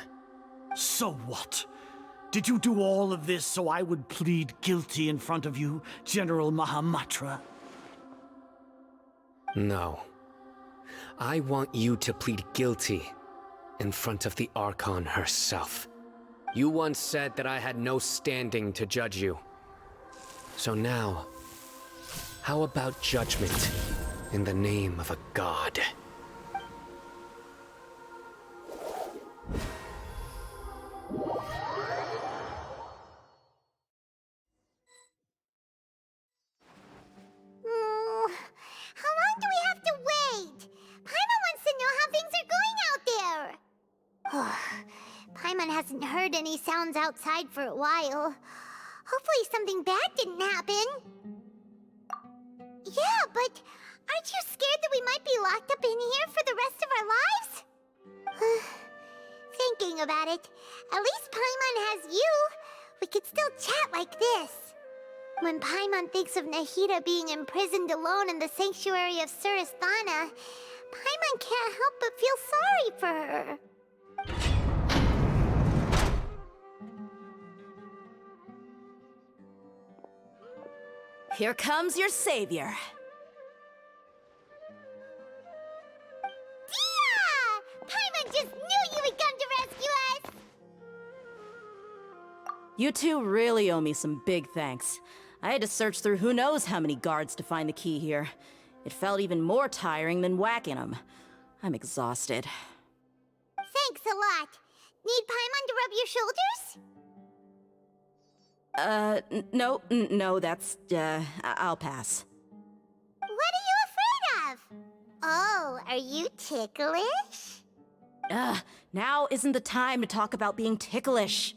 So what? Did you do all of this so I would plead guilty in front of you, General Mahamatra? No. I want you to plead guilty in front of the Archon herself. You once said that I had no standing to judge you. So now, how about judgment in the name of a god? How long do we have to wait? Paimon wants to know how things are going out there. Paimon hasn't heard any sounds outside for a while. Hopefully something bad didn't happen. Yeah, but aren't you scared that we might be locked up in here for the rest of our lives? Thinking about it, at least Paimon has you. We could still chat like this. When Paimon thinks of Nahida being imprisoned alone in the sanctuary of Suristhana, Paimon can't help but feel sorry for her. Here comes your savior. Dia! Paimon just knew you would come to rescue us! You two really owe me some big thanks. I had to search through who knows how many guards to find the key here. It felt even more tiring than whacking them. I'm exhausted. Thanks a lot. Need Paimon to rub your shoulders? No, that's, I'll pass. What are you afraid of? Oh, are you ticklish? Now isn't the time to talk about being ticklish.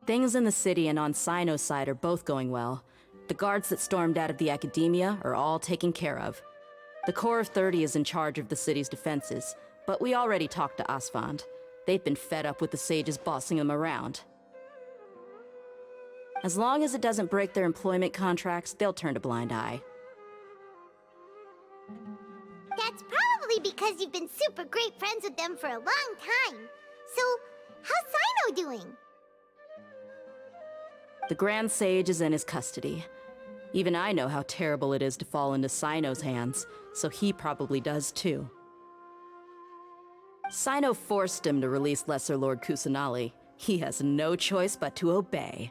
Things in the city and on Sino's side are both going well. The guards that stormed out of the academia are all taken care of. The Corps of 30 is in charge of the city's defenses, but we already talked to Asfand. They've been fed up with the sages bossing them around. As long as it doesn't break their employment contracts, they'll turn a blind eye. That's probably because you've been super great friends with them for a long time. So, how's Sino doing? The Grand Sage is in his custody. Even I know how terrible it is to fall into Sino's hands, so he probably does too. Sino forced him to release Lesser Lord Kusanali. He has no choice but to obey.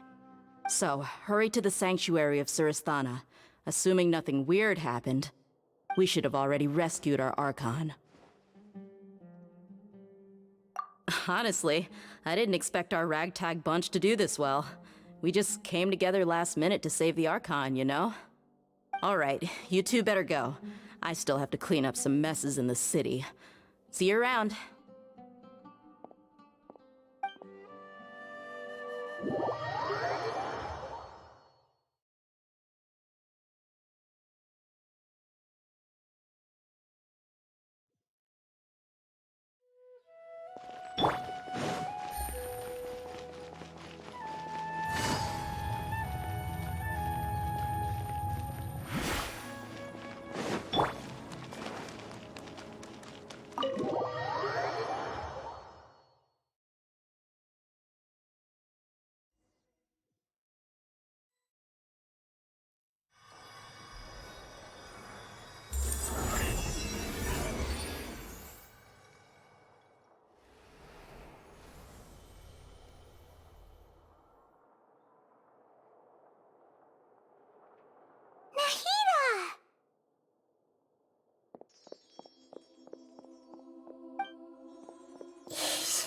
So, hurry to the sanctuary of Surasthana. Assuming nothing weird happened, we should have already rescued our Archon. Honestly, I didn't expect our ragtag bunch to do this well. We just came together last minute to save the Archon, you know? Alright, you two better go. I still have to clean up some messes in the city. See you around.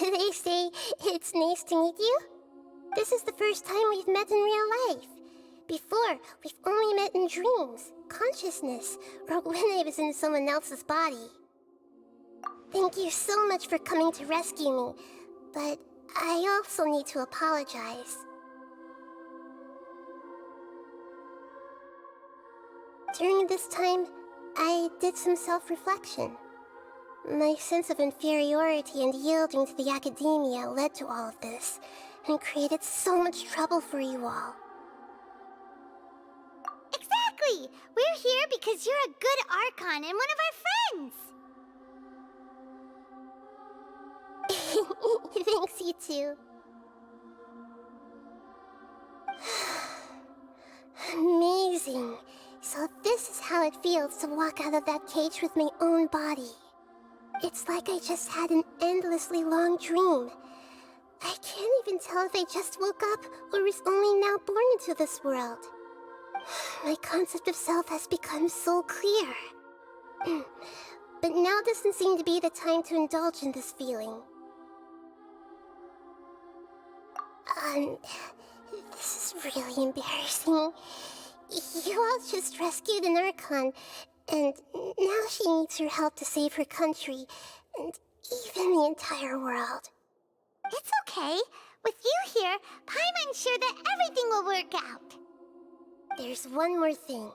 They say it's nice to meet you. This is the first time we've met in real life. Before, we've only met in dreams, consciousness, or when I was in someone else's body. Thank you so much for coming to rescue me, but I also need to apologize. During this time, I did some self-reflection. My sense of inferiority and yielding to the academia led to all of this, and created so much trouble for you all. Exactly! We're here because you're a good Archon and one of our friends! Thanks, you too. Amazing. So this is how it feels to walk out of that cage with my own body. It's like I just had an endlessly long dream. I can't even tell if I just woke up or was only now born into this world. My concept of self has become so clear. But now doesn't seem to be the time to indulge in this feeling. This is really embarrassing. You all just rescued an Archon, and now she needs your help to save her country, and even the entire world. It's okay. With you here, Paimon's sure that everything will work out. There's one more thing.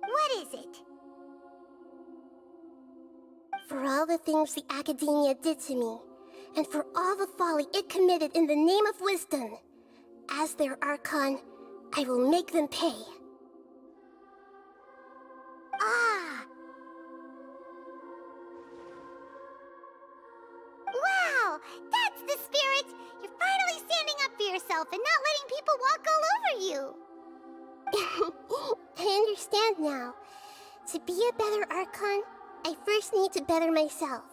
What is it? For all the things the Academia did to me, and for all the folly it committed in the name of wisdom, as their Archon, I will make them pay. Ah! Wow! That's the spirit! You're finally standing up for yourself and not letting people walk all over you! I understand now. To be a better Archon, I first need to better myself.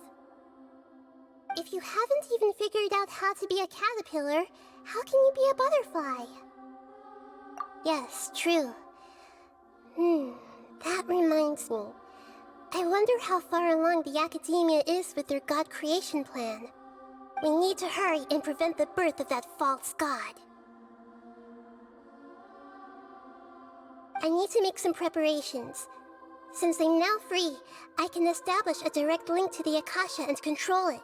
If you haven't even figured out how to be a caterpillar, how can you be a butterfly? Yes, true. That reminds me. I wonder how far along the Academia is with their god creation plan. We need to hurry and prevent the birth of that false god. I need to make some preparations. Since I'm now free, I can establish a direct link to the Akasha and control it.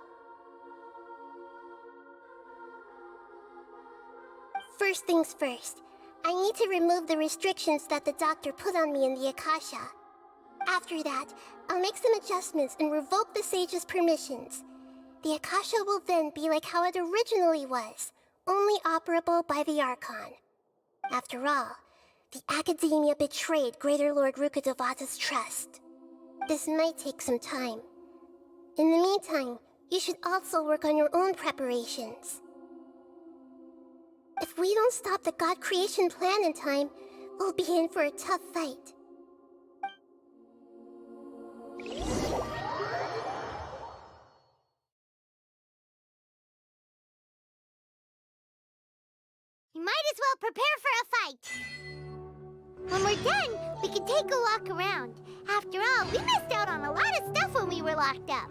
First things first, I need to remove the restrictions that the doctor put on me in the Akasha. After that, I'll make some adjustments and revoke the sage's permissions. The Akasha will then be like how it originally was, only operable by the Archon. After all, the Academia betrayed Greater Lord Rukkhadevata's trust. This might take some time. In the meantime, you should also work on your own preparations. If we don't stop the god creation plan in time, we'll be in for a tough fight. You might as well prepare for a fight. When we're done, we can take a walk around. After all, we missed out on a lot of stuff when we were locked up.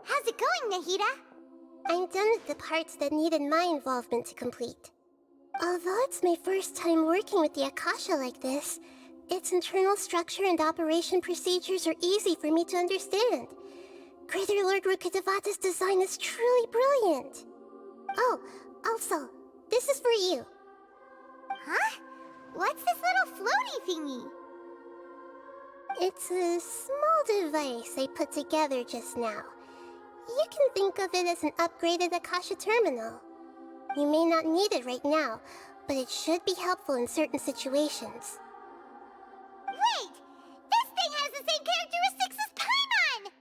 How's it going, Nahida? I'm done with the parts that needed my involvement to complete. Although it's my first time working with the Akasha like this, its internal structure and operation procedures are easy for me to understand. Greater Lord Rukkhadevata's design is truly brilliant. Oh, also, this is for you. Huh? What's this little floaty thingy? It's a small device I put together just now. You can think of it as an upgraded Akasha terminal. You may not need it right now, but it should be helpful in certain situations. Wait! This thing has the same characteristics as Paimon!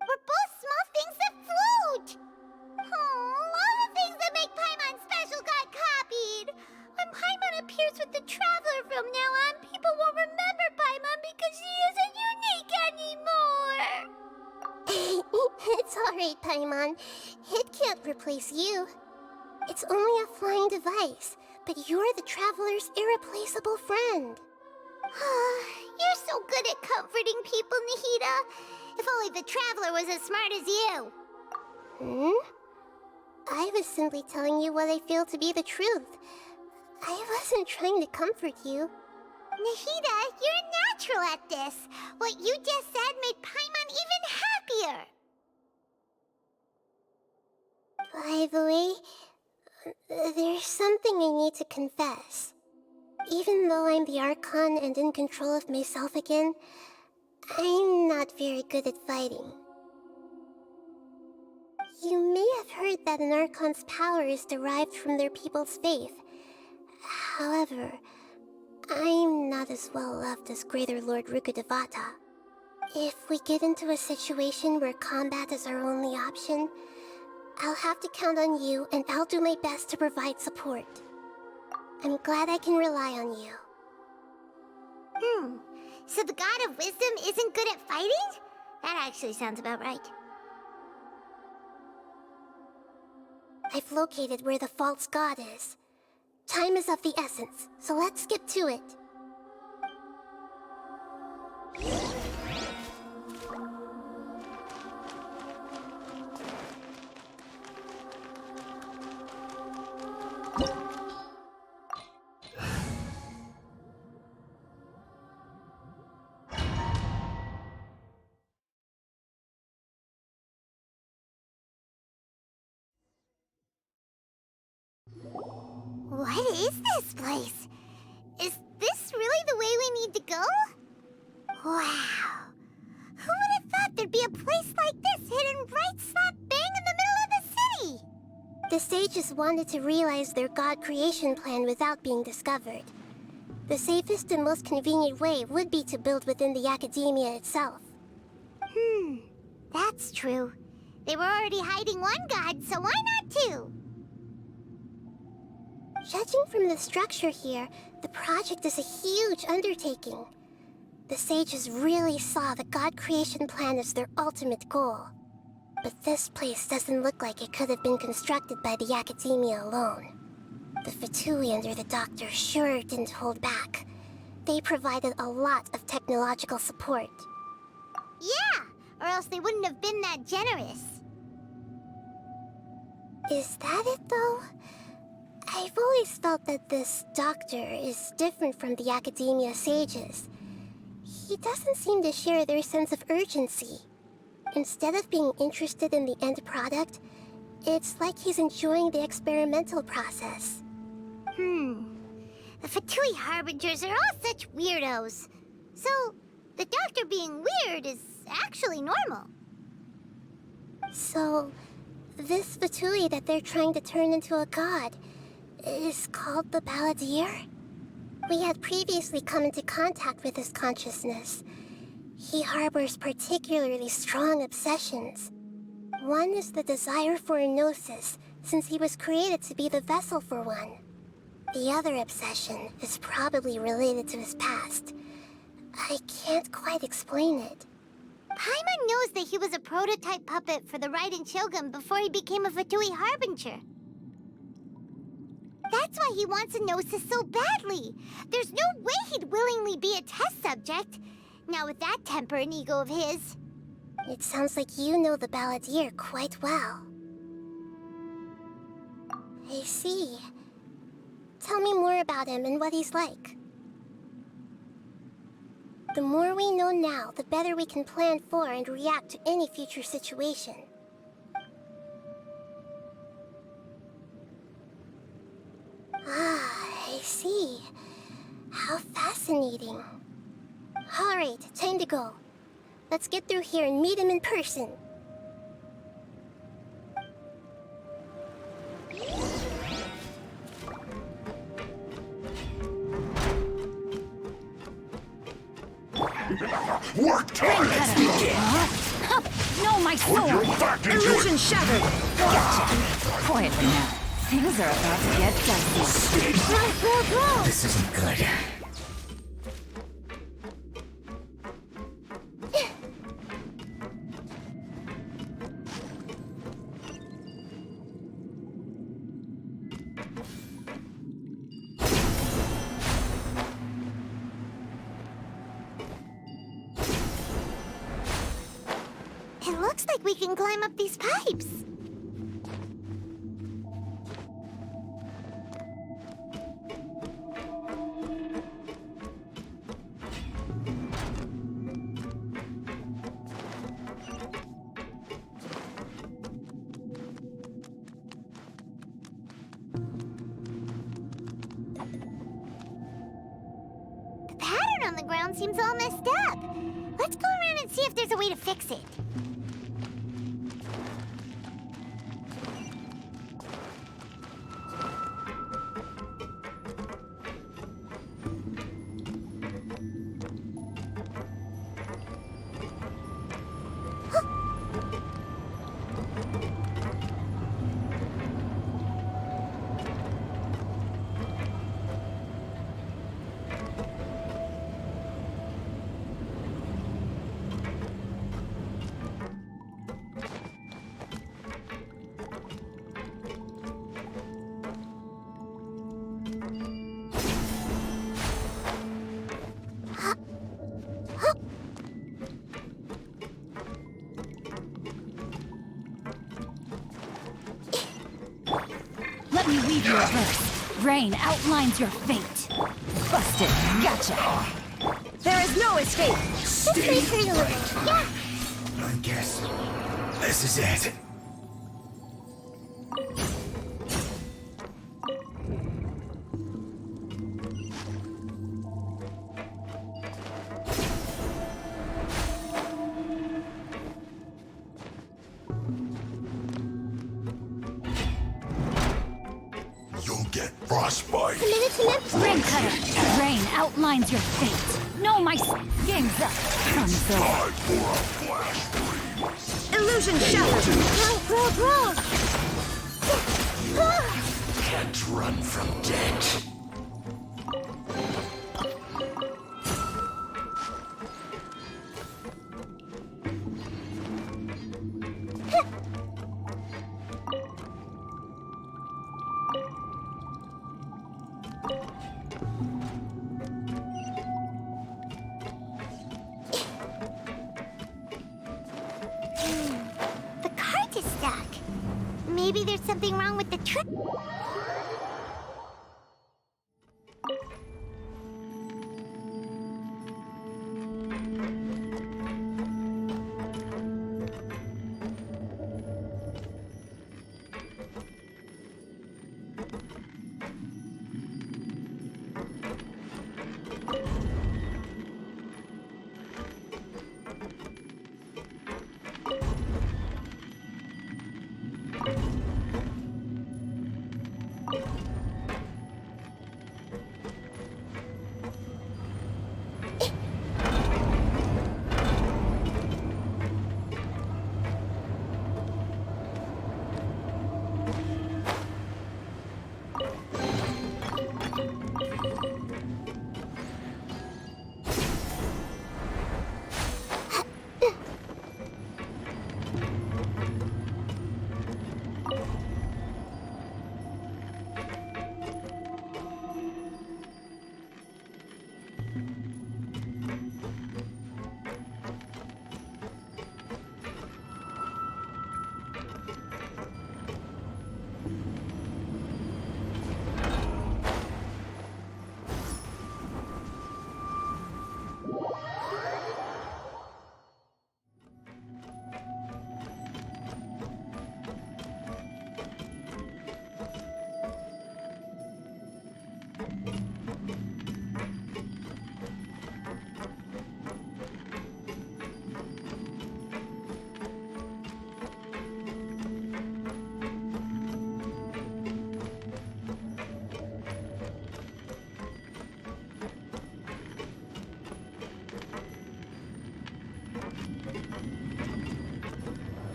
We're both small things that float! Oh, all the things that make Paimon special got copied! When Paimon appears with the Traveler from now on, people won't remember Paimon because she isn't unique anymore! It's alright, Paimon. It can't replace you. It's only a flying device, but you're the Traveler's irreplaceable friend. You're so good at comforting people, Nahida. If only the Traveler was as smart as you. I was simply telling you what I feel to be the truth. I wasn't trying to comfort you. Nahida, you're natural at this. What you just said made Paimon even happier. By the way, there's something I need to confess. Even though I'm the Archon and in control of myself again, I'm not very good at fighting. You may have heard that an Archon's power is derived from their people's faith. However, I'm not as well loved as Greater Lord Rukkhadevata. If we get into a situation where combat is our only option, I'll have to count on you, and I'll do my best to provide support. I'm glad I can rely on you. So the God of Wisdom isn't good at fighting? That actually sounds about right. I've located where the false god is. Time is of the essence, so let's skip to it. What is this place? Is this really the way we need to go? Wow. Who would have thought there'd be a place like this hidden right slap bang in the middle of the city? The sages wanted to realize their god creation plan without being discovered. The safest and most convenient way would be to build within the Academia itself. That's true. They were already hiding one god, so why not two? Judging from the structure here, the project is a huge undertaking. The sages really saw the God creation plan as their ultimate goal. But this place doesn't look like it could have been constructed by the academia alone. The Fatui under the Doctor sure didn't hold back. They provided a lot of technological support. Yeah, or else they wouldn't have been that generous. Is that it, though? I've always felt that this Doctor is different from the academia sages. He doesn't seem to share their sense of urgency. Instead of being interested in the end product, it's like he's enjoying the experimental process. The Fatui Harbingers are all such weirdos. So, the Doctor being weird is actually normal. So, this Fatui that they're trying to turn into a god is called the Balladeer? We had previously come into contact with his consciousness. He harbors particularly strong obsessions. One is the desire for a gnosis, since he was created to be the vessel for one. The other obsession is probably related to his past. I can't quite explain it. Paimon knows that he was a prototype puppet for the Raiden Shogun before he became a Fatui Harbinger. That's why he wants a gnosis so badly. There's no way he'd willingly be a test subject. Now with that temper and ego of his. It sounds like you know the Balladeer quite well. I see. Tell me more about him and what he's like. The more we know now, the better we can plan for and react to any future situation. Ah, I see. How fascinating. Alright, time to go. Let's get through here and meet him in person. Work time! Let's begin! No, my sword! Illusion shattered! Gotcha! Quietly now. Things are about to get dicey. Bro! This isn't good. It looks like we can climb up these pipes. The pattern on the ground seems all messed up. Let's go around and see if there's a way to fix it. Let me weave you a verse. Rain outlines your fate. Busted. Gotcha. There is no escape. Stay Yeah. I guess this is it. You'll get frostbite. Rain cutter. Rain outlines your fate. No, my game's up. Sun's over. Illusion shattered. Bro. Can't run from debt. The cart is stuck. Maybe there's something wrong with the trip.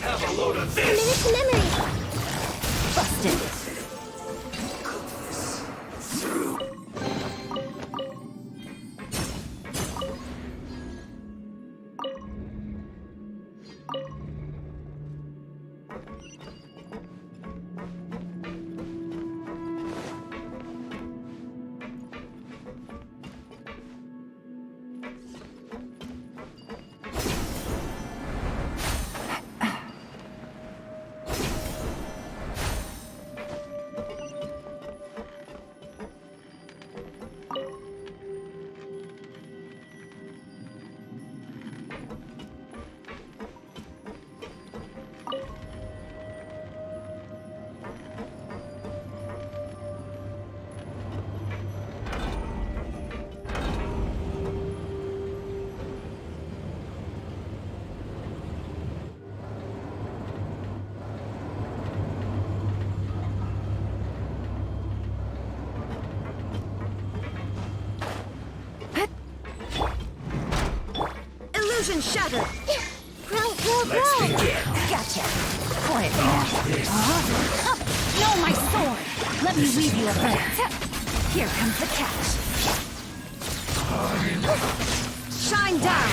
Have a load of this! A minute to memory. Busted. Through. Illusion shattered! Let's begin. Gotcha! Quietly now. No, my sword! Let me weave you a bit. Here comes the catch. Shine down!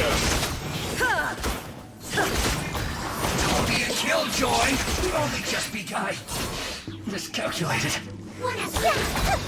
Don't be a killjoy! We've only just begun. Miscalculated. What is that?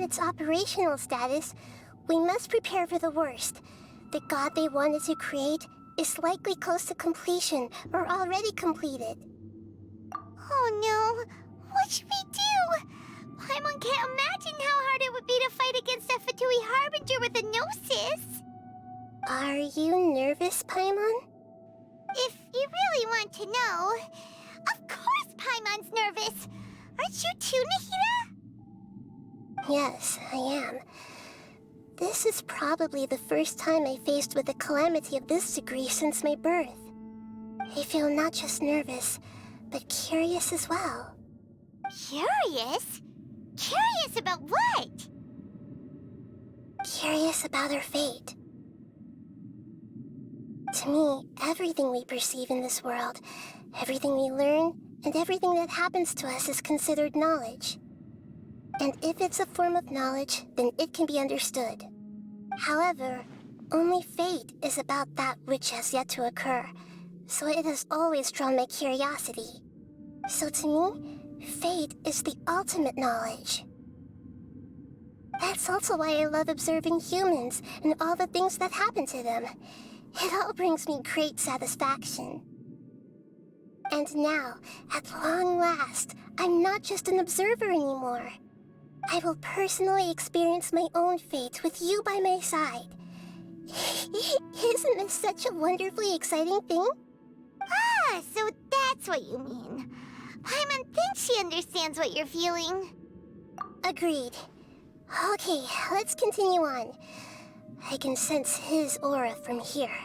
its operational status, we must prepare for the worst. The god they wanted to create is likely close to completion or already completed. Oh no! What should we do? Paimon can't imagine how hard it would be to fight against a Fatui Harbinger with a Gnosis! Are you nervous, Paimon? If you really want to know, of course Paimon's nervous! Aren't you too, Nahida? Yes, I am. This is probably the first time I faced with a calamity of this degree since my birth. I feel not just nervous, but curious as well. Curious? Curious about what? Curious about our fate. To me, everything we perceive in this world, everything we learn, and everything that happens to us is considered knowledge. And if it's a form of knowledge, then it can be understood. However, only fate is about that which has yet to occur, so it has always drawn my curiosity. So to me, fate is the ultimate knowledge. That's also why I love observing humans and all the things that happen to them. It all brings me great satisfaction. And now, at long last, I'm not just an observer anymore. I will personally experience my own fate with you by my side. Isn't this such a wonderfully exciting thing? Ah, so that's what you mean. Paimon thinks she understands what you're feeling. Agreed. Okay, let's continue on. I can sense his aura from here.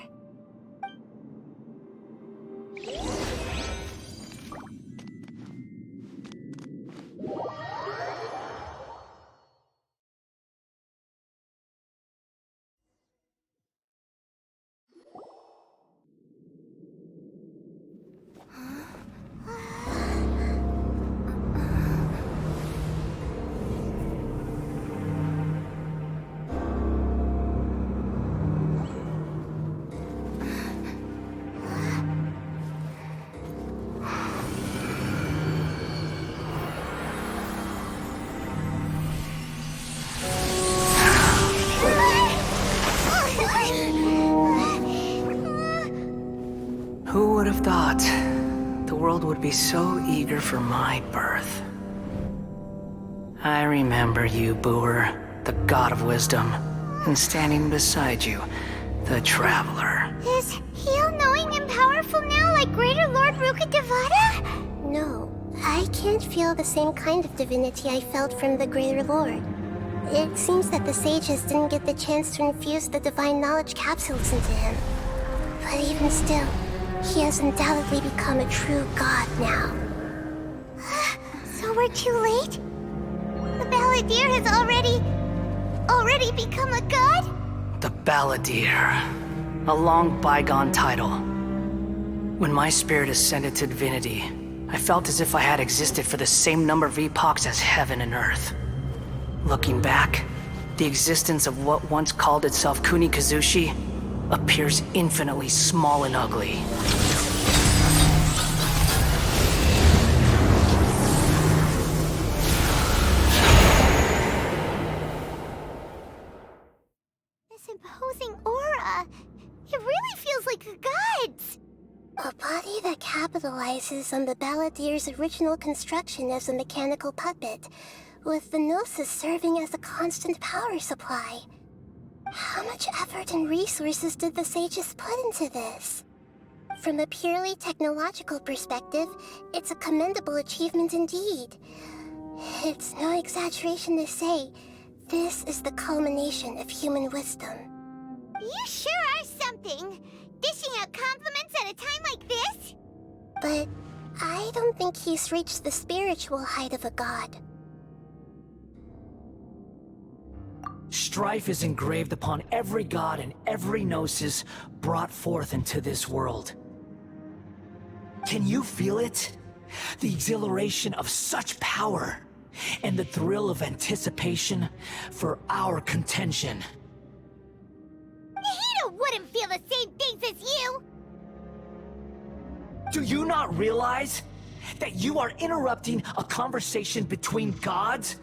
Who would have thought the world would be so eager for my birth? I remember you, Booer, the god of wisdom, and standing beside you, the traveler. Is he all-knowing and powerful now like Greater Lord Rukkhadevata? No, I can't feel the same kind of divinity I felt from the Greater Lord. It seems that the sages didn't get the chance to infuse the divine knowledge capsules into him. But even still, he has undoubtedly become a true god now. So we're too late? The Balladeer has already become a god? The Balladeer. A long bygone title. When my spirit ascended to divinity, I felt as if I had existed for the same number of epochs as heaven and earth. Looking back, the existence of what once called itself Kunikazushi appears infinitely small and ugly. This imposing aura, it really feels like a god's. A body that capitalizes on the Balladeer's original construction as a mechanical puppet, with the Gnosis serving as a constant power supply. How much effort and resources did the sages put into this? From a purely technological perspective, it's a commendable achievement indeed. It's no exaggeration to say, this is the culmination of human wisdom. You sure are something! Dishing out compliments at a time like this? But I don't think he's reached the spiritual height of a god. Strife is engraved upon every god and every gnosis brought forth into this world. Can you feel it? The exhilaration of such power, and the thrill of anticipation for our contention. Nahida wouldn't feel the same things as you! Do you not realize that you are interrupting a conversation between gods?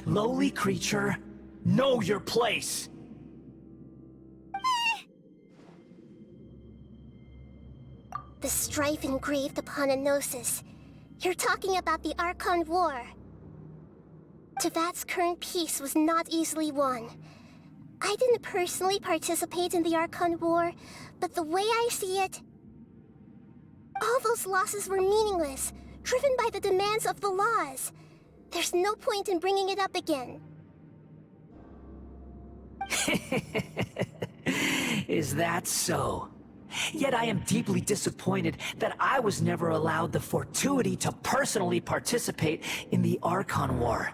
Lowly creature, know your place! The strife engraved upon a gnosis. You're talking about the Archon War. Tevat's current peace was not easily won. I didn't personally participate in the Archon War, but the way I see it, all those losses were meaningless, driven by the demands of the laws. There's no point in bringing it up again. Is that so? Yet I am deeply disappointed that I was never allowed the fortuity to personally participate in the Archon War.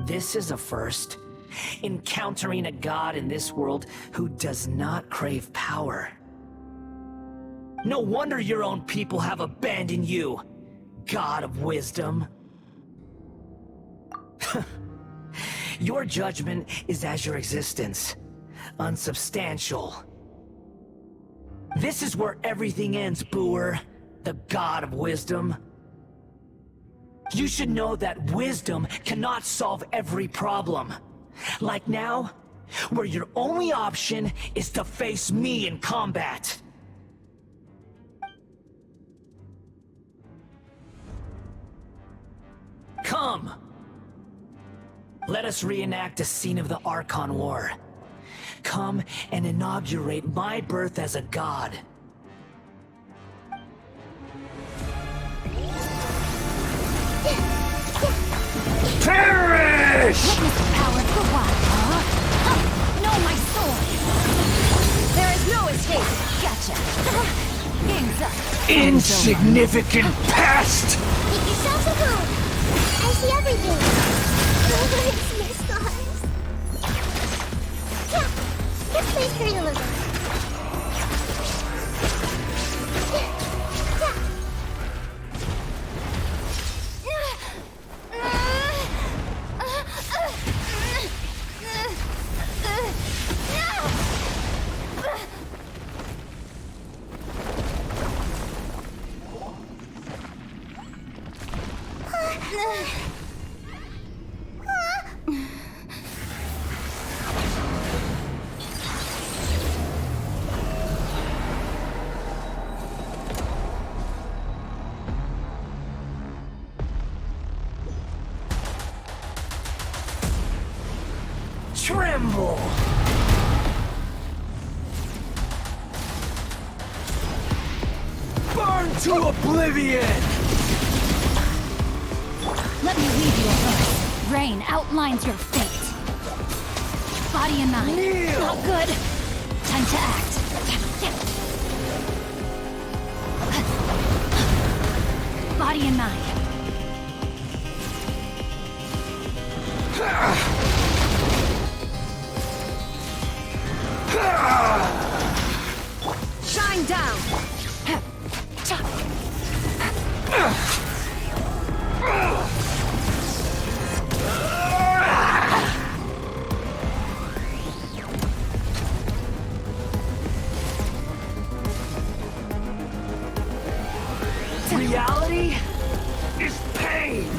This is a first. Encountering a god in this world who does not crave power. No wonder your own people have abandoned you, God of Wisdom. Your judgment is as your existence, unsubstantial. This is where everything ends, Booer, the God of Wisdom. You should know that wisdom cannot solve every problem. Like now, where your only option is to face me in combat. Come! Let us reenact a scene of the Archon War. Come and inaugurate my birth as a god. Perish! Witness the power for what, huh? No, my sword! There is no escape! Gotcha! Game's up! Insignificant pest! Make yourselves at home. I see everything. It's my scars. Yeah, this place hurt a little. Tremble! Burn to oblivion! Let me leave you alone. Rain outlines your fate. Body and mind. Kneel! Not good. Time to act. Body and mind. Shine down! Reality is pain!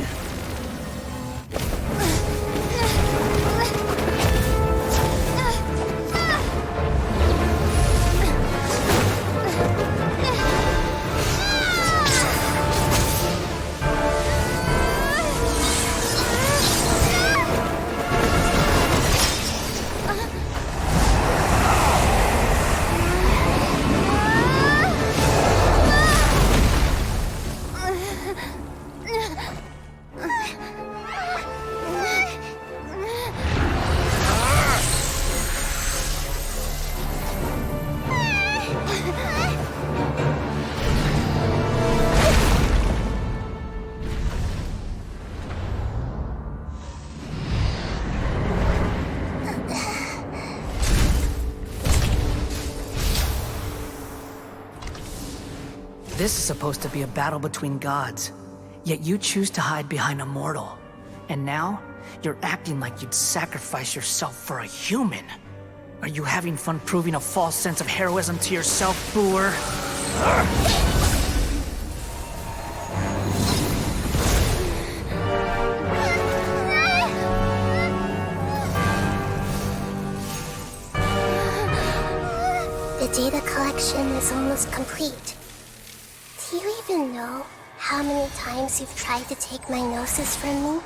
This is supposed to be a battle between gods, yet you choose to hide behind a mortal. And now, you're acting like you'd sacrifice yourself for a human. Are you having fun proving a false sense of heroism to yourself, Booer? almost complete. Do you even know how many times you've tried to take my gnosis from me?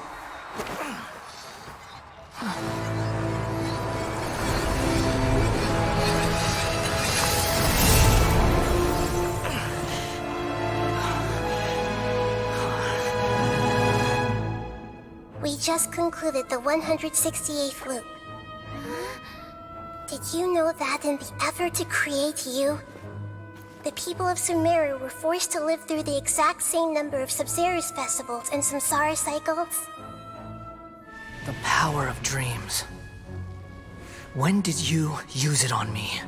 We just concluded the 168th loop. Did you know that in the effort to create you, the people of Sumeru were forced to live through the exact same number of Sub-Zerus festivals and samsara cycles? The power of dreams. When did you use it on me?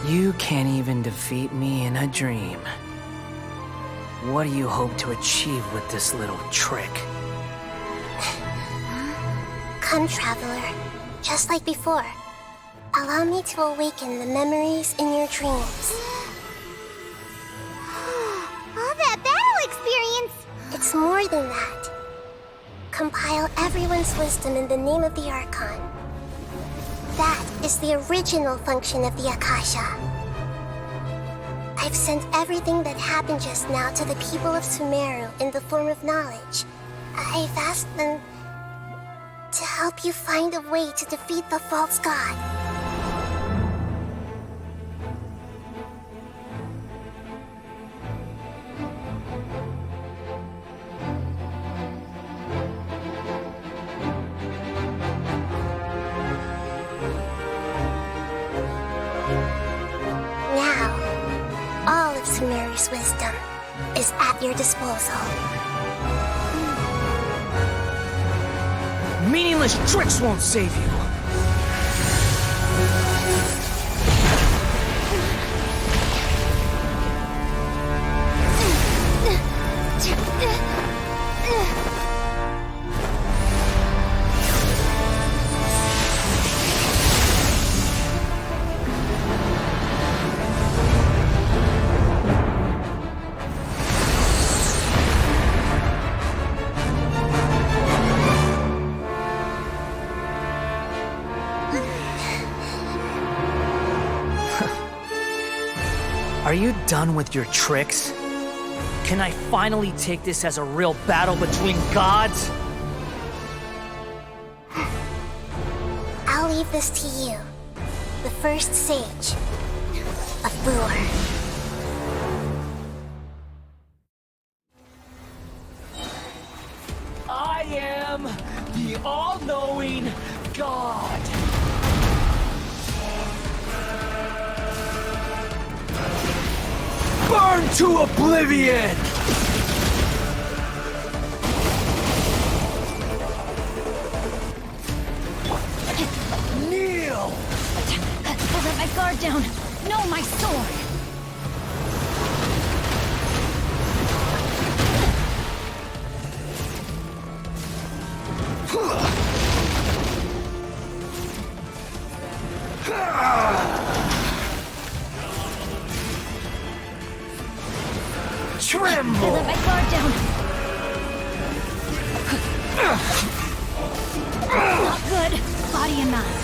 You can't even defeat me in a dream. What do you hope to achieve with this little trick? Come, Traveler. Just like before. Allow me to awaken the memories in your dreams. All that battle experience! It's more than that. Compile everyone's wisdom in the name of the Archon. That is the original function of the Akasha. I've sent everything that happened just now to the people of Sumeru in the form of knowledge. I've asked them to help you find a way to defeat the false god. Sumeru's wisdom is at your disposal. Meaningless tricks won't save you. Are you done with your tricks? Can I finally take this as a real battle between gods? I'll leave this to you, the first sage of Booer. I am the all-knowing God. Burn to oblivion! Kneel! I let my guard down. No, my sword! Tremble! I let my guard down. Not good. Body and mind.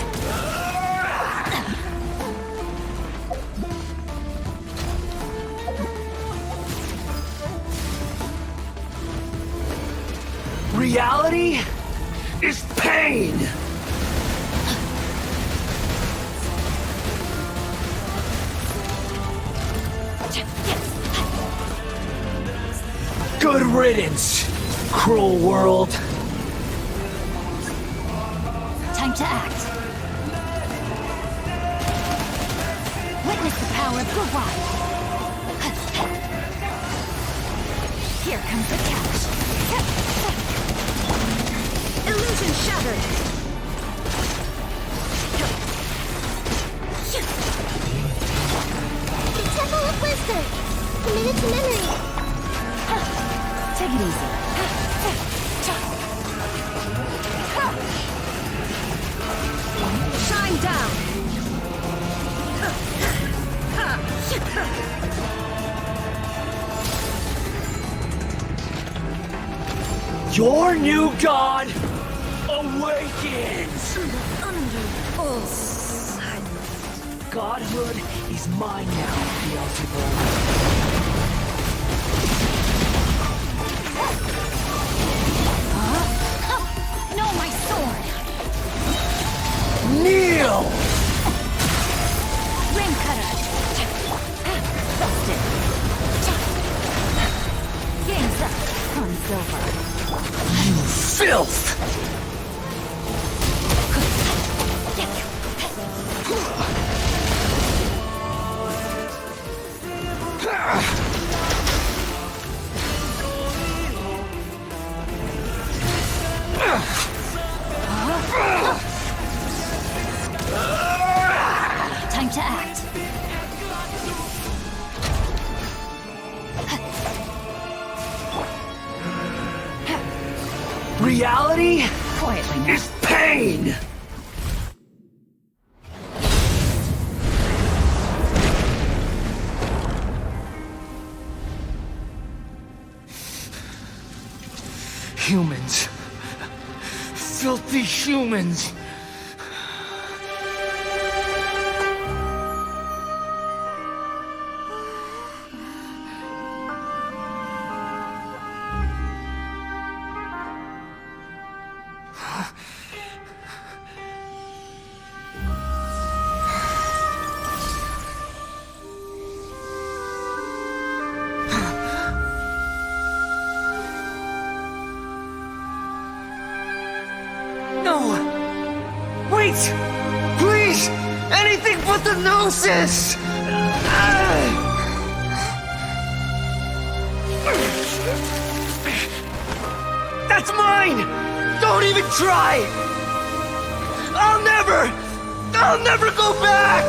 Reality is pain! Good riddance, cruel world. Time to act. Witness the power of Gurwa. Here comes the catch. Illusion shattered. The Temple of Wisdom. Committed to memory. Take it easy. Shine down. Your new god awakens! Godhood is mine now, Beelzebub. No, my sword! Kneel! Ring cutter! Busted! Game's up. Fun's over. You filth! Time to act. Reality Quietly now. is pain! Humans. Filthy humans. Wait! Please! Anything but the Gnosis! That's mine! Don't even try! I'll never go back!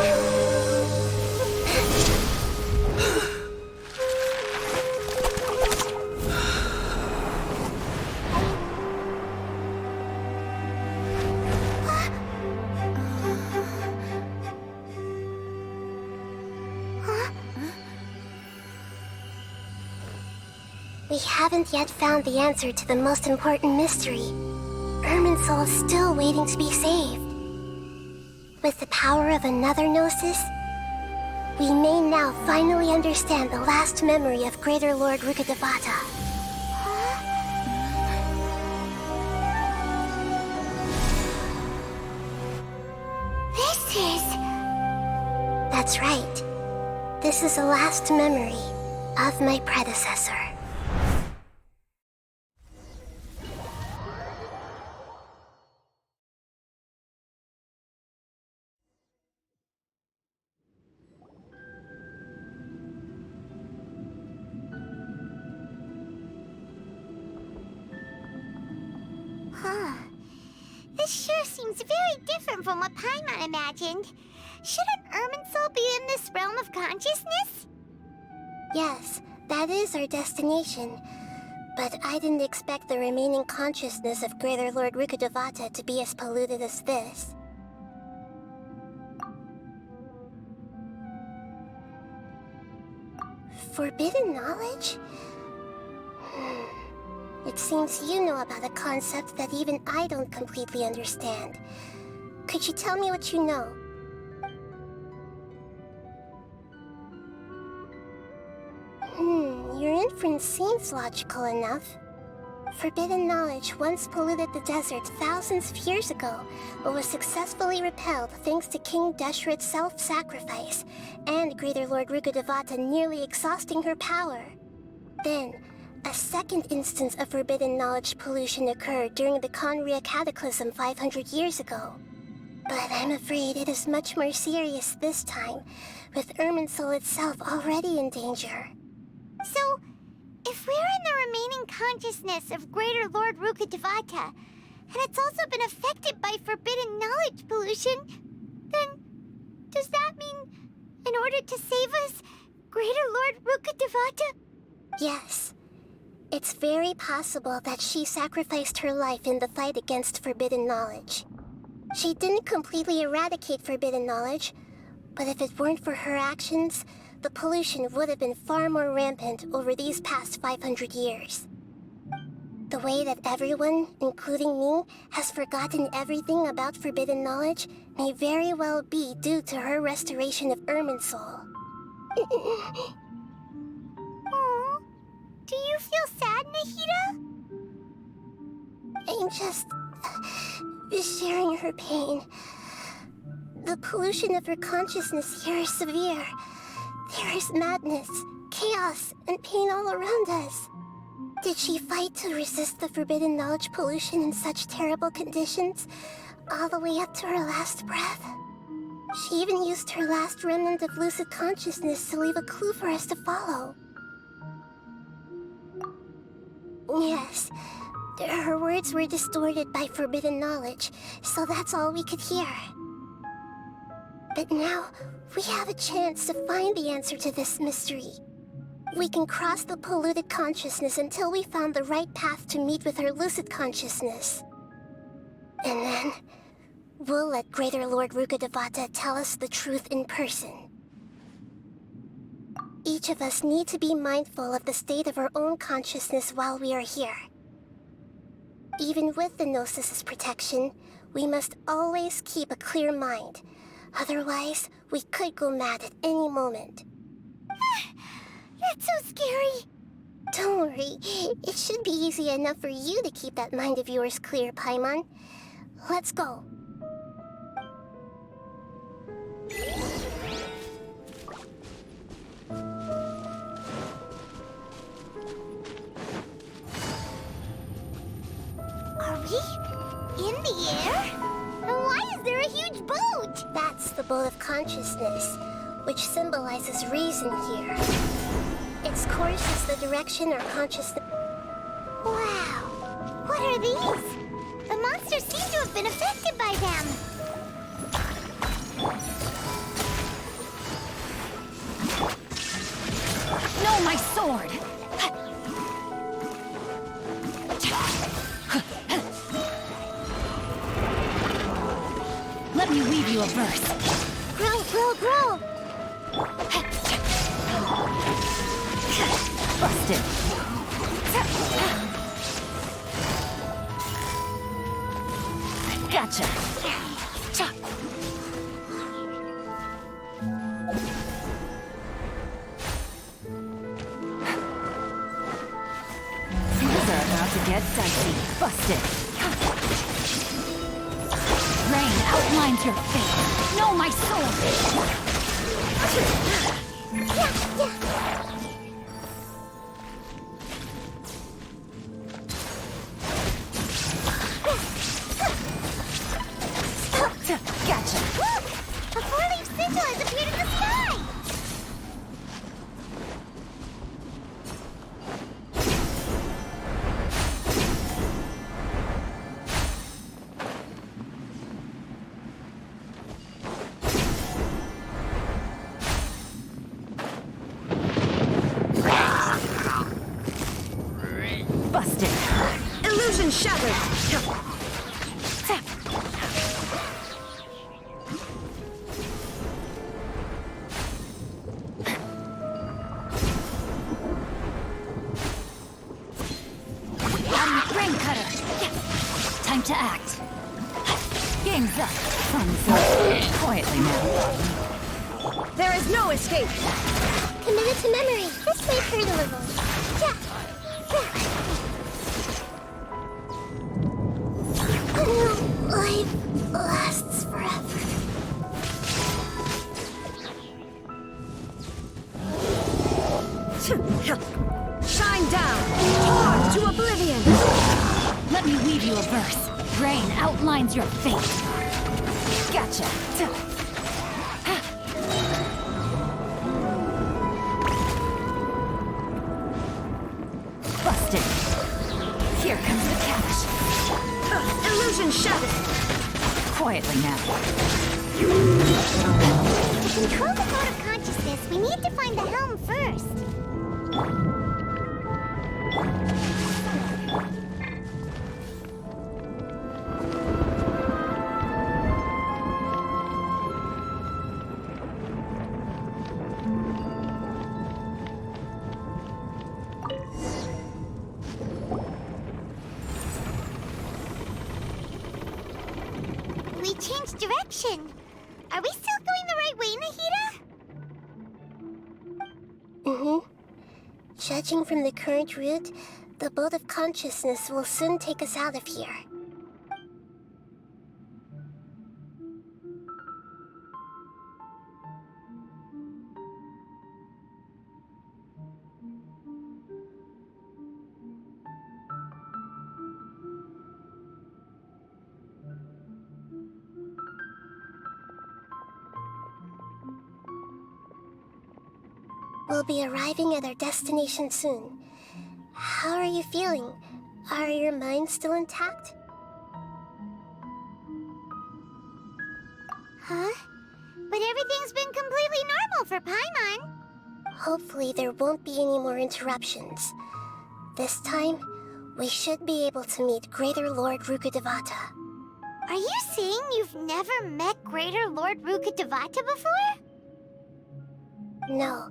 We haven't yet found the answer to the most important mystery. Irminsul is still waiting to be saved. With the power of another Gnosis, we may now finally understand the last memory of Greater Lord Rukkhadevata. This is... That's right. This is the last memory of my predecessor. Huh. This sure seems very different from what Paimon imagined. Shouldn't Irminsul be in this realm of consciousness? Yes, that is our destination. But I didn't expect the remaining consciousness of Greater Lord Rukkhadevata to be as polluted as this. Forbidden knowledge? It seems you know about a concept that even I don't completely understand. Could you tell me what you know? Your inference seems logical enough. Forbidden knowledge once polluted the desert thousands of years ago, but was successfully repelled thanks to King Deshret's self-sacrifice, and Greater Lord Rukkhadevata nearly exhausting her power. Then, a second instance of forbidden knowledge pollution occurred during the Conria Cataclysm 500 years ago. But I'm afraid it is much more serious this time, with Irminsul itself already in danger. So, if we're in the remaining consciousness of Greater Lord Rukkhadevata, and it's also been affected by forbidden knowledge pollution, then does that mean, in order to save us, Greater Lord Rukkhadevata? Yes. It's very possible that she sacrificed her life in the fight against forbidden knowledge. She didn't completely eradicate forbidden knowledge, but if it weren't for her actions, the pollution would have been far more rampant over these past 500 years. The way that everyone, including me, has forgotten everything about forbidden knowledge may very well be due to her restoration of Irminsul. Aww. Do you feel sad, Nahida? I'm just sharing her pain. The pollution of her consciousness here is severe. There is madness, chaos, and pain all around us. Did she fight to resist the forbidden knowledge pollution in such terrible conditions, all the way up to her last breath? She even used her last remnant of lucid consciousness to leave a clue for us to follow. Yes, her words were distorted by forbidden knowledge, so that's all we could hear. But now, we have a chance to find the answer to this mystery. We can cross the polluted consciousness until we found the right path to meet with our lucid consciousness. And then, we'll let Greater Lord Rukkhadevata tell us the truth in person. Each of us need to be mindful of the state of our own consciousness while we are here. Even with the Gnosis' protection, we must always keep a clear mind. Otherwise, we could go mad at any moment. That's so scary. Don't worry. It should be easy enough for you to keep that mind of yours clear, Paimon. Let's go. Are we in the air? And why is there a huge boat? That's the boat of consciousness, which symbolizes reason here. Its course is the direction our consciousness... Wow! What are these? The monsters seem to have been affected by them. No, my sword! Let me weave you a verse. Grow, grow, grow! Busted. Gotcha. Things are about to get dicey. Busted. Rain outlines your fate. No, my sword! Gotcha. Look! A four-leaf sigil has appeared in the sky! Busted. Illusion shattered. Rain cutter. Time to act. Game's up. Sun's up. Quietly now. There is no escape. Committed to memory. This may hurt a little. Life lasts forever. Shine down! Torn to oblivion! Let me weave you a verse. Rain outlines your fate. Gotcha. Busted. Here comes the cash. Illusion shattered. Quietly now. To control the boat of consciousness, we need to find the helm first. changed direction. Are we still going the right way, Nahida? Mm-hmm. Judging from the current route, the boat of consciousness will soon take us out of here. We'll be arriving at our destination soon. How are you feeling? Are your minds still intact? Huh? But everything's been completely normal for Paimon. Hopefully there won't be any more interruptions. This time, we should be able to meet Greater Lord Rukkhadevata. Are you saying you've never met Greater Lord Rukkhadevata before? No.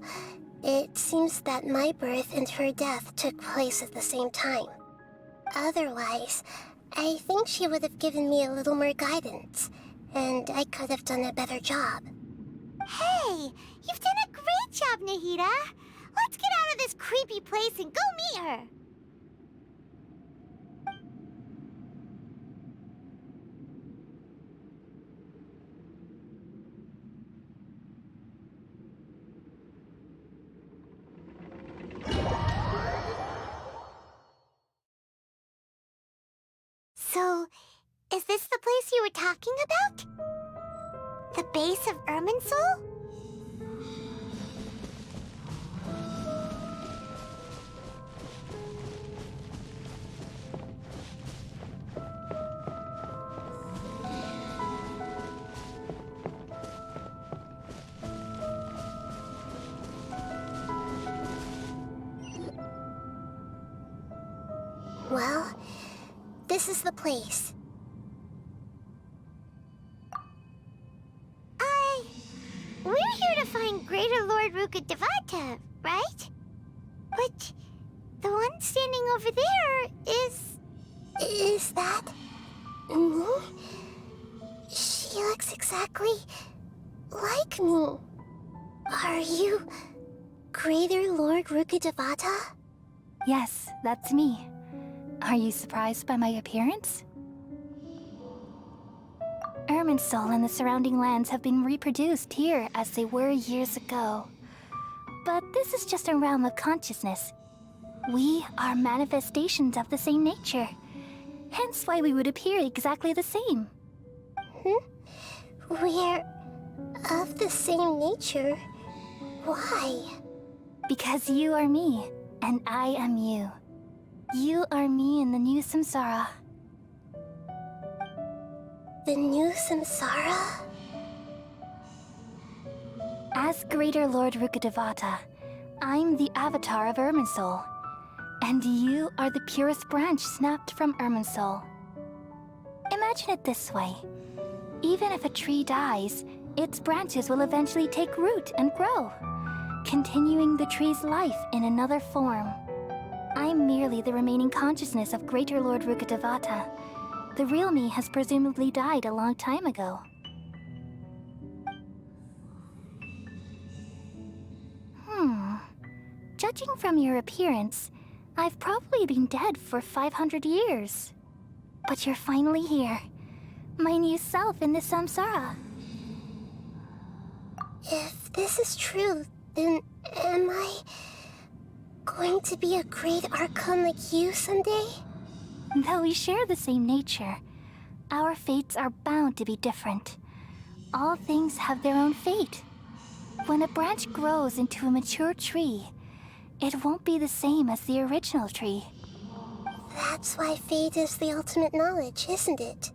It seems that my birth and her death took place at the same time. Otherwise, I think she would have given me a little more guidance, and I could have done a better job. Hey, you've done a great job, Nahida. Let's get out of this creepy place and go meet her. So, is this the place you were talking about? The base of Irminsul? Well, this is the place. We're here to find Greater Lord Rukkhadevata, right? But the one standing over there is... Is that... me? She looks exactly like me. Are you Greater Lord Rukkhadevata? Yes, that's me. Are you surprised by my appearance? Irminsul and the surrounding lands have been reproduced here as they were years ago. But this is just a realm of consciousness. We are manifestations of the same nature. Hence why we would appear exactly the same. We're of the same nature? Why? Because you are me, and I am you. You are me in the new samsara. The new samsara? As Greater Lord Rukkhadevata, I'm the avatar of Irminsul. And you are the purest branch snapped from Irminsul. Imagine it this way. Even if a tree dies, its branches will eventually take root and grow, continuing the tree's life in another form. I'm merely the remaining consciousness of Greater Lord Rukkhadevata. The real me has presumably died a long time ago. Judging from your appearance, I've probably been dead for 500 years. But you're finally here. My new self in the samsara. If this is true, then am I going to be a great Archon like you someday? Though we share the same nature, our fates are bound to be different. All things have their own fate. When a branch grows into a mature tree, it won't be the same as the original tree. That's why fate is the ultimate knowledge, isn't it?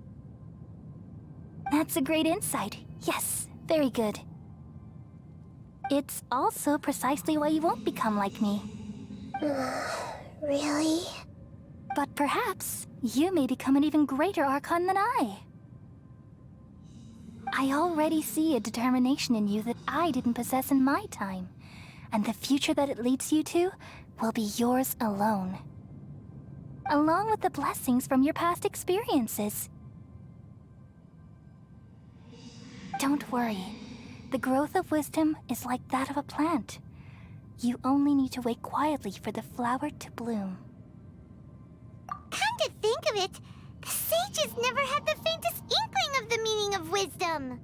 That's a great insight. Yes, very good. It's also precisely why you won't become like me. Really? But perhaps you may become an even greater Archon than I. I already see a determination in you that I didn't possess in my time, and the future that it leads you to will be yours alone. Along with the blessings from your past experiences. Don't worry. The growth of wisdom is like that of a plant. You only need to wait quietly for the flower to bloom. Come to think of it, the sages never had the faintest inkling of the meaning of wisdom.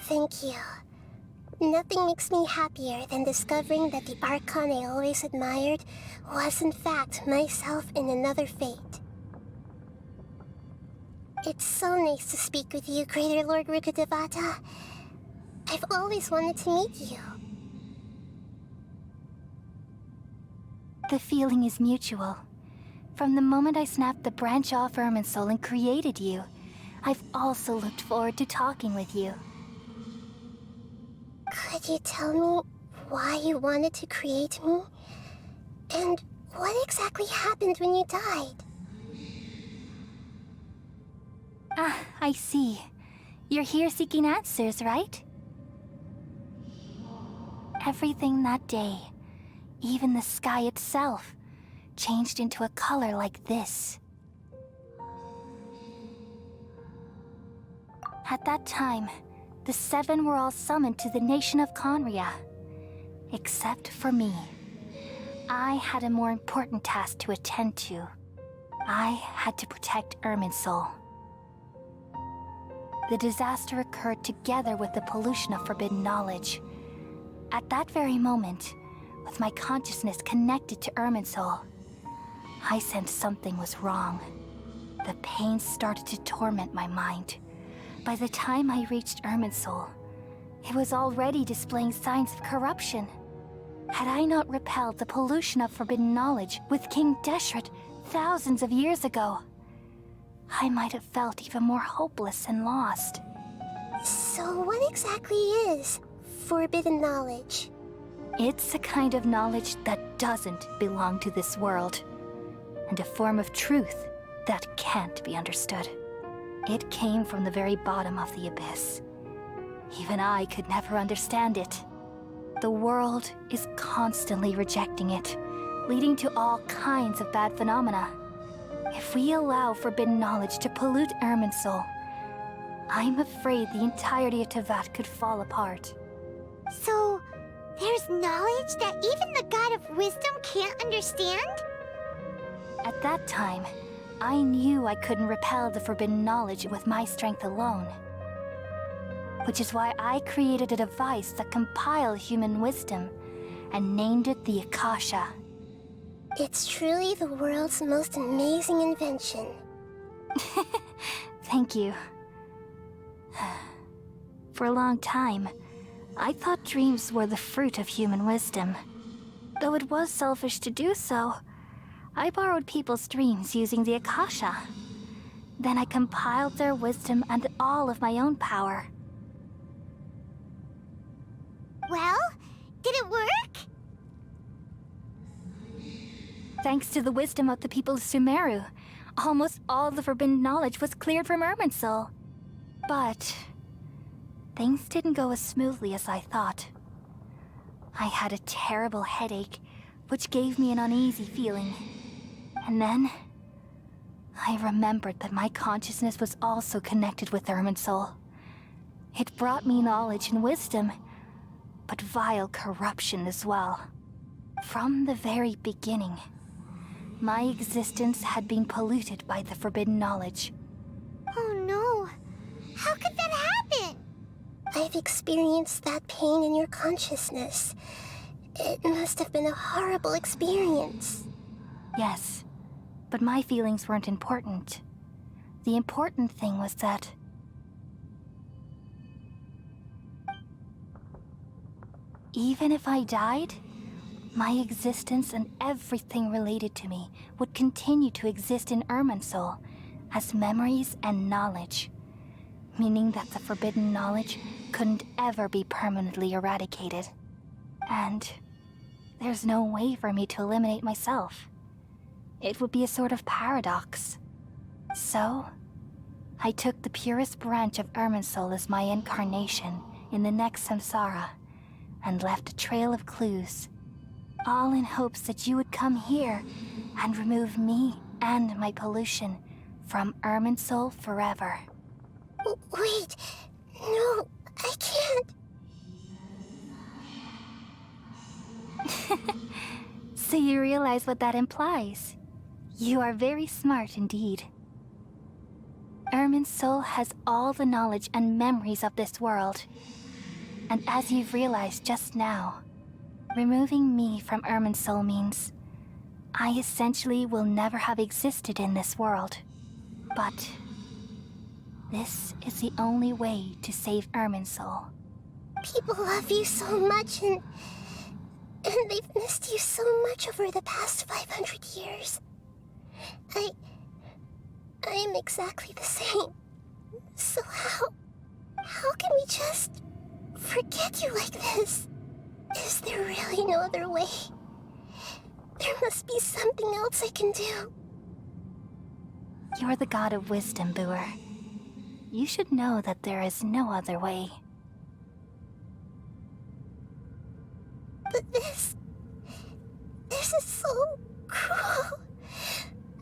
Thank you. Nothing makes me happier than discovering that the Archon I always admired was in fact myself in another fate. It's so nice to speak with you, Greater Lord Rukkhadevata. I've always wanted to meet you. The feeling is mutual. From the moment I snapped the branch off Irminsul and created you, I've also looked forward to talking with you. Could you tell me why you wanted to create me? And what exactly happened when you died? Ah, I see. You're here seeking answers, right? Everything that day, even the sky itself, changed into a color like this. At that time, the seven were all summoned to the nation of Conria. Except for me. I had a more important task to attend to. I had to protect Irminsul. The disaster occurred together with the pollution of forbidden knowledge. At that very moment, with my consciousness connected to Irminsul, I sensed something was wrong. The pain started to torment my mind. By the time I reached Irminsul, it was already displaying signs of corruption. Had I not repelled the pollution of forbidden knowledge with King Deshret thousands of years ago, I might have felt even more hopeless and lost. So what exactly is forbidden knowledge? It's a kind of knowledge that doesn't belong to this world, and a form of truth that can't be understood. It came from the very bottom of the abyss. Even I could never understand it. The world is constantly rejecting it, leading to all kinds of bad phenomena. If we allow forbidden knowledge to pollute Irminsul, I'm afraid the entirety of Teyvat could fall apart. So, there's knowledge that even the God of Wisdom can't understand? At that time, I knew I couldn't repel the forbidden knowledge with my strength alone. Which is why I created a device that compiled human wisdom and named it the Akasha. It's truly the world's most amazing invention. Thank you. For a long time, I thought dreams were the fruit of human wisdom. Though it was selfish to do so, I borrowed people's dreams using the Akasha. Then I compiled their wisdom and all of my own power. Well, did it work? Thanks to the wisdom of the people of Sumeru, almost all the forbidden knowledge was cleared from Irminsul. But things didn't go as smoothly as I thought. I had a terrible headache, which gave me an uneasy feeling. And then I remembered that my consciousness was also connected with Irminsul. It brought me knowledge and wisdom, but vile corruption as well. From the very beginning, my existence had been polluted by the forbidden knowledge. Oh no! How could that happen? I've experienced that pain in your consciousness. It must have been a horrible experience. Yes, but my feelings weren't important. The important thing was that even if I died, my existence and everything related to me would continue to exist in Irminsul as memories and knowledge, meaning that the forbidden knowledge couldn't ever be permanently eradicated. And there's no way for me to eliminate myself. It would be a sort of paradox. So, I took the purest branch of Irminsul as my incarnation in the next samsara, and left a trail of clues, all in hopes that you would come here and remove me and my pollution from Irminsul forever. Wait, No, I can't. So you realize what that implies. You are very smart indeed. Irminsul has all the knowledge and memories of this world. And as you've realized just now, removing me from Irminsul means I essentially will never have existed in this world. But this is the only way to save Irminsul. People love you so much, and they've missed you so much over the past 500 years. I am exactly the same. So how can we just forget you like this? Is there really no other way? There must be something else I can do. You're the god of wisdom, Boer. You should know that there is no other way. But this is so cruel.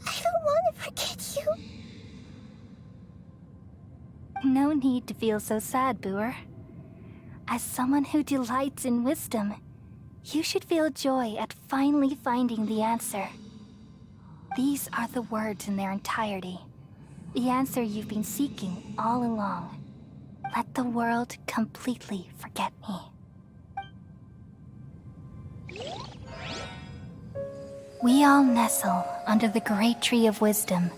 I don't want to forget you. No need to feel so sad, Boer. As someone who delights in wisdom, you should feel joy at finally finding the answer. These are the words in their entirety. The answer you've been seeking all along. Let the world completely forget me. We all nestle under the great tree of wisdom,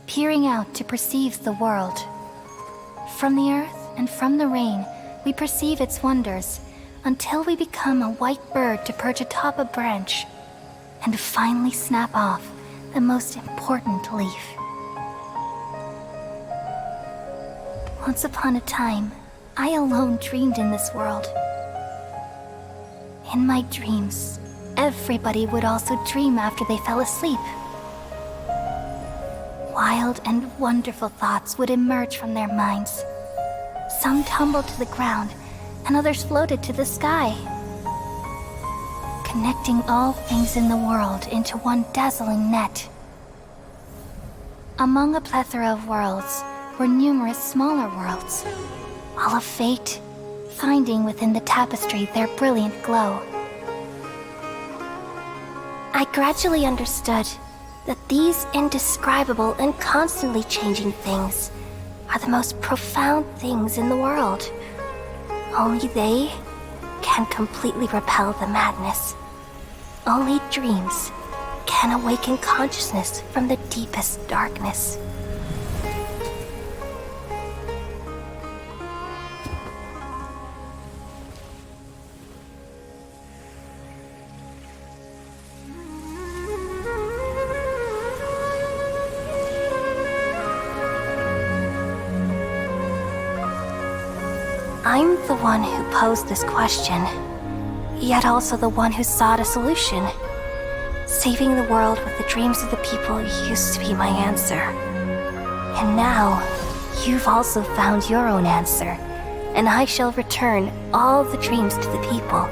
peering out to perceive the world. From the earth and from the rain, we perceive its wonders, until we become a white bird to perch atop a branch, and finally snap off the most important leaf. Once upon a time, I alone dreamed in this world. In my dreams, everybody would also dream after they fell asleep. Wild and wonderful thoughts would emerge from their minds. Some tumbled to the ground, and others floated to the sky, connecting all things in the world into one dazzling net. Among a plethora of worlds were numerous smaller worlds, all of fate, finding within the tapestry their brilliant glow. I gradually understood that these indescribable and constantly changing things are the most profound things in the world. Only they can completely repel the madness. Only dreams can awaken consciousness from the deepest darkness. I'm the one who posed this question, yet also the one who sought a solution. Saving the world with the dreams of the people used to be my answer. And now, you've also found your own answer, and I shall return all the dreams to the people.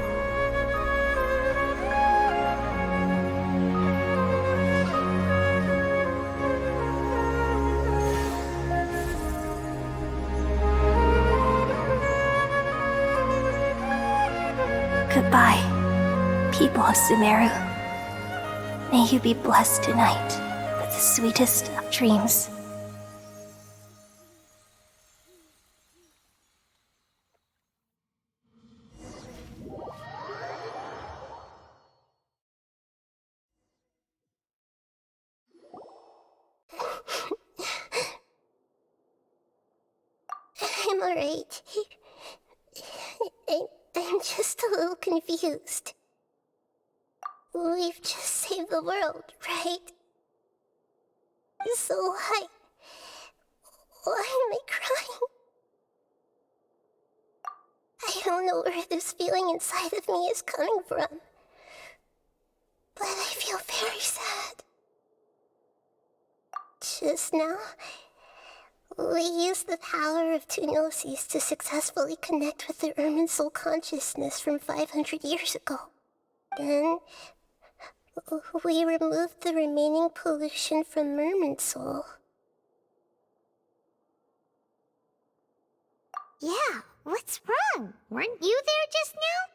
Goodbye, people of Sumeru. May you be blessed tonight with the sweetest of dreams. I'm alright. I'm just a little confused. We've just saved the world, right? So why am I crying? I don't know where this feeling inside of me is coming from, but I feel very sad. Just now, we used the power of two gnosis to successfully connect with the Irminsul consciousness from 500 years ago. Then, we removed the remaining pollution from Irminsul. Yeah, what's wrong? Weren't you there just now?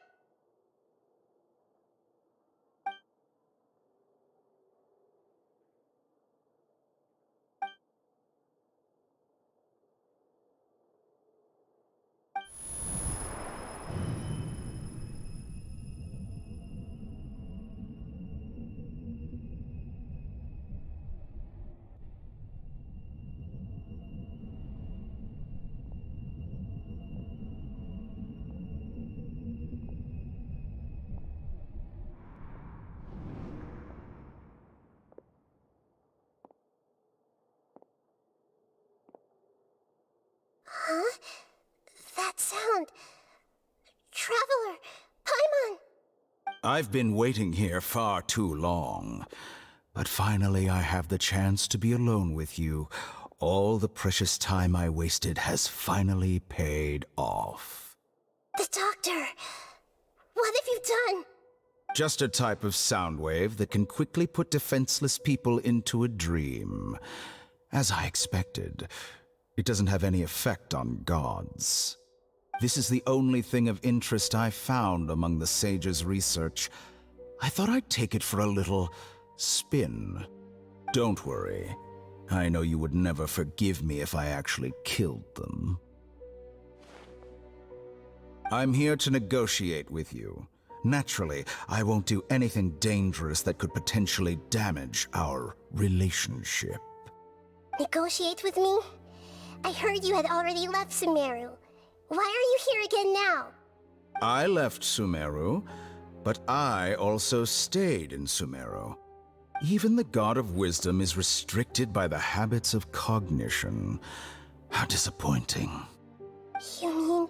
Huh? That sound. Traveler! Paimon! I've been waiting here far too long. But finally I have the chance to be alone with you. All the precious time I wasted has finally paid off. The doctor! What have you done? Just a type of sound wave that can quickly put defenseless people into a dream. As I expected, it doesn't have any effect on gods. This is the only thing of interest I found among the sage's research. I thought I'd take it for a little spin. Don't worry. I know you would never forgive me if I actually killed them. I'm here to negotiate with you. Naturally, I won't do anything dangerous that could potentially damage our relationship. Negotiate with me? I heard you had already left Sumeru. Why are you here again now? I left Sumeru, but I also stayed in Sumeru. Even the God of Wisdom is restricted by the habits of cognition. How disappointing. You mean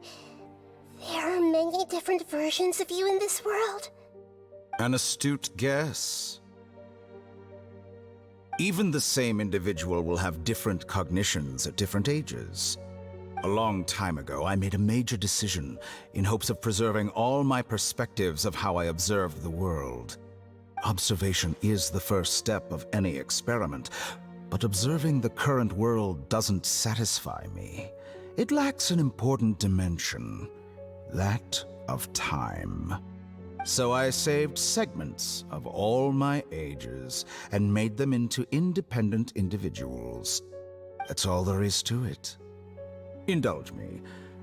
there are many different versions of you in this world? An astute guess. Even the same individual will have different cognitions at different ages. A long time ago, I made a major decision in hopes of preserving all my perspectives of how I observed the world. Observation is the first step of any experiment, but observing the current world doesn't satisfy me. It lacks an important dimension, that of time. So I saved segments of all my ages and made them into independent individuals. That's all there is to it. Indulge me.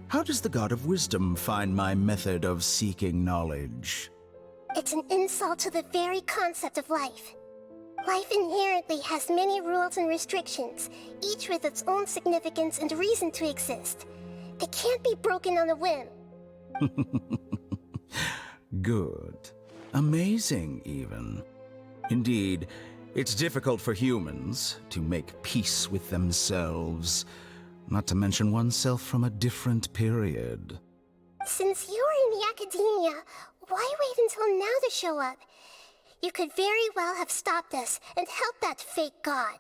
How does the God of Wisdom find my method of seeking knowledge? It's an insult to the very concept of life. Life inherently has many rules and restrictions, each with its own significance and reason to exist. They can't be broken on a whim. Good. Amazing, even. Indeed, it's difficult for humans to make peace with themselves, not to mention oneself from a different period. Since you were in the academia, why wait until now to show up? You could very well have stopped us and helped that fake god.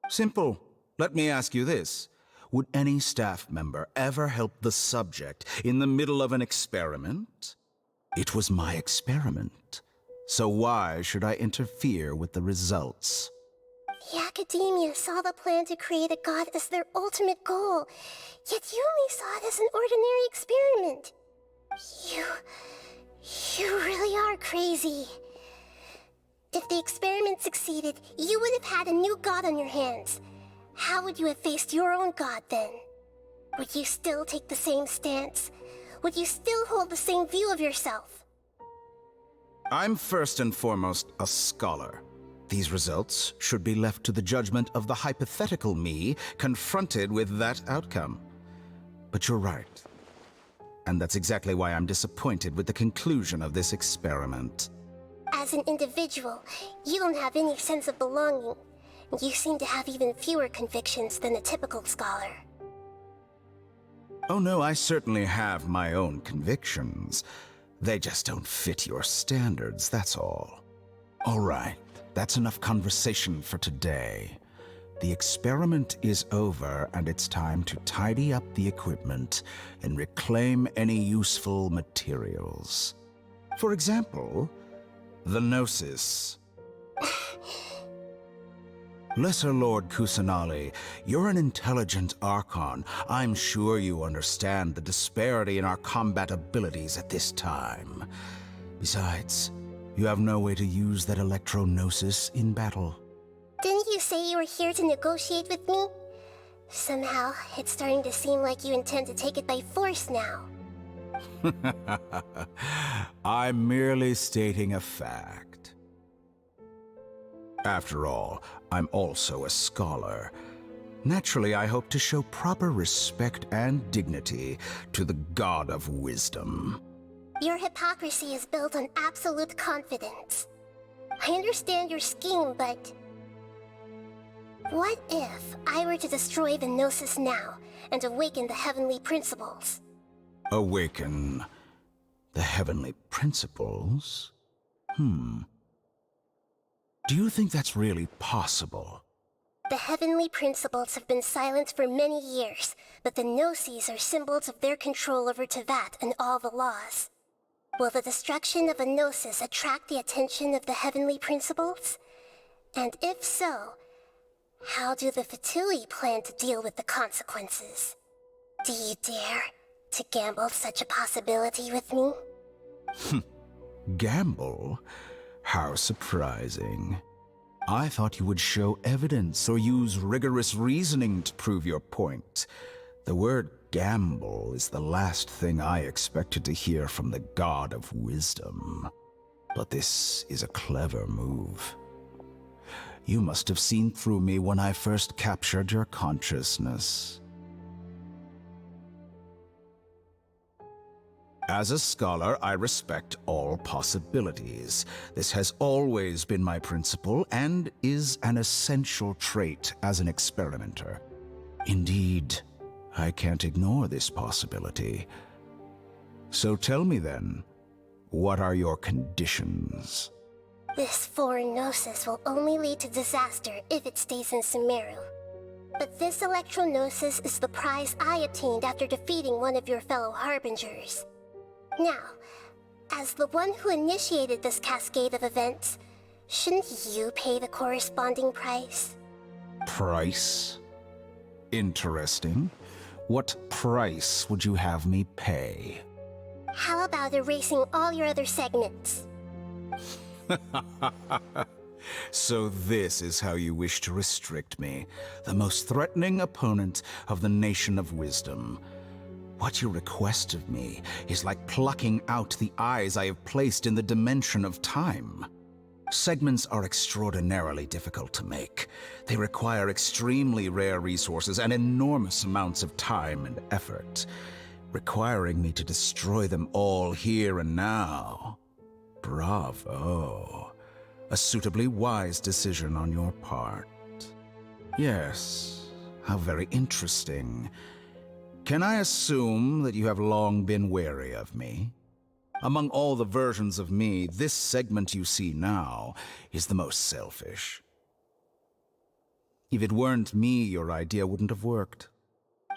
Simple. Let me ask you this. Would any staff member ever help the subject in the middle of an experiment? It was my experiment. So why should I interfere with the results? The academia saw the plan to create a god as their ultimate goal, yet you only saw it as an ordinary experiment. You really are crazy. If the experiment succeeded, you would have had a new god on your hands. How would you have faced your own god then? Would you still take the same stance? Would you still hold the same view of yourself? I'm first and foremost a scholar. These results should be left to the judgment of the hypothetical me confronted with that outcome. But you're right. And that's exactly why I'm disappointed with the conclusion of this experiment. As an individual, you don't have any sense of belonging. You seem to have even fewer convictions than a typical scholar. Oh no, I certainly have my own convictions. They just don't fit your standards, that's all. All right, that's enough conversation for today. The experiment is over, and it's time to tidy up the equipment and reclaim any useful materials. For example, the Gnosis. Lesser Lord Kusanali, you're an intelligent Archon. I'm sure you understand the disparity in our combat abilities at this time. Besides, you have no way to use that electro-gnosis in battle. Didn't you say you were here to negotiate with me? Somehow, it's starting to seem like you intend to take it by force now. I'm merely stating a fact. After all, I'm also a scholar. Naturally, I hope to show proper respect and dignity to the God of Wisdom. Your hypocrisy is built on absolute confidence. I understand your scheme, but... what if I were to destroy the Gnosis now and awaken the heavenly principles? Awaken the heavenly principles? Do you think that's really possible? The heavenly principles have been silent for many years, but the Gnosis are symbols of their control over Teyvat and all the laws. Will the destruction of a Gnosis attract the attention of the heavenly principles? And if so, how do the Fatui plan to deal with the consequences? Do you dare to gamble such a possibility with me? Gamble? How surprising. I thought you would show evidence or use rigorous reasoning to prove your point. The word gamble is the last thing I expected to hear from the God of Wisdom. But this is a clever move. You must have seen through me when I first captured your consciousness. As a scholar, I respect all possibilities. This has always been my principle and is an essential trait as an experimenter. Indeed, I can't ignore this possibility. So tell me then, what are your conditions? This foreign Gnosis will only lead to disaster if it stays in Sumeru. But this Electro-Gnosis is the prize I obtained after defeating one of your fellow Harbingers. Now, as the one who initiated this cascade of events, shouldn't you pay the corresponding price? Price? Interesting. What price would you have me pay? How about erasing all your other segments? So this is how you wish to restrict me, the most threatening opponent of the Nation of Wisdom. What you request of me is like plucking out the eyes I have placed in the dimension of time. Segments are extraordinarily difficult to make. They require extremely rare resources and enormous amounts of time and effort, requiring me to destroy them all here and now. Bravo. A suitably wise decision on your part. Yes, how very interesting. Can I assume that you have long been wary of me? Among all the versions of me, this segment you see now is the most selfish. If it weren't me, your idea wouldn't have worked.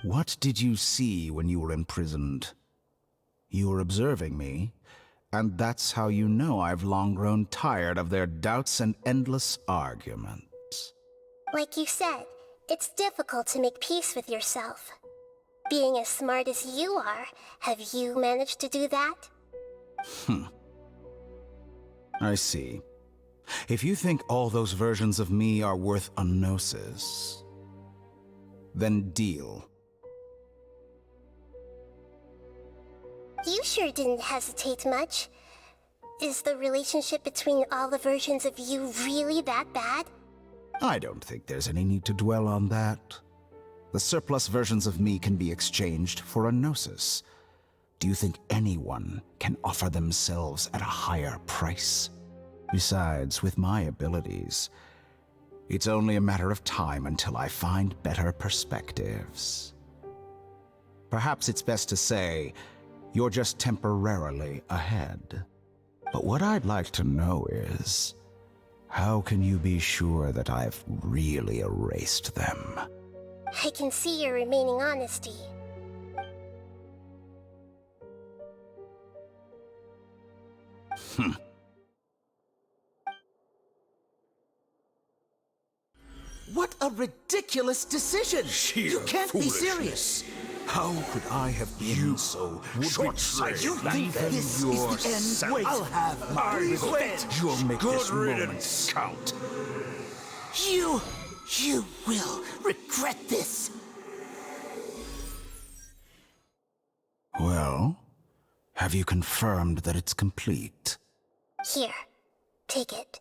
What did you see when you were imprisoned? You were observing me, and that's how you know I've long grown tired of their doubts and endless arguments. Like you said, it's difficult to make peace with yourself. Being as smart as you are, have you managed to do that? I see. If you think all those versions of me are worth a gnosis, then deal. You sure didn't hesitate much. Is the relationship between all the versions of you really that bad? I don't think there's any need to dwell on that. The surplus versions of me can be exchanged for a gnosis. Do you think anyone can offer themselves at a higher price? Besides, with my abilities, it's only a matter of time until I find better perspectives. Perhaps it's best to say, you're just temporarily ahead. But what I'd like to know is, how can you be sure that I've really erased them? I can see your remaining honesty. What a ridiculous decision! You can't be serious! How could I have been so short-sighted? You think this is the end? Wait, I'll have my revenge! You'll make this Good moment count. You will regret this! Well, have you confirmed that it's complete? Here, take it.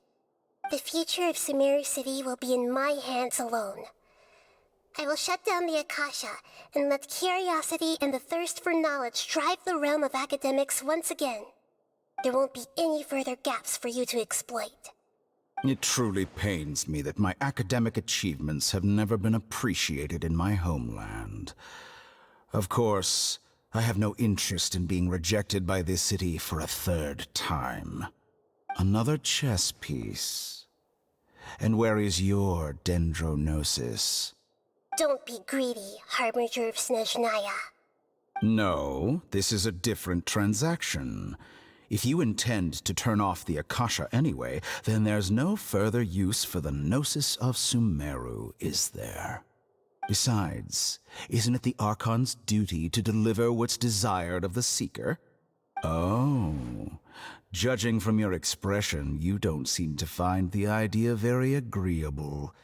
The future of Sumeru City will be in my hands alone. I will shut down the Akasha and let curiosity and the thirst for knowledge drive the realm of academics once again. There won't be any further gaps for you to exploit. It truly pains me that my academic achievements have never been appreciated in my homeland. Of course, I have no interest in being rejected by this city for a third time. Another chess piece. And where is your dendronosis? Don't be greedy, Harbinger of Snezhnaya. No, this is a different transaction. If you intend to turn off the Akasha anyway, then there's no further use for the Gnosis of Sumeru, is there? Besides, isn't it the Archon's duty to deliver what's desired of the Seeker? Oh, judging from your expression, you don't seem to find the idea very agreeable.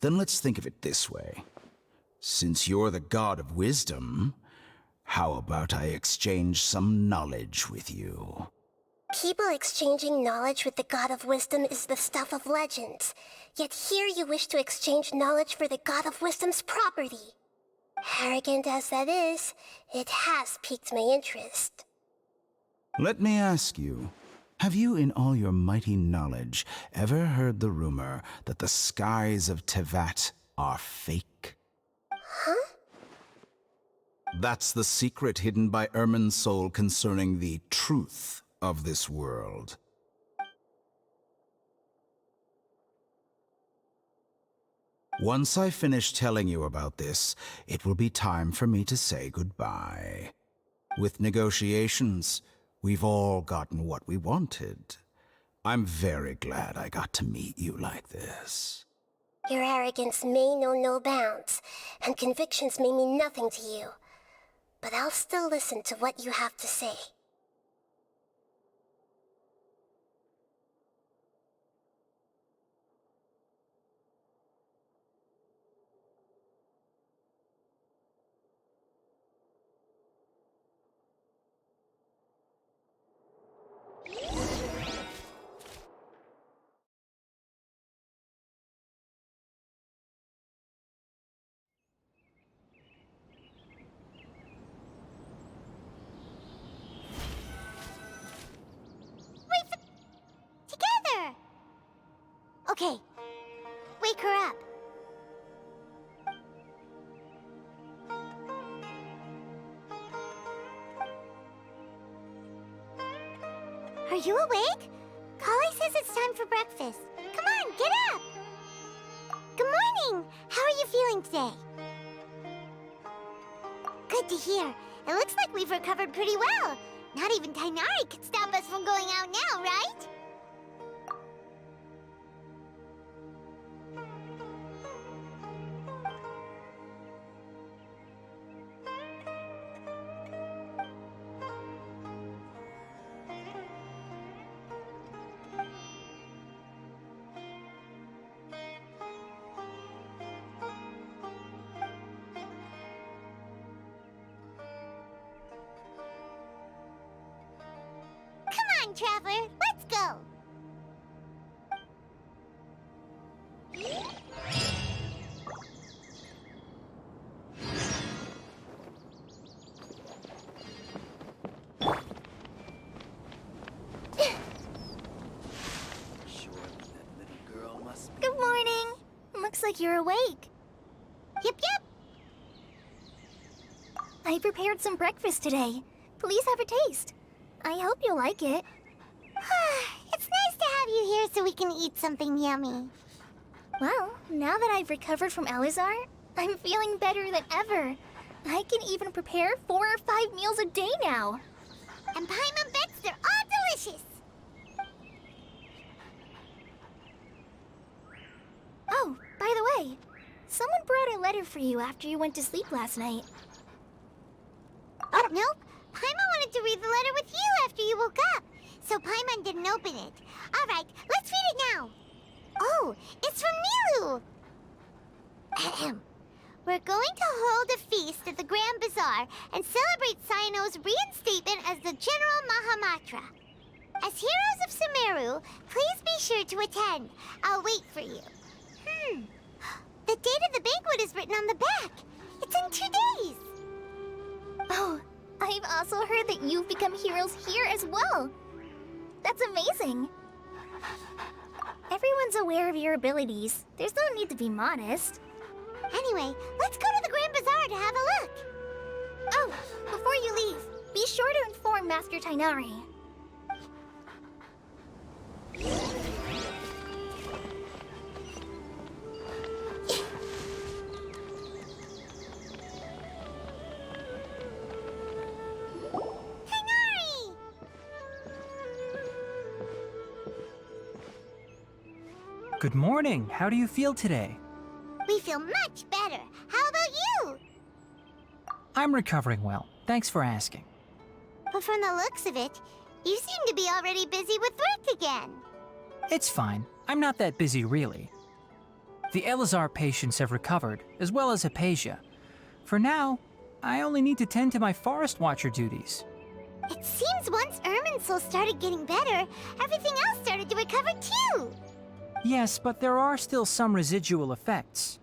Then let's think of it this way. Since you're the god of wisdom, how about I exchange some knowledge with you? People exchanging knowledge with the god of wisdom is the stuff of legends. Yet here you wish to exchange knowledge for the god of wisdom's property. Arrogant as that is, it has piqued my interest. Let me ask you, have you in all your mighty knowledge ever heard the rumor that the skies of Teyvat are fake? Huh? That's the secret hidden by Irminsul concerning the truth of this world. Once I finish telling you about this, it will be time for me to say goodbye. With negotiations, we've all gotten what we wanted. I'm very glad I got to meet you like this. Your arrogance may know no bounds, and convictions may mean nothing to you. But I'll still listen to what you have to say. Okay, wake her up. Are you awake? Kali says it's time for breakfast. Come on, get up! Good morning! How are you feeling today? Good to hear. It looks like we've recovered pretty well. Not even Tighnari could stop us from going out now, right? Traveler, let's go! Good morning! Looks like you're awake. Yep. I prepared some breakfast today. Please have a taste. I hope you'll like it. It's nice to have you here so we can eat something yummy. Well, now that I've recovered from Elazar, I'm feeling better than ever. I can even prepare 4 or 5 meals a day now. And Paimon bets they're all delicious. Oh, by the Someone brought a letter for you after you went to sleep last night. Nope. Paimon wanted to read the letter with you after you woke up, so Paimon didn't open it. Alright, let's read it now. Oh, it's from Nilu! Ahem. We're going to hold a feast at the Grand Bazaar and celebrate Cyano's reinstatement as the General Mahamatra. As heroes of Sumeru, please be sure to attend. I'll wait for you. The date of the banquet is written on the back. It's in 2 days. Oh, I've also heard that you've become heroes here as well. That's amazing. Everyone's aware of your abilities. There's no need to be modest. Anyway, let's go to the Grand Bazaar to have a look. Oh, before you leave, be sure to inform Master Tighnari. Good morning. How do you feel today? We feel much better. How about you? I'm recovering well. Thanks for asking. But from the looks of it, you seem to be already busy with work again. It's fine. I'm not that busy, really. The Elazar patients have recovered, as well as Hypatia. For now, I only need to tend to my Forest Watcher duties. It seems once Irminsul started getting better, everything else started to recover too. Yes, but there are still some residual effects.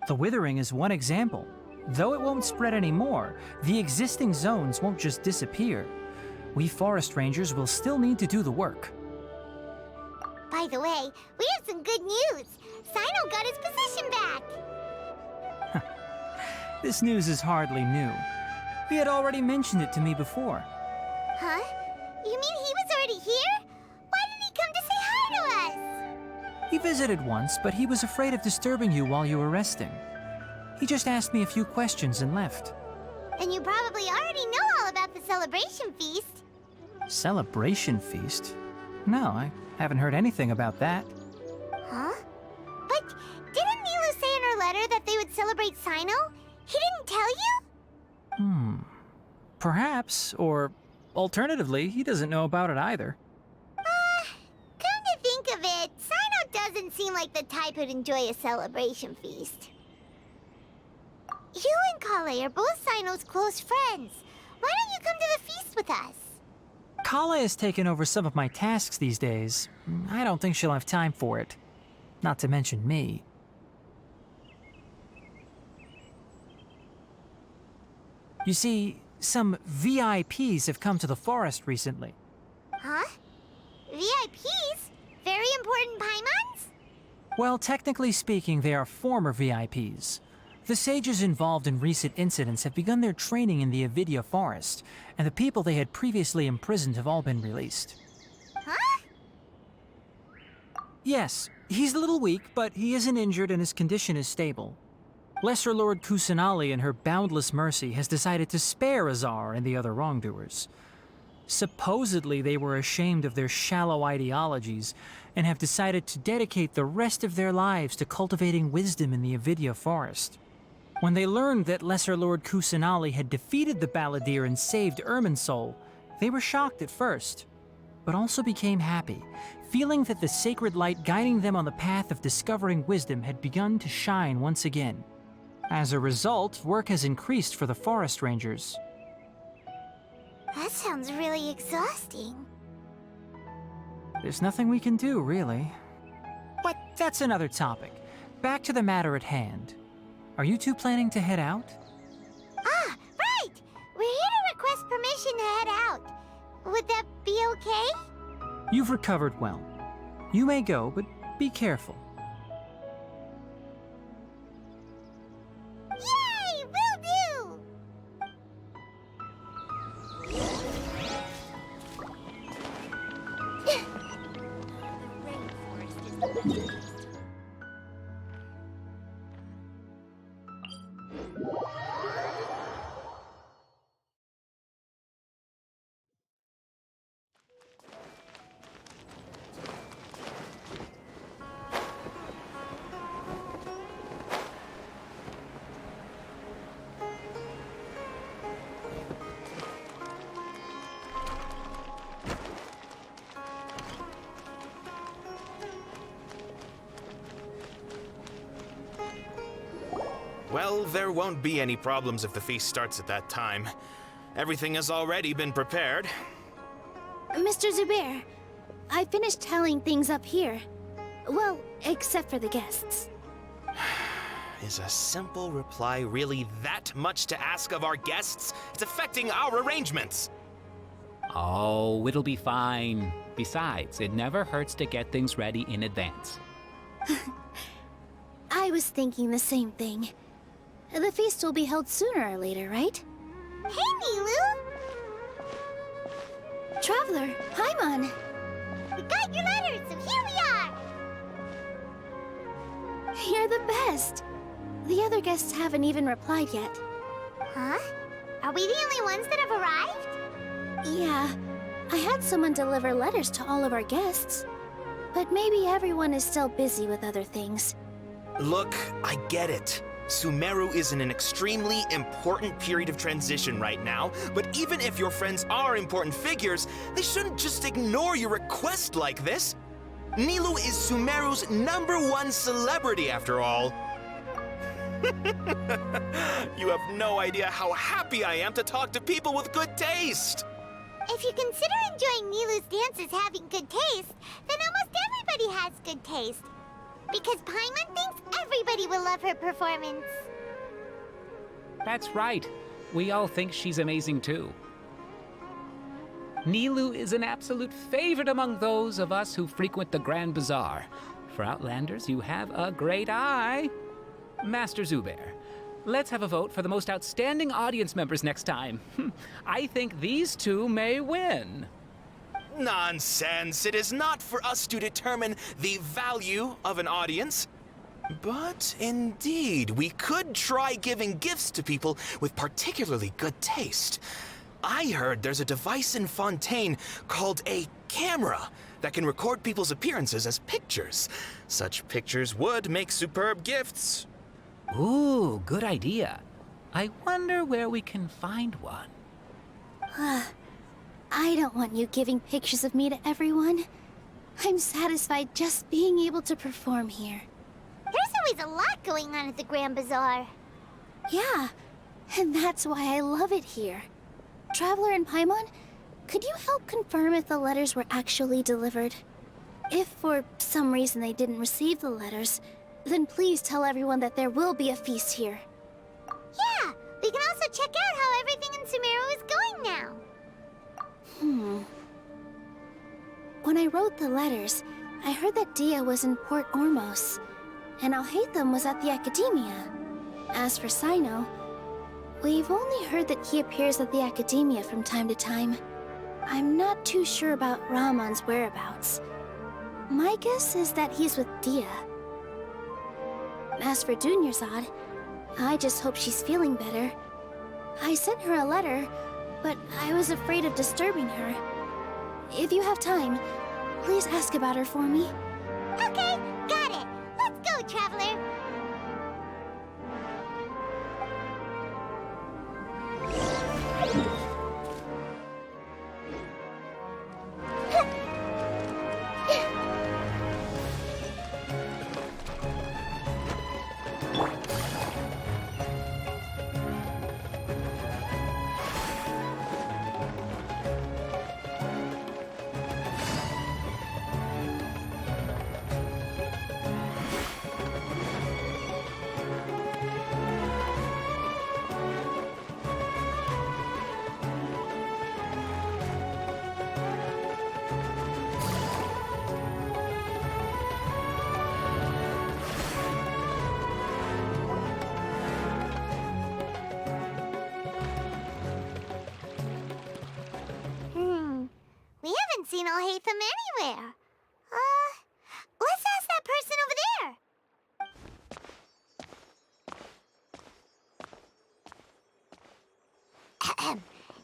The withering is one example. Though it won't spread anymore, the existing zones won't just disappear. We forest rangers will still need to do the work. By the way, we have some good news. Cyno got his position back. This news is hardly new. He had already mentioned it to me before. Huh? You mean he was already here? Why didn't he come to say hi to us? He visited once, but he was afraid of disturbing you while you were resting. He just asked me a few questions and left. Then you probably already know all about the celebration feast. Celebration feast? No, I haven't heard anything about that. Huh? But didn't Nilu say in her letter that they would celebrate Cyno? He didn't tell you? Perhaps, or alternatively, he doesn't know about it either. Come to think of it, Cyno doesn't seem like the type who'd enjoy a celebration feast. You and Kale are both Cyno's close friends. Why don't you come to the feast with us? Kala has taken over some of my tasks these days. I don't think she'll have time for it. Not to mention me. You see, some VIPs have come to the forest recently. Huh? VIPs? Very important Paimons? Well, technically speaking, they are former VIPs. The sages involved in recent incidents have begun their training in the Nvidia Forest, and the people they had previously imprisoned have all been released. Huh? Yes, he's a little weak, but he isn't injured and his condition is stable. Lesser Lord Kusanali, in her boundless mercy, has decided to spare Azar and the other wrongdoers. Supposedly, they were ashamed of their shallow ideologies and have decided to dedicate the rest of their lives to cultivating wisdom in the Nvidia Forest. When they learned that Lesser Lord Kusanali had defeated the Balladeer and saved Irminsul, they were shocked at first, but also became happy, feeling that the sacred light guiding them on the path of discovering wisdom had begun to shine once again. As a result, work has increased for the forest rangers. That sounds really exhausting. There's nothing we can do, really. But that's another topic. Back to the matter at hand. Are you two planning to head out? Ah, right! We're here to request permission to head out. Would that be okay? You've recovered well. You may go, but be careful. Yay! Will do! Well, there won't be any problems if the feast starts at that time. Everything has already been prepared. Mr. Zubair, I finished tallying things up here. Well, except for the guests. Is a simple reply really that much to ask of our guests? It's affecting our arrangements. Oh, it'll be fine. Besides, it never hurts to get things ready in advance. I was thinking the same thing. The feast will be held sooner or later, right? Hey, Nilou! Traveler, Paimon! We got your letters, so here we are! You're the best! The other guests haven't even replied yet. Huh? Are we the only ones that have arrived? Yeah, I had someone deliver letters to all of our guests. But maybe everyone is still busy with other things. Look, I get it. Sumeru is in an extremely important period of transition right now, but even if your friends are important figures, they shouldn't just ignore your request like this. Nilou is Sumeru's #1 celebrity after all. You have no idea how happy I am to talk to people with good taste. If you consider enjoying Nilou's dances having good taste, then almost everybody has good taste. Because Paimon thinks everybody will love her performance. That's right. We all think she's amazing too. Nilou is an absolute favorite among those of us who frequent the Grand Bazaar. For Outlanders, you have a great eye. Master Zubair, let's have a vote for the most outstanding audience members next time. I think these two may win. Nonsense! It is not for us to determine the value of an audience. But indeed, we could try giving gifts to people with particularly good taste. I heard there's a device in Fontaine called a camera that can record people's appearances as pictures. Such pictures would make superb gifts. Ooh, good idea. I wonder where we can find one. I don't want you giving pictures of me to everyone. I'm satisfied just being able to perform here. There's always a lot going on at the Grand Bazaar. Yeah, and that's why I love it here. Traveler and Paimon, could you help confirm if the letters were actually delivered? If for some reason they didn't receive the letters, then please tell everyone that there will be a feast here. Yeah, we can also check out how everything in Sumeru is going now. When I wrote the letters, I heard that Dia was in Port Ormos, and Alhaitham was at the Academia. As for Sino, we've only heard that he appears at the Academia from time to time. I'm not too sure about Ramon's whereabouts. My guess is that he's with Dia. As for Dunyarzad, I just hope she's feeling better. I sent her a letter, but I was afraid of disturbing her. If you have time, please ask about her for me. Okay, got it. Let's go, Traveler. We haven't seen Alhaitham anywhere. Let's ask that person over there.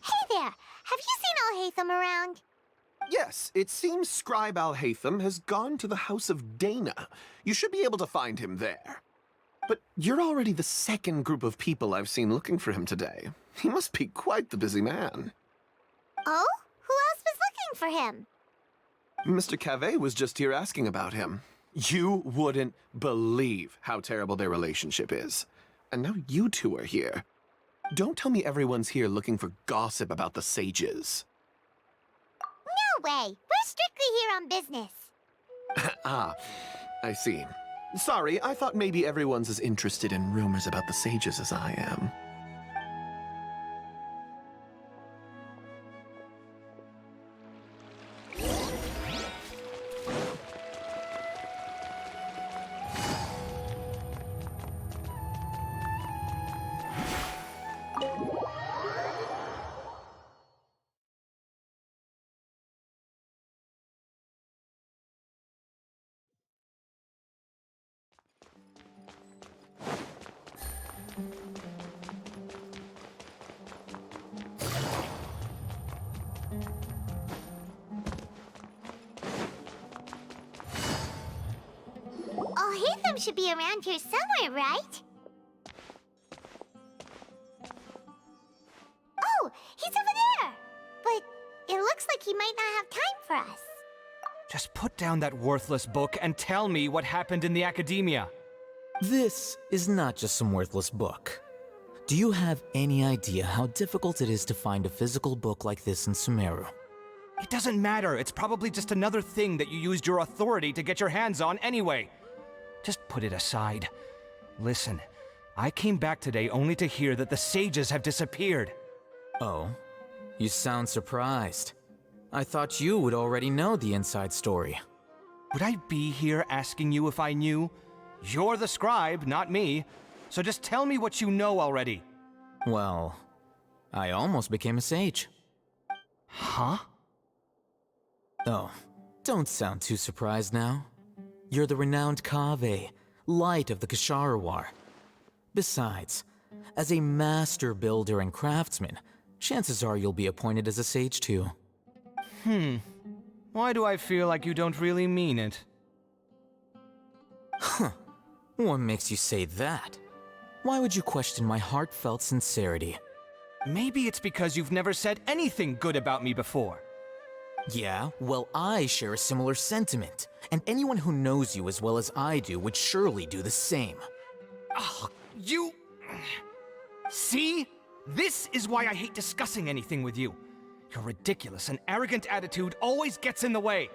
Hey there, have you seen Alhaitham around? Yes, it seems Scribe Alhaitham has gone to the House of Dana. You should be able to find him there. But you're already the second group of people I've seen looking for him today. He must be quite the busy man. Oh? Who else was looking for him? Mr. Cavey was just here asking about him. You wouldn't believe how terrible their relationship is. and now you two are here. Don't tell me everyone's here looking for gossip about the sages. No way! We're strictly here on business. Ah, I see. Sorry, I thought maybe everyone's as interested in rumors about the sages as I am. Hatham should be around here somewhere, right? Oh, he's over there! But it looks like he might not have time for us. Just put down that worthless book and tell me what happened in the academia. This is not just some worthless book. Do you have any idea how difficult it is to find a physical book like this in Sumeru? It doesn't matter. It's probably just another thing that you used your authority to get your hands on anyway. Just put it aside. Listen, I came back today only to hear that the sages have disappeared. Oh? You sound surprised. I thought you would already know the inside story. Would I be here asking you if I knew? You're the scribe, not me. So just tell me what you know already. Well, I almost became a sage. Huh? Oh, don't sound too surprised now. You're the renowned Kaveh, light of the Kashara War. Besides, as a master builder and craftsman, chances are you'll be appointed as a sage too. Why do I feel like you don't really mean it? Huh. What makes you say that? Why would you question my heartfelt sincerity? Maybe it's because you've never said anything good about me before. Yeah, well, I share a similar sentiment, and anyone who knows you as well as I do would surely do the same. Oh, you... See? This is why I hate discussing anything with you. Your ridiculous and arrogant attitude always gets in the way.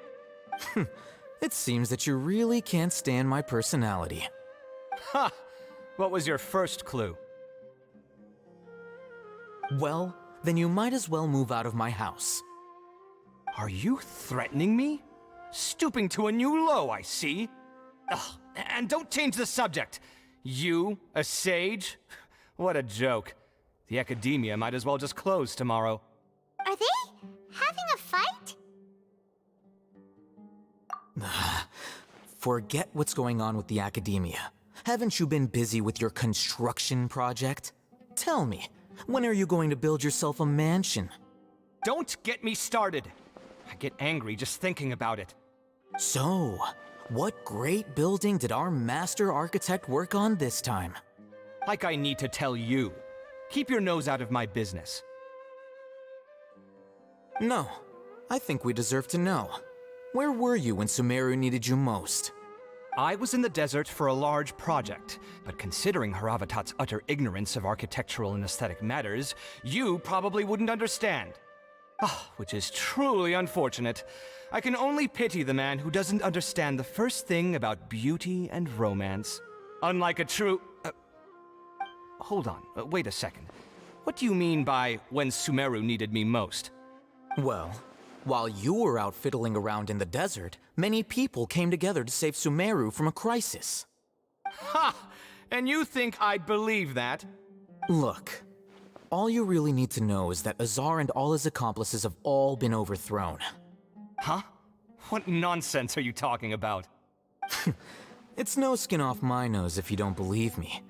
It seems that you really can't stand my personality. Ha! What was your first clue? Well, then you might as well move out of my house. Are you threatening me? Stooping to a new low, I see. Ugh, and don't change the subject. You, a sage? What a joke. The academia might as well just close tomorrow. Are they having a fight? Forget what's going on with the academia. Haven't you been busy with your construction project? Tell me, when are you going to build yourself a mansion? Don't get me started. I get angry just thinking about it. So, what great building did our master architect work on this time? Like I need to tell you. Keep your nose out of my business. No, I think we deserve to know. Where were you when Sumeru needed you most? I was in the desert for a large project, but considering Haravatat's utter ignorance of architectural and aesthetic matters, you probably wouldn't understand. Which is truly unfortunate. I can only pity the man who doesn't understand the first thing about beauty and romance. Unlike a true... Hold on, wait a second. What do you mean by when Sumeru needed me most? Well, while you were out fiddling around in the desert, many people came together to save Sumeru from a crisis. Ha! And you think I'd believe that? Look, all you really need to know is that Azar and all his accomplices have all been overthrown. Huh? What nonsense are you talking about? It's no skin off my nose if you don't believe me.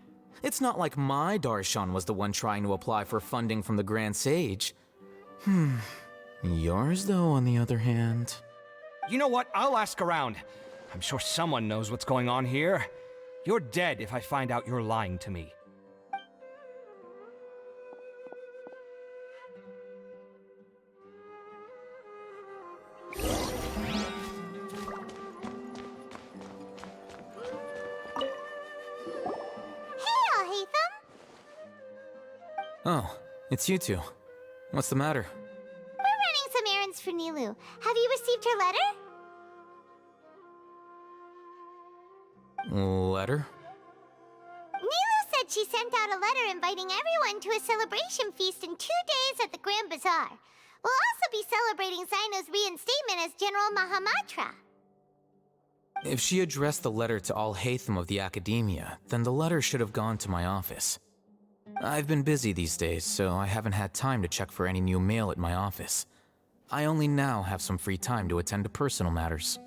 It's not like my Darshan was the one trying to apply for funding from the Grand Sage. Yours, though, on the other hand... You know what? I'll ask around. I'm sure someone knows what's going on here. You're dead if I find out you're lying to me. Hey, Hatham! Oh, it's you two. What's the matter? We're running some errands for Nilou. Have you received her letter? Letter? Nilou said she sent out a letter inviting everyone to a celebration feast in 2 days at the Grand Bazaar. We'll also be celebrating Sino's reinstatement as General Mahamatra. If she addressed the letter to all Haytham of the Academia, then the letter should have gone to my office. I've been busy these days, so I haven't had time to check for any new mail at my office. I only now have some free time to attend to personal matters.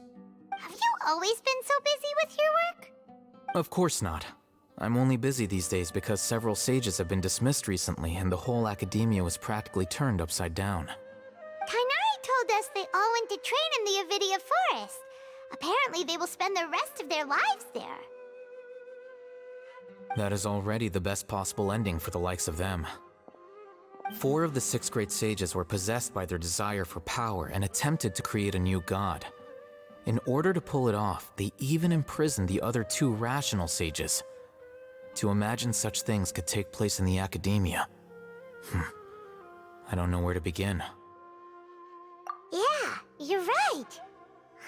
Have you always been so busy with your work? Of course not. I'm only busy these days because several sages have been dismissed recently and the whole Academia was practically turned upside down. Tighnari told us they all went to train in the Nvidia Forest. Apparently they will spend the rest of their lives there. That is already the best possible ending for the likes of them. 4 of the 6 great sages were possessed by their desire for power and attempted to create a new god. In order to pull it off, they even imprisoned the other 2 rational sages. To imagine such things could take place in the Academia. I don't know where to begin. Yeah, you're right.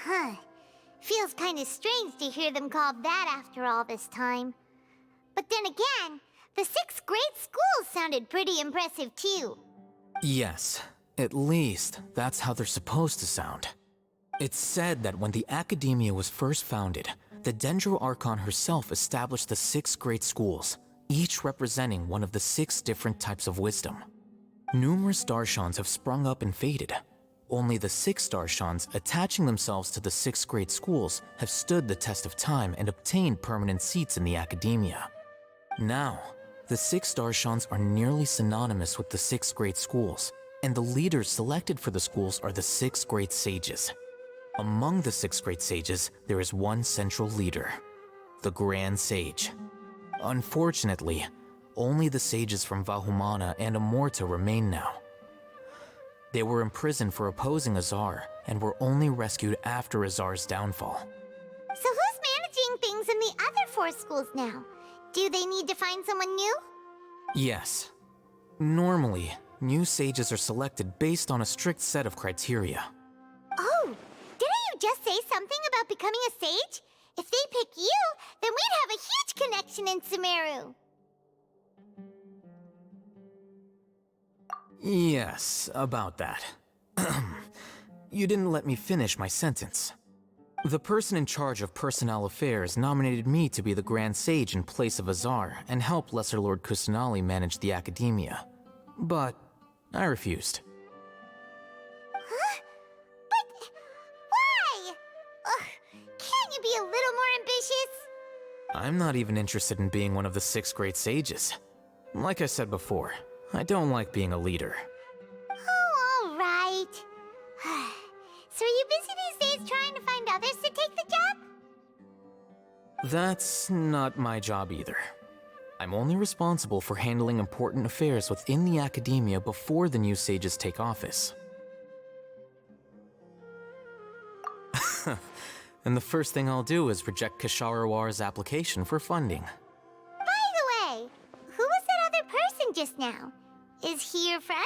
Huh. Feels kinda strange to hear them called that after all this time. But then again, the 6 great schools sounded pretty impressive too. Yes, at least that's how they're supposed to sound. It's said that when the Academia was first founded, the Dendro Archon herself established the 6 great schools, each representing one of the 6 different types of wisdom. Numerous Darshans have sprung up and faded. Only the 6 Darshans attaching themselves to the 6 great schools have stood the test of time and obtained permanent seats in the Academia. Now, the 6 Darshans are nearly synonymous with the 6 great schools, and the leaders selected for the schools are the 6 great sages. Among the 6 great sages, there is one central leader, the Grand Sage. Unfortunately, only the sages from Vahumana and Amorta remain now. They were imprisoned for opposing Azar and were only rescued after Azar's downfall. So who's managing things in the other 4 schools now? Do they need to find someone new? Yes. Normally, new sages are selected based on a strict set of criteria. Oh, didn't you just say something about becoming a sage? If they pick you, then we'd have a huge connection in Sumeru. Yes, about that. You didn't let me finish my sentence. The person in charge of personnel affairs nominated me to be the Grand Sage in place of Azar and help Lesser Lord Kusanali manage the Academia. But I refused. Huh? But why? Ugh, can't you be a little more ambitious? I'm not even interested in being one of the 6 great sages. Like I said before, I don't like being a leader. Oh, all right. So are you busy these days trying to find others to take the job? That's not my job either. I'm only responsible for handling important affairs within the Academia before the new sages take office. And the first thing I'll do is reject Kasharawar's application for funding. By the way, who was that other person just now? Is he your friend?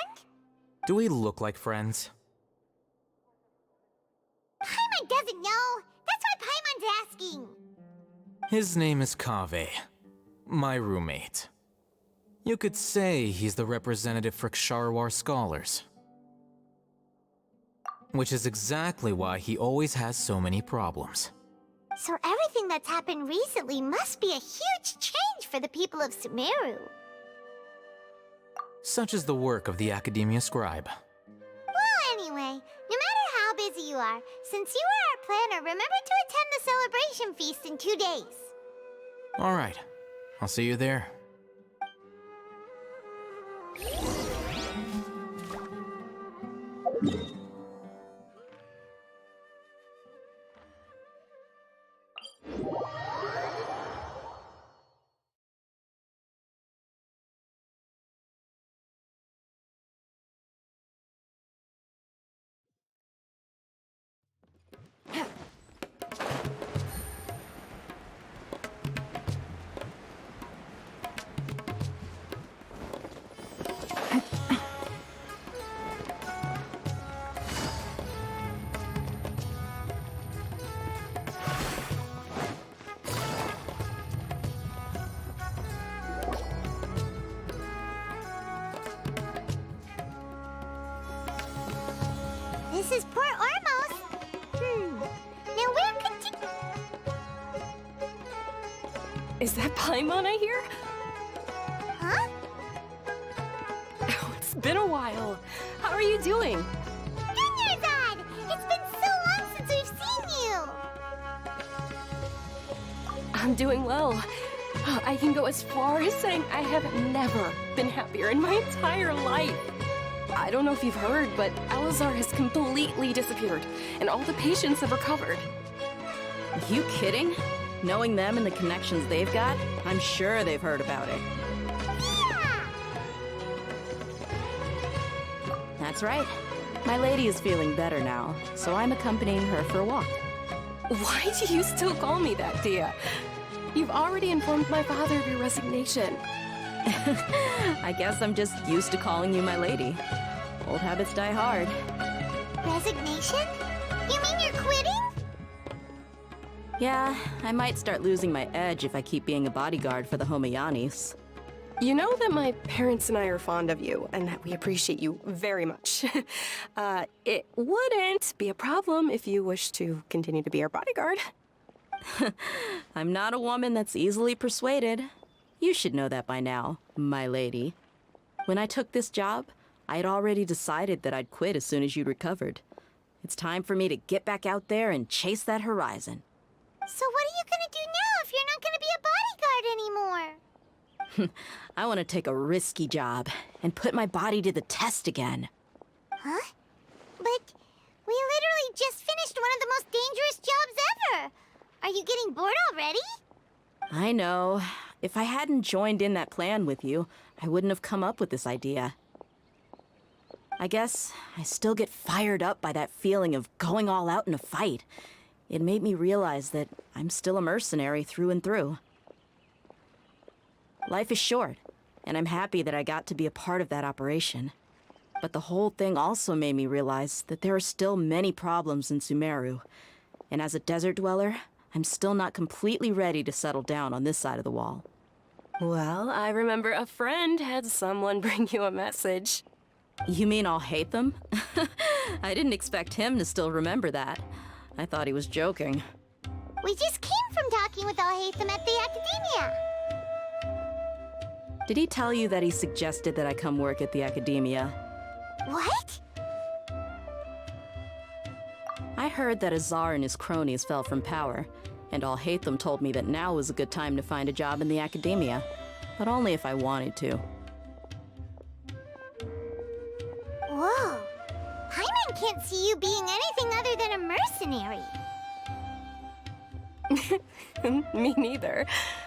Do we look like friends? Paimon doesn't know. That's why Paimon's asking. His name is Kaveh, my roommate. You could say he's the representative for Ksharawar scholars. Which is exactly why he always has so many problems. So everything that's happened recently must be a huge change for the people of Sumeru. Such is the work of the Academia Scribe. Well, anyway, no matter how busy you are, since you are our planner, remember to attend the celebration feast in 2 days. All right, I'll see you there. is Port Ormos. Now where could you... Is that Paimon I hear? Huh? Oh, it's been a while. How are you doing? Gunyarzad! It's been so long since we've seen you! I'm doing well. I can go as far as saying I have never been happier in my entire life. I don't know if you've heard, but Alizar has completely disappeared, and all the patients have recovered. You kidding? Knowing them and the connections they've got, I'm sure they've heard about it. Yeah! That's right. My lady is feeling better now, so I'm accompanying her for a walk. Why do you still call me that, Dia? You've already informed my father of your resignation. I guess I'm just used to calling you my lady. Old habits die hard. Resignation? You mean you're quitting? Yeah, I might start losing my edge if I keep being a bodyguard for the Homayanis. You know that my parents and I are fond of you, and that we appreciate you very much. It wouldn't be a problem if you wish to continue to be our bodyguard. I'm not a woman that's easily persuaded. You should know that by now, my lady. When I took this job, I had already decided that I'd quit as soon as you'd recovered. It's time for me to get back out there and chase that horizon. So what are you gonna do now if you're not gonna be a bodyguard anymore? I want to take a risky job and put my body to the test again. Huh? But we literally just finished one of the most dangerous jobs ever! Are you getting bored already? I know. If I hadn't joined in that plan with you, I wouldn't have come up with this idea. I guess I still get fired up by that feeling of going all out in a fight. It made me realize that I'm still a mercenary through and through. Life is short, and I'm happy that I got to be a part of that operation. But the whole thing also made me realize that there are still many problems in Sumeru. And as a desert dweller, I'm still not completely ready to settle down on this side of the wall. Well, I remember a friend had someone bring you a message. You mean I'll hate them? I didn't expect him to still remember that. I thought he was joking. We just came from talking with Alhaitham at the Academia. Did he tell you that he suggested that I come work at the Academia? What? I heard that Azar and his cronies fell from power, and Alhaitham told me that now was a good time to find a job in the Academia, but only if I wanted to. Whoa. Paimon can't see you being anything other than a mercenary. Me neither.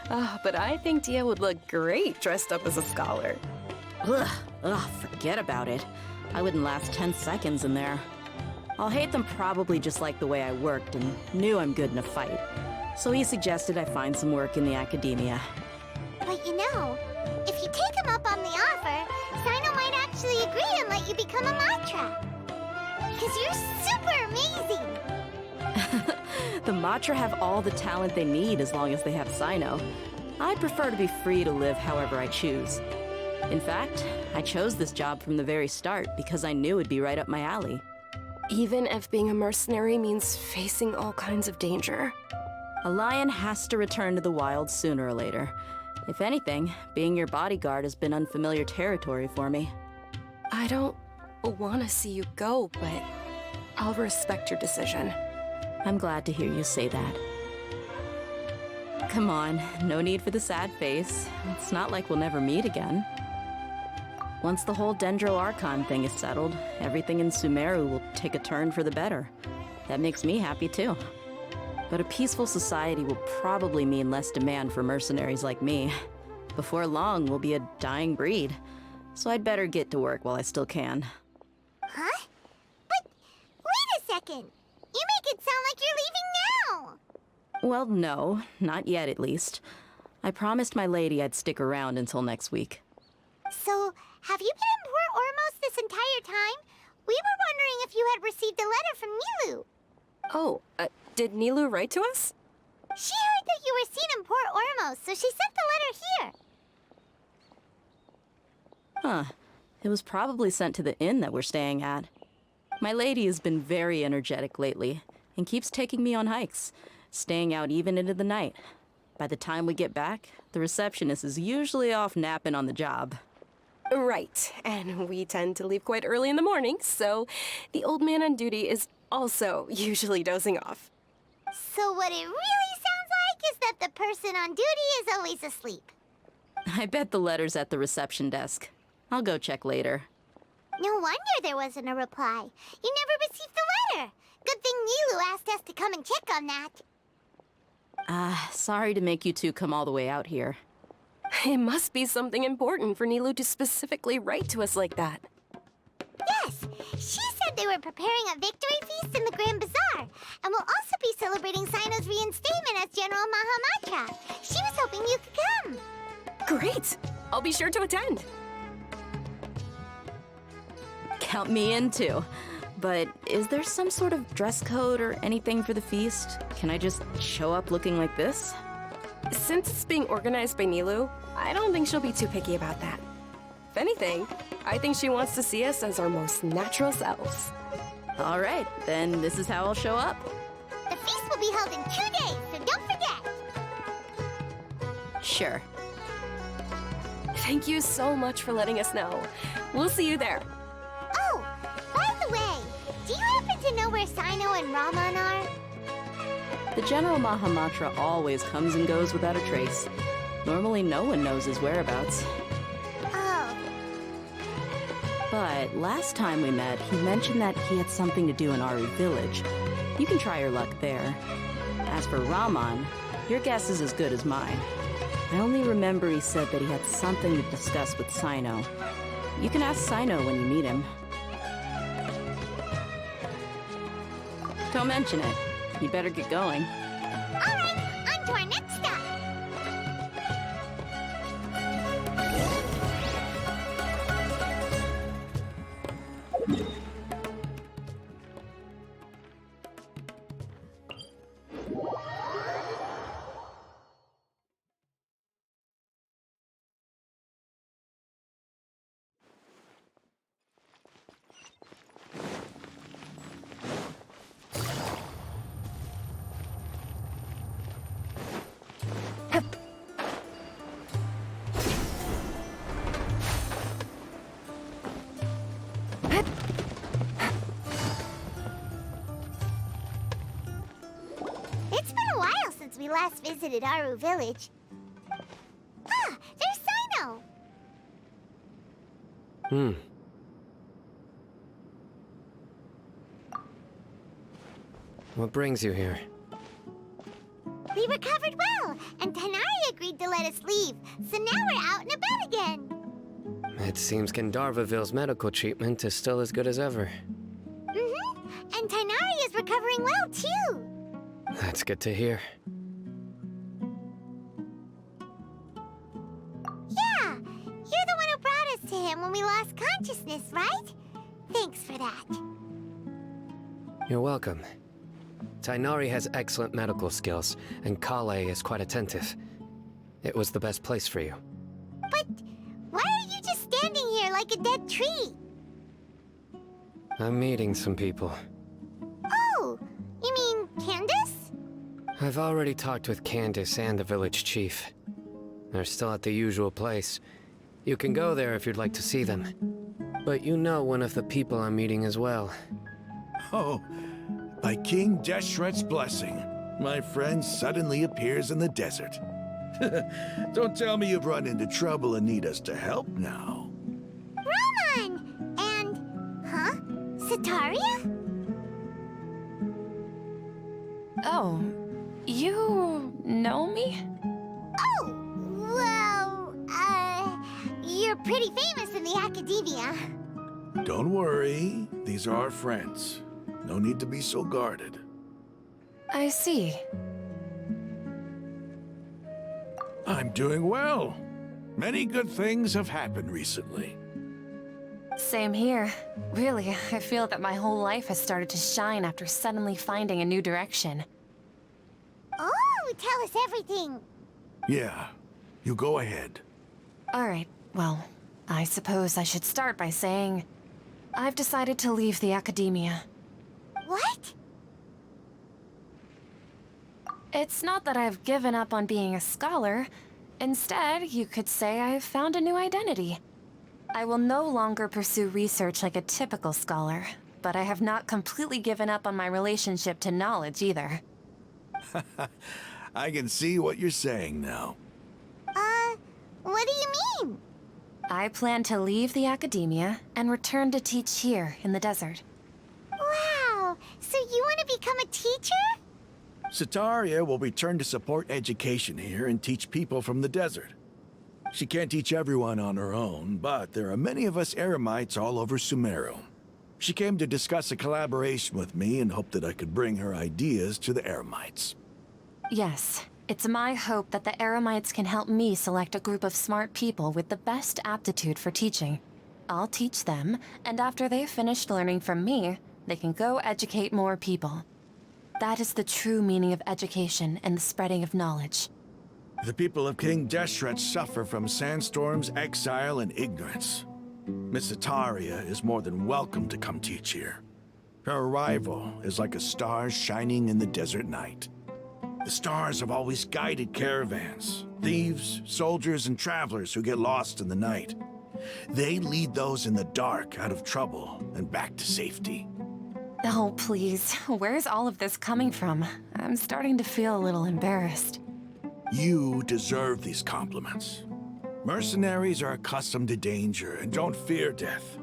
But I think Dia would look great dressed up as a scholar. Ugh, forget about it. I wouldn't last 10 seconds in there. Alhaitham probably just liked the way I worked and knew I'm good in a fight. So he suggested I find some work in the Academia. But you know, if you take him up on the offer, Sino might actually agree and let you become a Matra. Because you're super amazing! The Matra have all the talent they need as long as they have Sino. I prefer to be free to live however I choose. In fact, I chose this job from the very start because I knew it'd be right up my alley. Even if being a mercenary means facing all kinds of danger. A lion has to return to the wild sooner or later. If anything, being your bodyguard has been unfamiliar territory for me. I don't want to see you go, but I'll respect your decision. I'm glad to hear you say that. Come on, no need for the sad face. It's not like we'll never meet again. Once the whole Dendro Archon thing is settled, everything in Sumeru will take a turn for the better. That makes me happy too. But a peaceful society will probably mean less demand for mercenaries like me. Before long, we'll be a dying breed. So I'd better get to work while I still can. Huh? But wait a second! You make it sound like you're leaving now! Well, no, not yet at least. I promised my lady I'd stick around until next week. So, have you been in Port Ormos this entire time? We were wondering if you had received a letter from Nilou. Oh, did Nilou write to us? She heard that you were seen in Port Ormos, so she sent the letter here. Huh. It was probably sent to the inn that we're staying at. My lady has been very energetic lately and keeps taking me on hikes, staying out even into the night. By the time we get back, the receptionist is usually off napping on the job. Right, and we tend to leave quite early in the morning, so the old man on duty is also usually dozing off. So what it really sounds like is that the person on duty is always asleep. I bet the letter's at the reception desk. I'll go check later. No wonder there wasn't a reply. You never received the letter. Good thing Nilu asked us to come and check on that. Sorry to make you two come all the way out here. It must be something important for Nilu to specifically write to us like that. Yes, she said they were preparing a victory feast in the Grand Bazaar, and will also be celebrating Sino's reinstatement as General Mahamatra. She was hoping you could come. Great! I'll be sure to attend. Count me in too. But is there some sort of dress code or anything for the feast? Can I just show up looking like this? Since it's being organized by Nilu, I don't think she'll be too picky about that. If anything, I think she wants to see us as our most natural selves. All right, then this is how I'll show up. The feast will be held in 2 days, so don't forget. Sure. Thank you so much for letting us know. We'll see you there. Oh, by the way, do you happen to know where Sino and Raman are? The General Mahamatra always comes and goes without a trace. Normally no one knows his whereabouts. Oh. But last time we met, he mentioned that he had something to do in Aru Village. You can try your luck there. As for Raman, your guess is as good as mine. I only remember he said that he had something to discuss with Sino. You can ask Sino when you meet him. Don't mention it. You better get going. All right, on to our next stop. It's been a while since we last visited Aru Village. Ah, there's Sino! What brings you here? We recovered well, and Tanari agreed to let us leave, so now we're out and about again. It seems Gandharvaville's medical treatment is still as good as ever. Mm-hmm, and Tanari is recovering well, too. That's good to hear. Yeah, you're the one who brought us to him when we lost consciousness, right? Thanks for that. You're welcome. Tainari has excellent medical skills, and Kale is quite attentive. It was the best place for you. But why are you just standing here like a dead tree? I'm meeting some people. Oh, you mean Candace? I've already talked with Candace and the village chief. They're still at the usual place. You can go there if you'd like to see them. But you know one of the people I'm meeting as well. Oh, by King Deshret's blessing, my friend suddenly appears in the desert. Don't tell me you've run into trouble and need us to help now. Raman! And... huh? Sataria? Oh, you know me? Oh, well, you're pretty famous in the academia. Don't worry, these are our friends. No need to be so guarded. I see. I'm doing well. Many good things have happened recently. Same here. Really, I feel that my whole life has started to shine after suddenly finding a new direction. Oh, tell us everything. Yeah, you go ahead. Alright, well, I suppose I should start by saying... I've decided to leave the academia. What? It's not that I've given up on being a scholar. Instead, you could say I've found a new identity. I will no longer pursue research like a typical scholar, but I have not completely given up on my relationship to knowledge either. I can see what you're saying now. What do you mean? I plan to leave the academia and return to teach here in the desert. Wow, so you want to become a teacher? Setaria will return to support education here and teach people from the desert. She can't teach everyone on her own, but there are many of us Eremites all over Sumeru. She came to discuss a collaboration with me and hoped that I could bring her ideas to the Eremites. Yes, it's my hope that the Eremites can help me select a group of smart people with the best aptitude for teaching. I'll teach them, and after they've finished learning from me, they can go educate more people. That is the true meaning of education and the spreading of knowledge. The people of King Deshret suffer from sandstorms, exile, and ignorance. Miss Setaria is more than welcome to come teach here. Her arrival is like a star shining in the desert night. The stars have always guided caravans, thieves, soldiers, and travelers who get lost in the night. They lead those in the dark out of trouble and back to safety. Oh, please. Where's all of this coming from? I'm starting to feel a little embarrassed. You deserve these compliments. Mercenaries are accustomed to danger and don't fear death,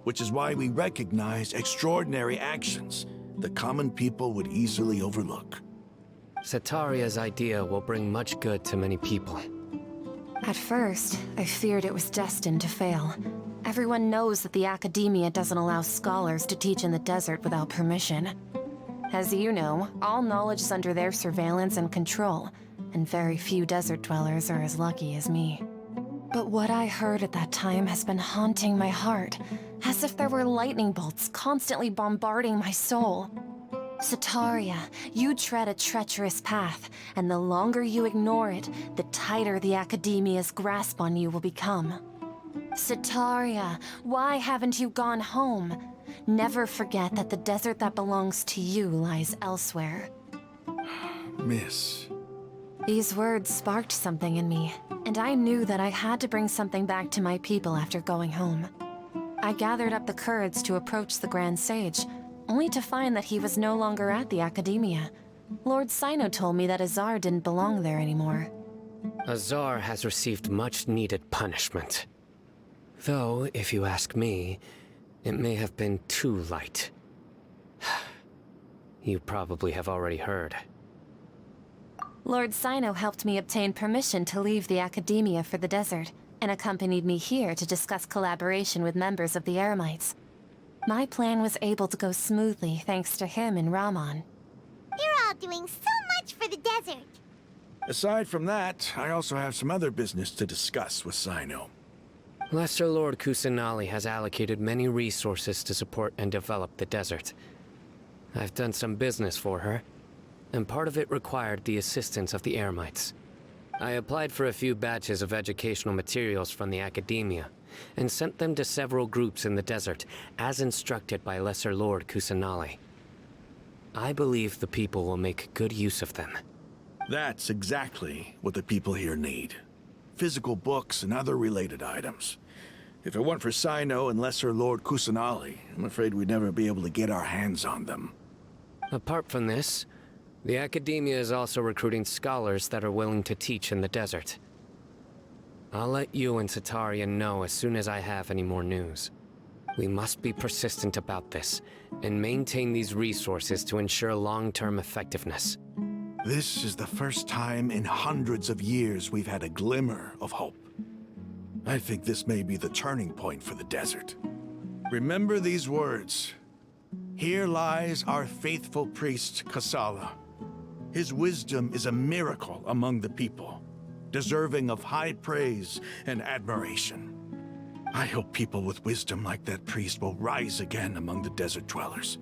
which is why we recognize extraordinary actions the common people would easily overlook. Setaria's idea will bring much good to many people. At first, I feared it was destined to fail. Everyone knows that the academia doesn't allow scholars to teach in the desert without permission. As you know, all knowledge is under their surveillance and control, and very few desert dwellers are as lucky as me. But what I heard at that time has been haunting my heart, as if there were lightning bolts constantly bombarding my soul. Setaria, you tread a treacherous path, and the longer you ignore it, the tighter the academia's grasp on you will become. Setaria, why haven't you gone home? Never forget that the desert that belongs to you lies elsewhere. Miss. These words sparked something in me, and I knew that I had to bring something back to my people after going home. I gathered up the courage to approach the Grand Sage, only to find that he was no longer at the academia. Lord Sino told me that Azar didn't belong there anymore. Azar has received much-needed punishment. Though, if you ask me, it may have been too light. You probably have already heard. Lord Sino helped me obtain permission to leave the academia for the desert, and accompanied me here to discuss collaboration with members of the Eremites. My plan was able to go smoothly thanks to him and Rahman. You're all doing so much for the desert. Aside from that, I also have some other business to discuss with Sino. Lesser Lord Kusanali has allocated many resources to support and develop the desert. I've done some business for her, and part of it required the assistance of the Eremites. I applied for a few batches of educational materials from the academia, and sent them to several groups in the desert, as instructed by Lesser Lord Kusanali. I believe the people will make good use of them. That's exactly what the people here need. Physical books and other related items. If it weren't for Sino and Lesser Lord Kusanali, I'm afraid we'd never be able to get our hands on them. Apart from this, the academia is also recruiting scholars that are willing to teach in the desert. I'll let you and Setaria know as soon as I have any more news. We must be persistent about this, and maintain these resources to ensure long-term effectiveness. This is the first time in hundreds of years we've had a glimmer of hope. I think this may be the turning point for the desert. Remember these words. Here lies our faithful priest, Kasala. His wisdom is a miracle among the people, deserving of high praise and admiration. I hope people with wisdom like that priest will rise again among the desert dwellers.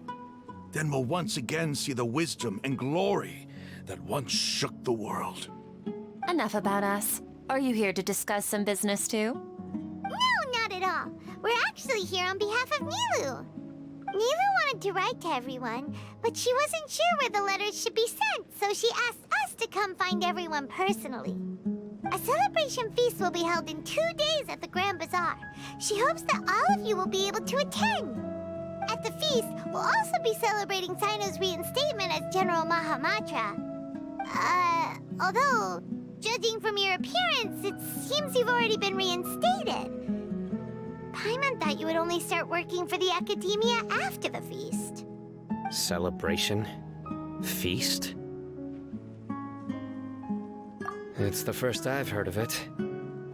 Then we'll once again see the wisdom and glory that once shook the world. Enough about us. Are you here to discuss some business too? No, not at all. We're actually here on behalf of Nilou. Nilou wanted to write to everyone, but she wasn't sure where the letters should be sent, so she asked us to come find everyone personally. A celebration feast will be held in 2 days at the Grand Bazaar. She hopes that all of you will be able to attend. At the feast, we'll also be celebrating Sino's reinstatement as General Mahamatra. Although, judging from your appearance, it seems you've already been reinstated. Paimon thought you would only start working for the Academia after the feast. Celebration? Feast? It's the first I've heard of it.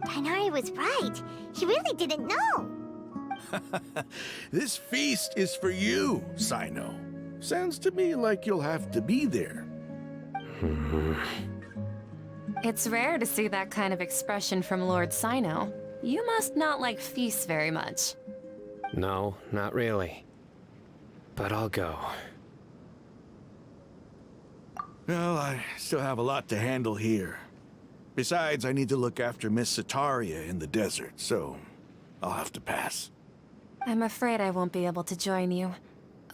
Tighnari was right. He really didn't know. This feast is for you, Sino. Sounds to me like you'll have to be there. It's rare to see that kind of expression from Lord Sino. You must not like feasts very much. No, not really. But I'll go. Well, I still have a lot to handle here. Besides, I need to look after Miss Sataria in the desert, so I'll have to pass. I'm afraid I won't be able to join you.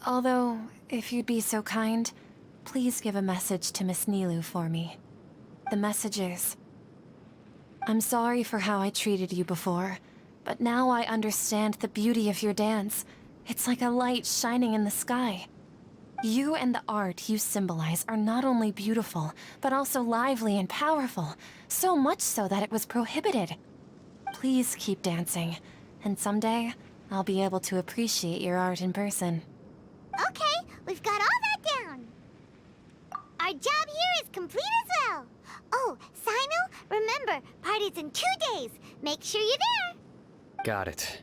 Although, if you'd be so kind, please give a message to Miss Nilou for me. The message is, I'm sorry for how I treated you before, but now I understand the beauty of your dance. It's like a light shining in the sky. You and the art you symbolize are not only beautiful, but also lively and powerful, so much so that it was prohibited. Please keep dancing, and someday, I'll be able to appreciate your art in person. Okay, we've got all that down. Our job here is complete as well. Oh, Sino, remember, party's in 2 days. Make sure you're there. Got it.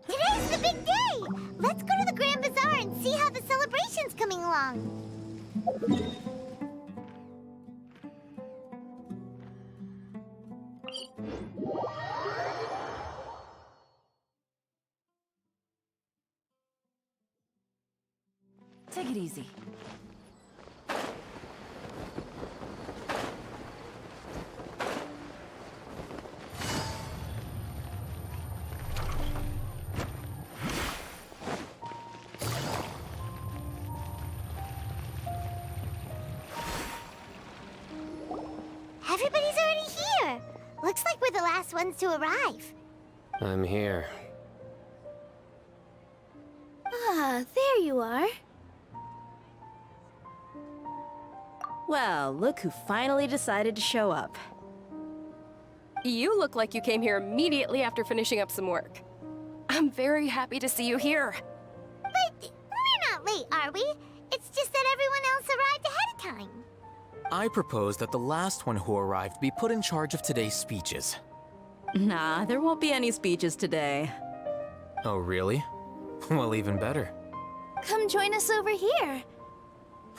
Today's the big day. Let's go to the Grand Bazaar and see how the celebration's coming along. Take it easy. Everybody's already here. Looks like we're the last ones to arrive. I'm here. Ah, there you are. Well, look who finally decided to show up. You look like you came here immediately after finishing up some work. I'm very happy to see you here. But we're not late, are we? It's just that everyone else arrived ahead of time. I propose that the last one who arrived be put in charge of today's speeches. Nah, there won't be any speeches today. Oh, really? Well, even better. Come join us over here.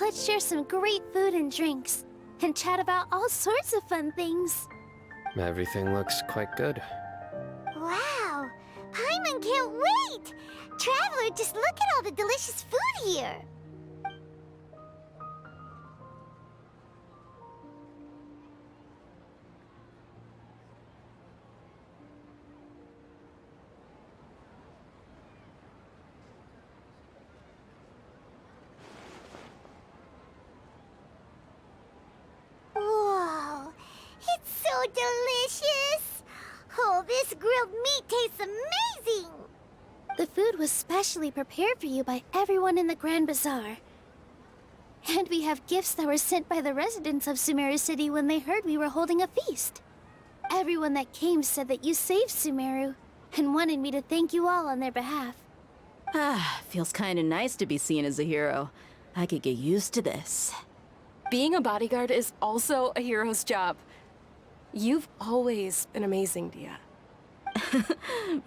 Let's share some great food and drinks, and chat about all sorts of fun things. Everything looks quite good. Wow! Paimon can't wait! Traveler, just look at all the delicious food here! Whoa! It's so delicious! Oh, this grilled meat tastes amazing! The food was specially prepared for you by everyone in the Grand Bazaar. And we have gifts that were sent by the residents of Sumeru City when they heard we were holding a feast. Everyone that came said that you saved Sumeru, and wanted me to thank you all on their behalf. Feels kinda nice to be seen as a hero. I could get used to this. Being a bodyguard is also a hero's job. You've always been amazing, Dia.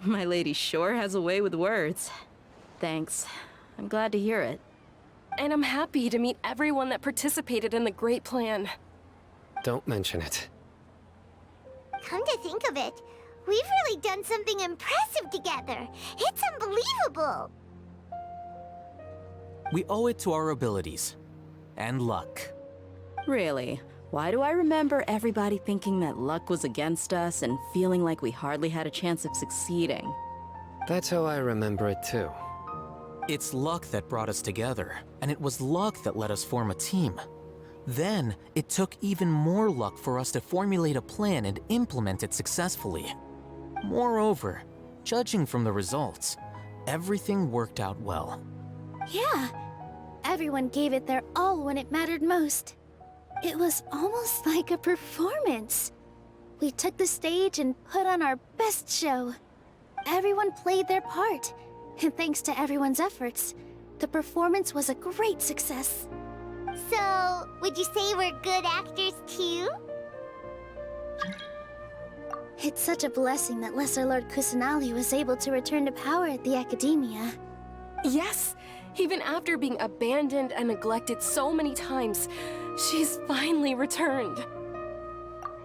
My lady sure has a way with words. Thanks. I'm glad to hear it. And I'm happy to meet everyone that participated in the great plan. Don't mention it. Come to think of it, we've really done something impressive together. It's unbelievable. We owe it to our abilities. And luck. Really? Why do I remember everybody thinking that luck was against us and feeling like we hardly had a chance of succeeding? That's how I remember it too. It's luck that brought us together, and it was luck that let us form a team. Then, it took even more luck for us to formulate a plan and implement it successfully. Moreover, judging from the results, everything worked out well. Yeah, everyone gave it their all when it mattered most. It was almost like a performance. We took the stage and put on our best show. Everyone played their part, and thanks to everyone's efforts, the performance was a great success. So, would you say we're good actors too? It's such a blessing that Lesser Lord Kusanali was able to return to power at the Academia. Yes, even after being abandoned and neglected so many times, she's finally returned.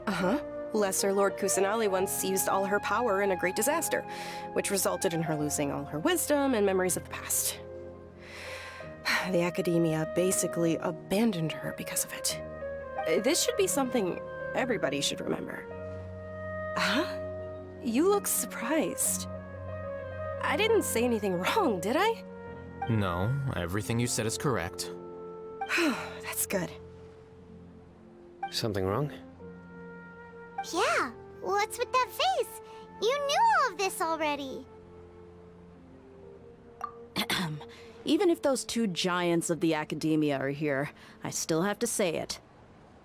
Uh-huh. Lesser Lord Kusanali once used all her power in a great disaster, which resulted in her losing all her wisdom and memories of the past. The Academia basically abandoned her because of it. This should be something everybody should remember. Huh? You look surprised. I didn't say anything wrong, did I? No, everything you said is correct. That's good. Something wrong? Yeah, what's with that face? You knew all of this already. Even if those two giants of the Academia are here, I still have to say it.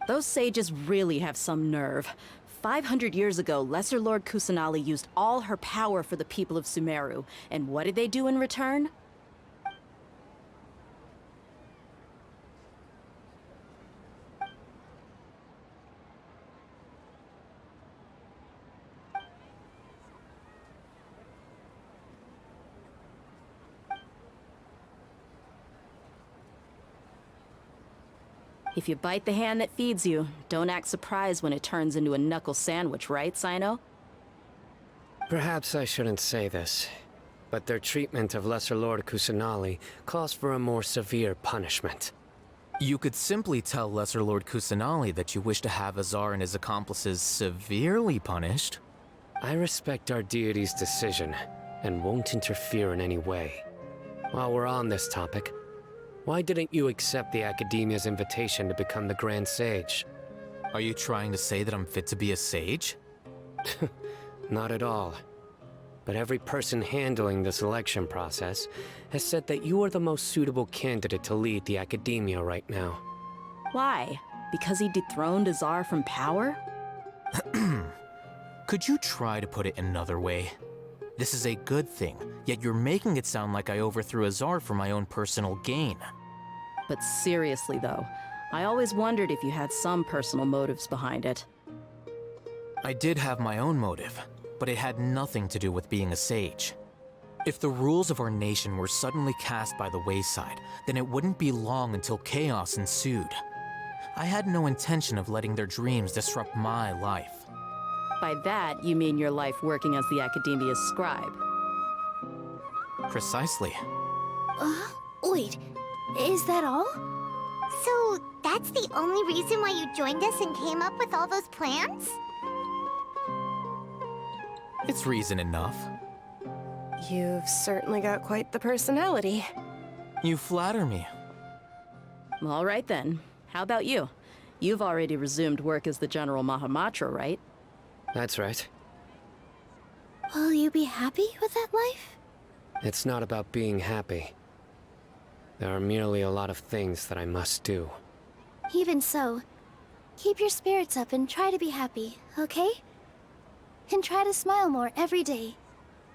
Those sages really have some nerve. 500 years ago, Lesser Lord Kusanali used all her power for the people of Sumeru, and what did they do in return? If you bite the hand that feeds you, don't act surprised when it turns into a knuckle sandwich, right, Sino? Perhaps I shouldn't say this, but their treatment of Lesser Lord Kusanali calls for a more severe punishment. You could simply tell Lesser Lord Kusanali that you wish to have Azar and his accomplices severely punished. I respect our deity's decision, and won't interfere in any way. While we're on this topic, why didn't you accept the Academia's invitation to become the Grand Sage? Are you trying to say that I'm fit to be a sage? Not at all. But every person handling the selection process has said that you are the most suitable candidate to lead the Academia right now. Why? Because he dethroned Azar from power? Could you try to put it another way? This is a good thing, yet you're making it sound like I overthrew Azar for my own personal gain. But seriously though, I always wondered if you had some personal motives behind it. I did have my own motive, but it had nothing to do with being a sage. If the rules of our nation were suddenly cast by the wayside, then it wouldn't be long until chaos ensued. I had no intention of letting their dreams disrupt my life. By that, you mean your life working as the Academia's scribe. Precisely. Wait, is that all? So, that's the only reason why you joined us and came up with all those plans? It's reason enough. You've certainly got quite the personality. You flatter me. All right then. How about you? You've already resumed work as the General Mahamatra, right? That's right. Will you be happy with that life? It's not about being happy. There are merely a lot of things that I must do. Even so, keep your spirits up and try to be happy, okay? And try to smile more every day,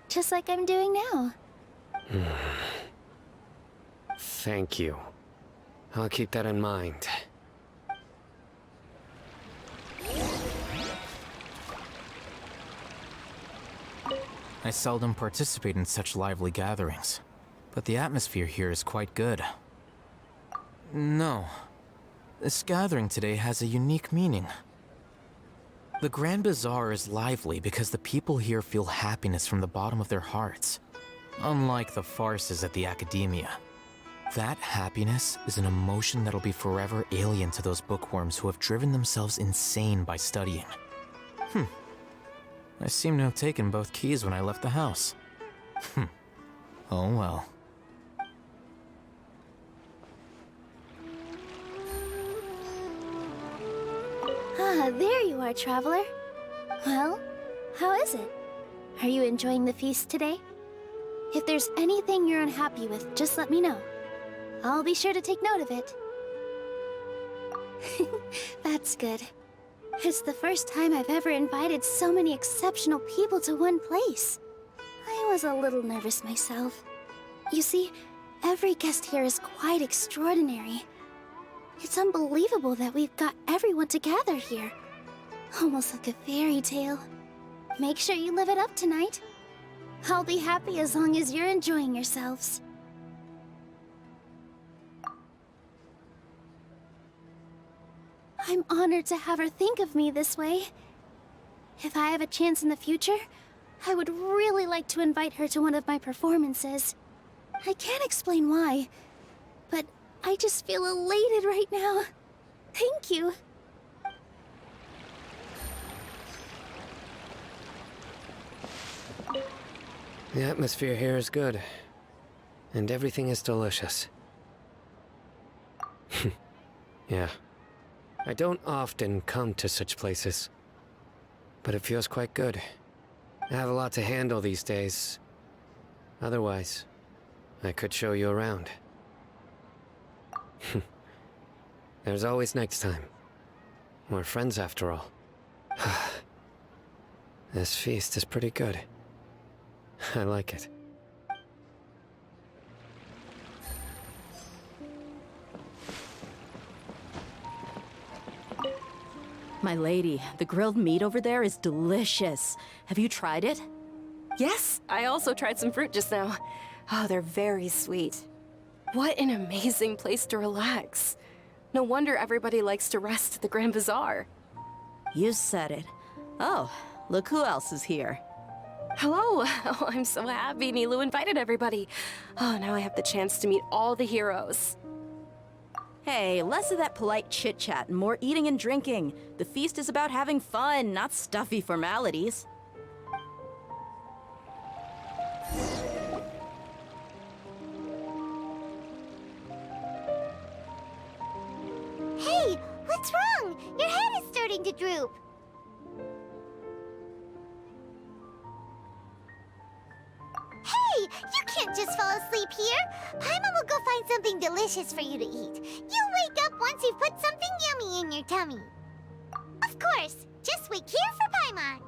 just like I'm doing now. Thank you. I'll keep that in mind. I seldom participate in such lively gatherings, but the atmosphere here is quite good. No. This gathering today has a unique meaning. The Grand Bazaar is lively because the people here feel happiness from the bottom of their hearts, unlike the farces at the Academia. That happiness is an emotion that'll be forever alien to those bookworms who have driven themselves insane by studying. I seem to have taken both keys when I left the house. Oh well. Ah, there you are, traveler. Well, how is it? Are you enjoying the feast today? If there's anything you're unhappy with, just let me know. I'll be sure to take note of it. That's good. It's the first time I've ever invited so many exceptional people to one place. I was a little nervous myself. You see, every guest here is quite extraordinary. It's unbelievable that we've got everyone together here. Almost like a fairy tale. Make sure you live it up tonight. I'll be happy as long as you're enjoying yourselves. I'm honored to have her think of me this way. If I have a chance in the future, I would really like to invite her to one of my performances. I can't explain why, but I just feel elated right now. Thank you. The atmosphere here is good, and everything is delicious. Yeah. I don't often come to such places, but it feels quite good. I have a lot to handle these days. Otherwise, I could show you around. There's always next time. We're friends after all. This feast is pretty good. I like it. My lady, the grilled meat over there is delicious. Have you tried it? Yes, I also tried some fruit just now. Oh, they're very sweet. What an amazing place to relax. No wonder everybody likes to rest at the Grand Bazaar. You said it. Oh, look who else is here. Hello! Oh, I'm so happy Nilou invited everybody. Oh, now I have the chance to meet all the heroes. Hey, less of that polite chit-chat and more eating and drinking. The feast is about having fun, not stuffy formalities. Hey, what's wrong? Your head is starting to droop. Hey, you can't just fall asleep here. Paimon will go find something delicious for you to eat. You'll wake up once you've put something yummy in your tummy. Of course, just wait here for Paimon.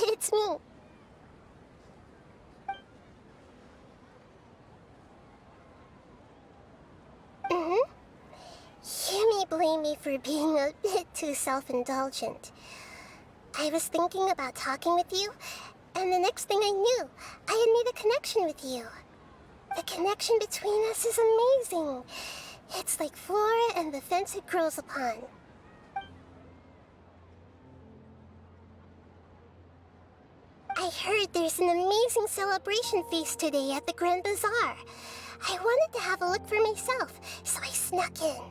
It's me. You may blame me for being a bit too self-indulgent. I was thinking about talking with you, and the next thing I knew, I had made a connection with you. The connection between us is amazing. It's like flora and the fence it grows upon. I heard there's an amazing celebration feast today at the Grand Bazaar. I wanted to have a look for myself, so I snuck in.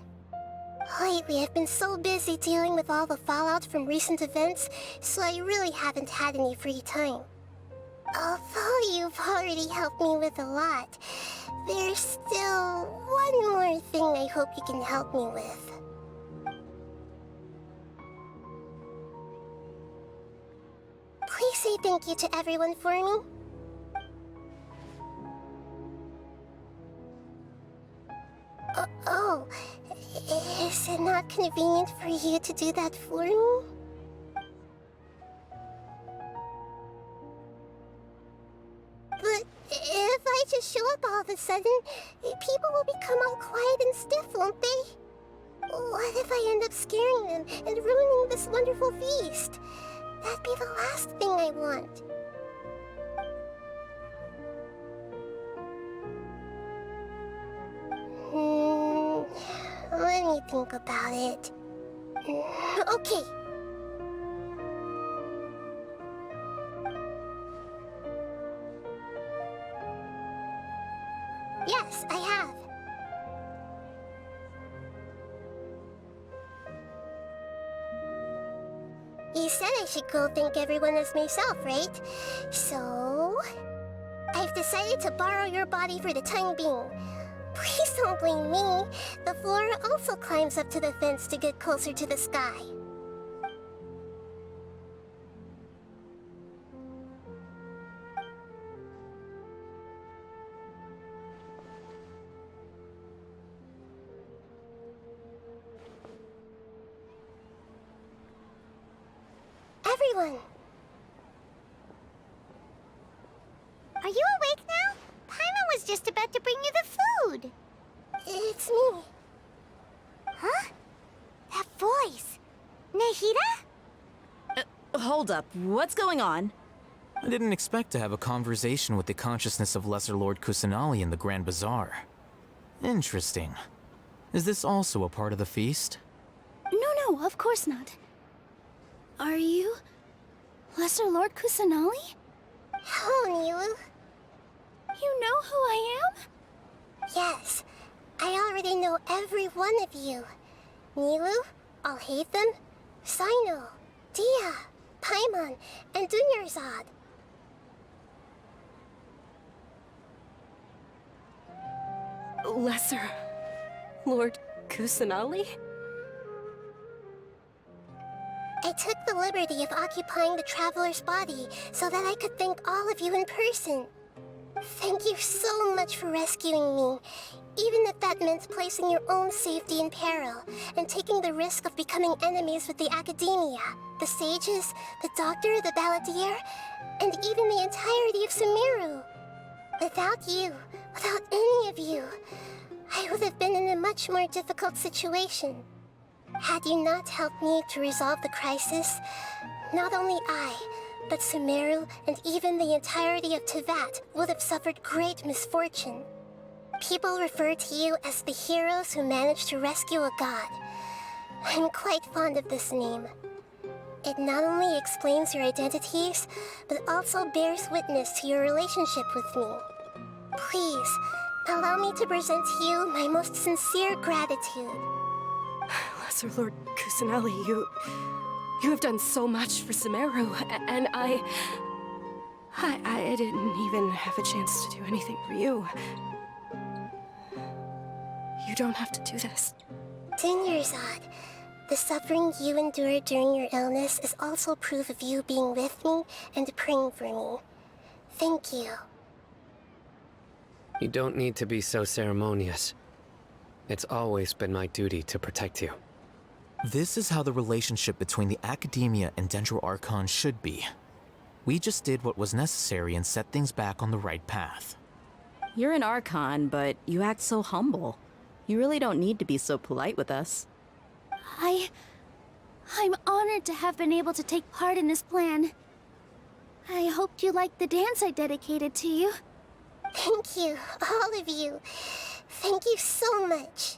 Lately, I've been so busy dealing with all the fallout from recent events, so I really haven't had any free time. Although you've already helped me with a lot, there There's still one more thing I hope you can help me with. Please say thank you to everyone for me. Oh, is it not convenient for you to do that for me? But if I just show up all of a sudden, people will become all quiet and stiff, won't they? What if I end up scaring them and ruining this wonderful feast? That'd be the last thing I want. Let me think about it. Okay. Yes, I have. You said I should go thank everyone as myself, right? So... I've decided to borrow your body for the time being. Please don't blame me. The floor also climbs up to the fence to get closer to the sky. Everyone! Are you awake now? Paimon was just about to bring you the food. It's me. Huh? That voice. Nahida? Hold up. What's going on? I didn't expect to have a conversation with the consciousness of Lesser Lord Kusanali in the Grand Bazaar. Interesting. Is this also a part of the feast? No, of course not. Are you... Lesser Lord Kusanali? Hello, Nilu. You know who I am? Yes. I already know every one of you. Nilu, Alhaitham, Sino, Dia, Paimon, and Dunyarzad. Lesser Lord Kusanali? I took the liberty of occupying the traveler's body so that I could thank all of you in person. Thank you so much for rescuing me, even if that meant placing your own safety in peril and taking the risk of becoming enemies with the academia, the sages, the doctor, the balladeer, and even the entirety of Sumeru. Without you, without any of you, I would have been in a much more difficult situation. Had you not helped me to resolve the crisis, not only I, but Sumeru and even the entirety of Teyvat would have suffered great misfortune. People refer to you as the heroes who managed to rescue a god. I'm quite fond of this name. It not only explains your identities, but also bears witness to your relationship with me. Please, allow me to present to you my most sincere gratitude. Lesser Lord Kusanali, you have done so much for Sumeru, and I didn't even have a chance to do anything for you. You don't have to do this. Dunyarzad, the suffering you endured during your illness is also proof of you being with me and praying for me. Thank you. You don't need to be so ceremonious. It's always been my duty to protect you. This is how the relationship between the Academia and Dendro Archon should be. We just did what was necessary and set things back on the right path. You're an Archon, but you act so humble. You really don't need to be so polite with us. I'm honored to have been able to take part in this plan. I hoped you liked the dance I dedicated to you. Thank you, all of you. Thank you so much.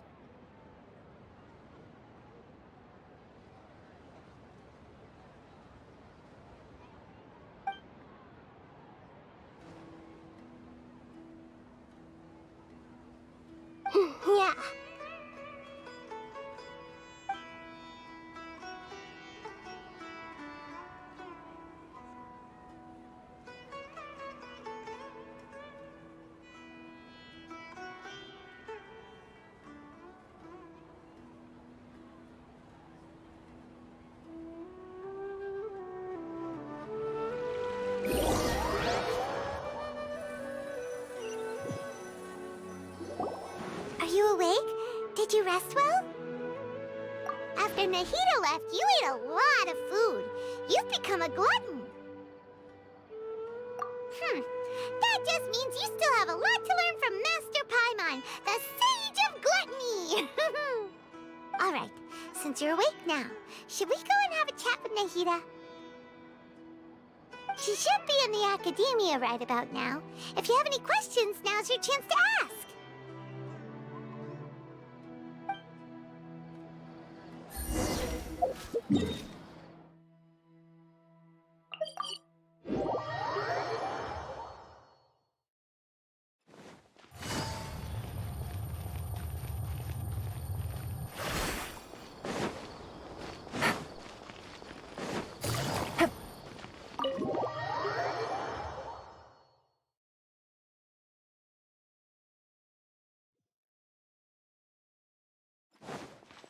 Yeah. you awake? Did you rest well? After Nahida left, you ate a lot of food. You've become a glutton. That just means you still have a lot to learn from Master Paimon, the Sage of Gluttony! Alright, since you're awake now, should we go and have a chat with Nahida? She should be in the academia right about now. If you have any questions, now's your chance to ask.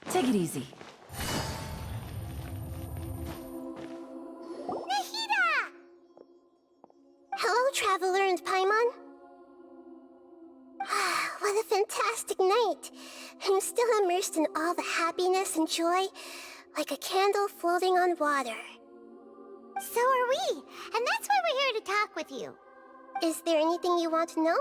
Take it easy. Nahida! Hello, Traveler and Paimon. What a fantastic night. I'm still immersed in all the happiness and joy, like a candle floating on water. So are we, and that's why we're here to talk with you. Is there anything you want to know?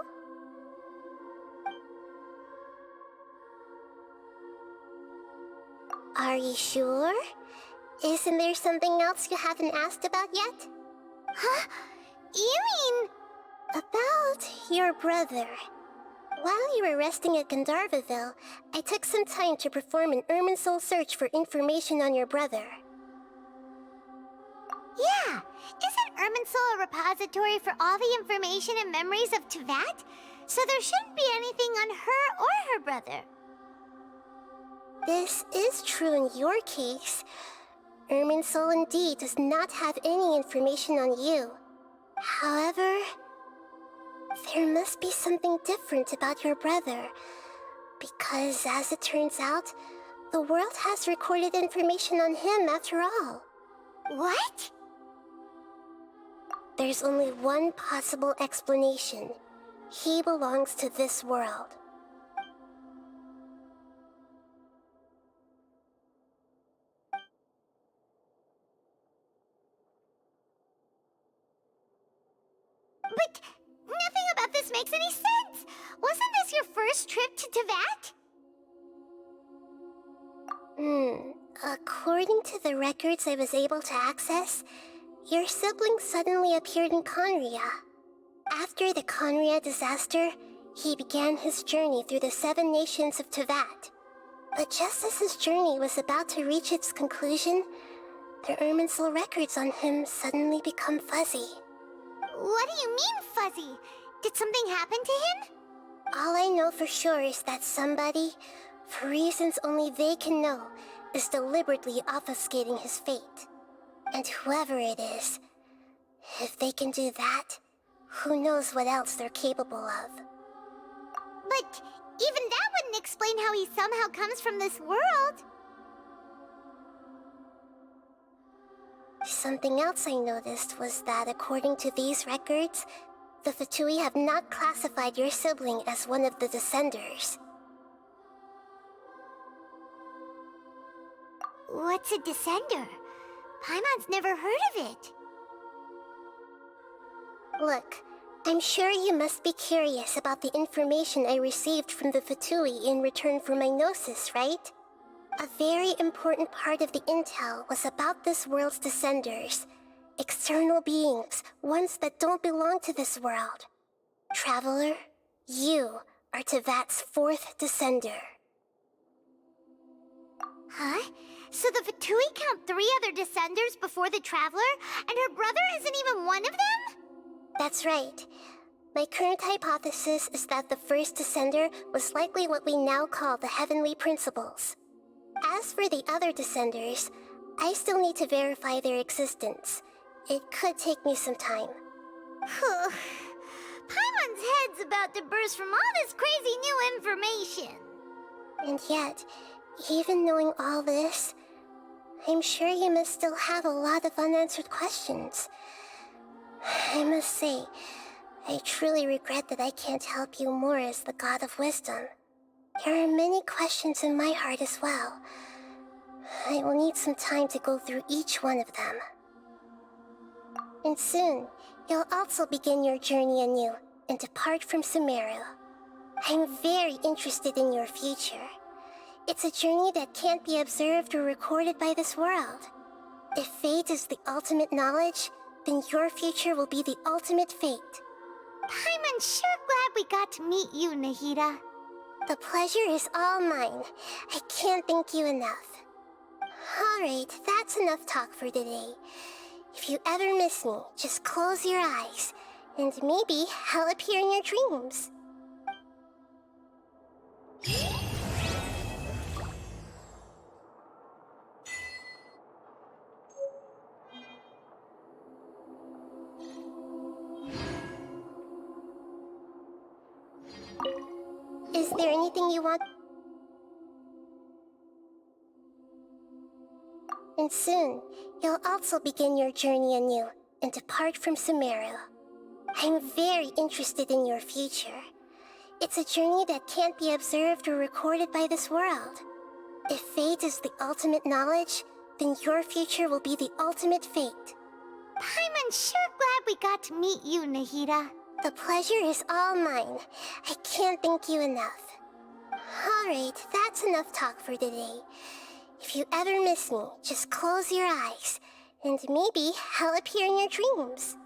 Are you sure? Isn't there something else you haven't asked about yet? Huh? You mean... About your brother. While you were resting at Gandharvaville, I took some time to perform an Irminsul search for information on your brother. Yeah! Isn't Irminsul a repository for all the information and memories of Teyvat? So there shouldn't be anything on her or her brother. This is true in your case. Irminsul indeed does not have any information on you. However, there must be something different about your brother. Because, as it turns out, the world has recorded information on him after all. What? There's only one possible explanation. He belongs to this world. But nothing about this makes any sense! Wasn't this your first trip to Teyvat? According to the records I was able to access, your sibling suddenly appeared in Conria. After the Conria disaster, he began his journey through the 7 nations of Teyvat. But just as his journey was about to reach its conclusion, the Irminsul records on him suddenly become fuzzy. What do you mean, fuzzy? Did something happen to him? All I know for sure is that somebody, for reasons only they can know, is deliberately obfuscating his fate. And whoever it is, if they can do that, who knows what else they're capable of. But even that wouldn't explain how he somehow comes from this world. Something else I noticed was that according to these records, the Fatui have not classified your sibling as one of the Descenders. What's a Descender? Paimon's never heard of it. Look, I'm sure you must be curious about the information I received from the Fatui in return for my gnosis, right? A very important part of the intel was about this world's Descenders. External beings, ones that don't belong to this world. Traveler, you are Teyvat's 4th Descender. Huh? So the Fatui count 3 other Descenders before the Traveler, and her brother isn't even one of them? That's right. My current hypothesis is that the first Descender was likely what we now call the Heavenly Principles. As for the other Descenders, I still need to verify their existence. It could take me some time. Paimon's head's about to burst from all this crazy new information. And yet, even knowing all this, I'm sure you must still have a lot of unanswered questions. I must say, I truly regret that I can't help you more as the God of Wisdom. There are many questions in my heart as well. I will need some time to go through each one of them. And soon, you'll also begin your journey anew and depart from Sumeru. I'm very interested in your future. It's a journey that can't be observed or recorded by this world. If fate is the ultimate knowledge, then your future will be the ultimate fate. I'm sure glad we got to meet you, Nahida. The pleasure is all mine. I can't thank you enough. Alright, that's enough talk for today. If you ever miss me, just close your eyes, and maybe I'll appear in your dreams. Is there anything you want? And soon, you'll also begin your journey anew and depart from Sumeru. I'm very interested in your future. It's a journey that can't be observed or recorded by this world. If fate is the ultimate knowledge, then your future will be the ultimate fate. I'm sure glad we got to meet you, Nahida. The pleasure is all mine. I can't thank you enough. Alright, that's enough talk for today. If you ever miss me, just close your eyes, and maybe I'll appear in your dreams.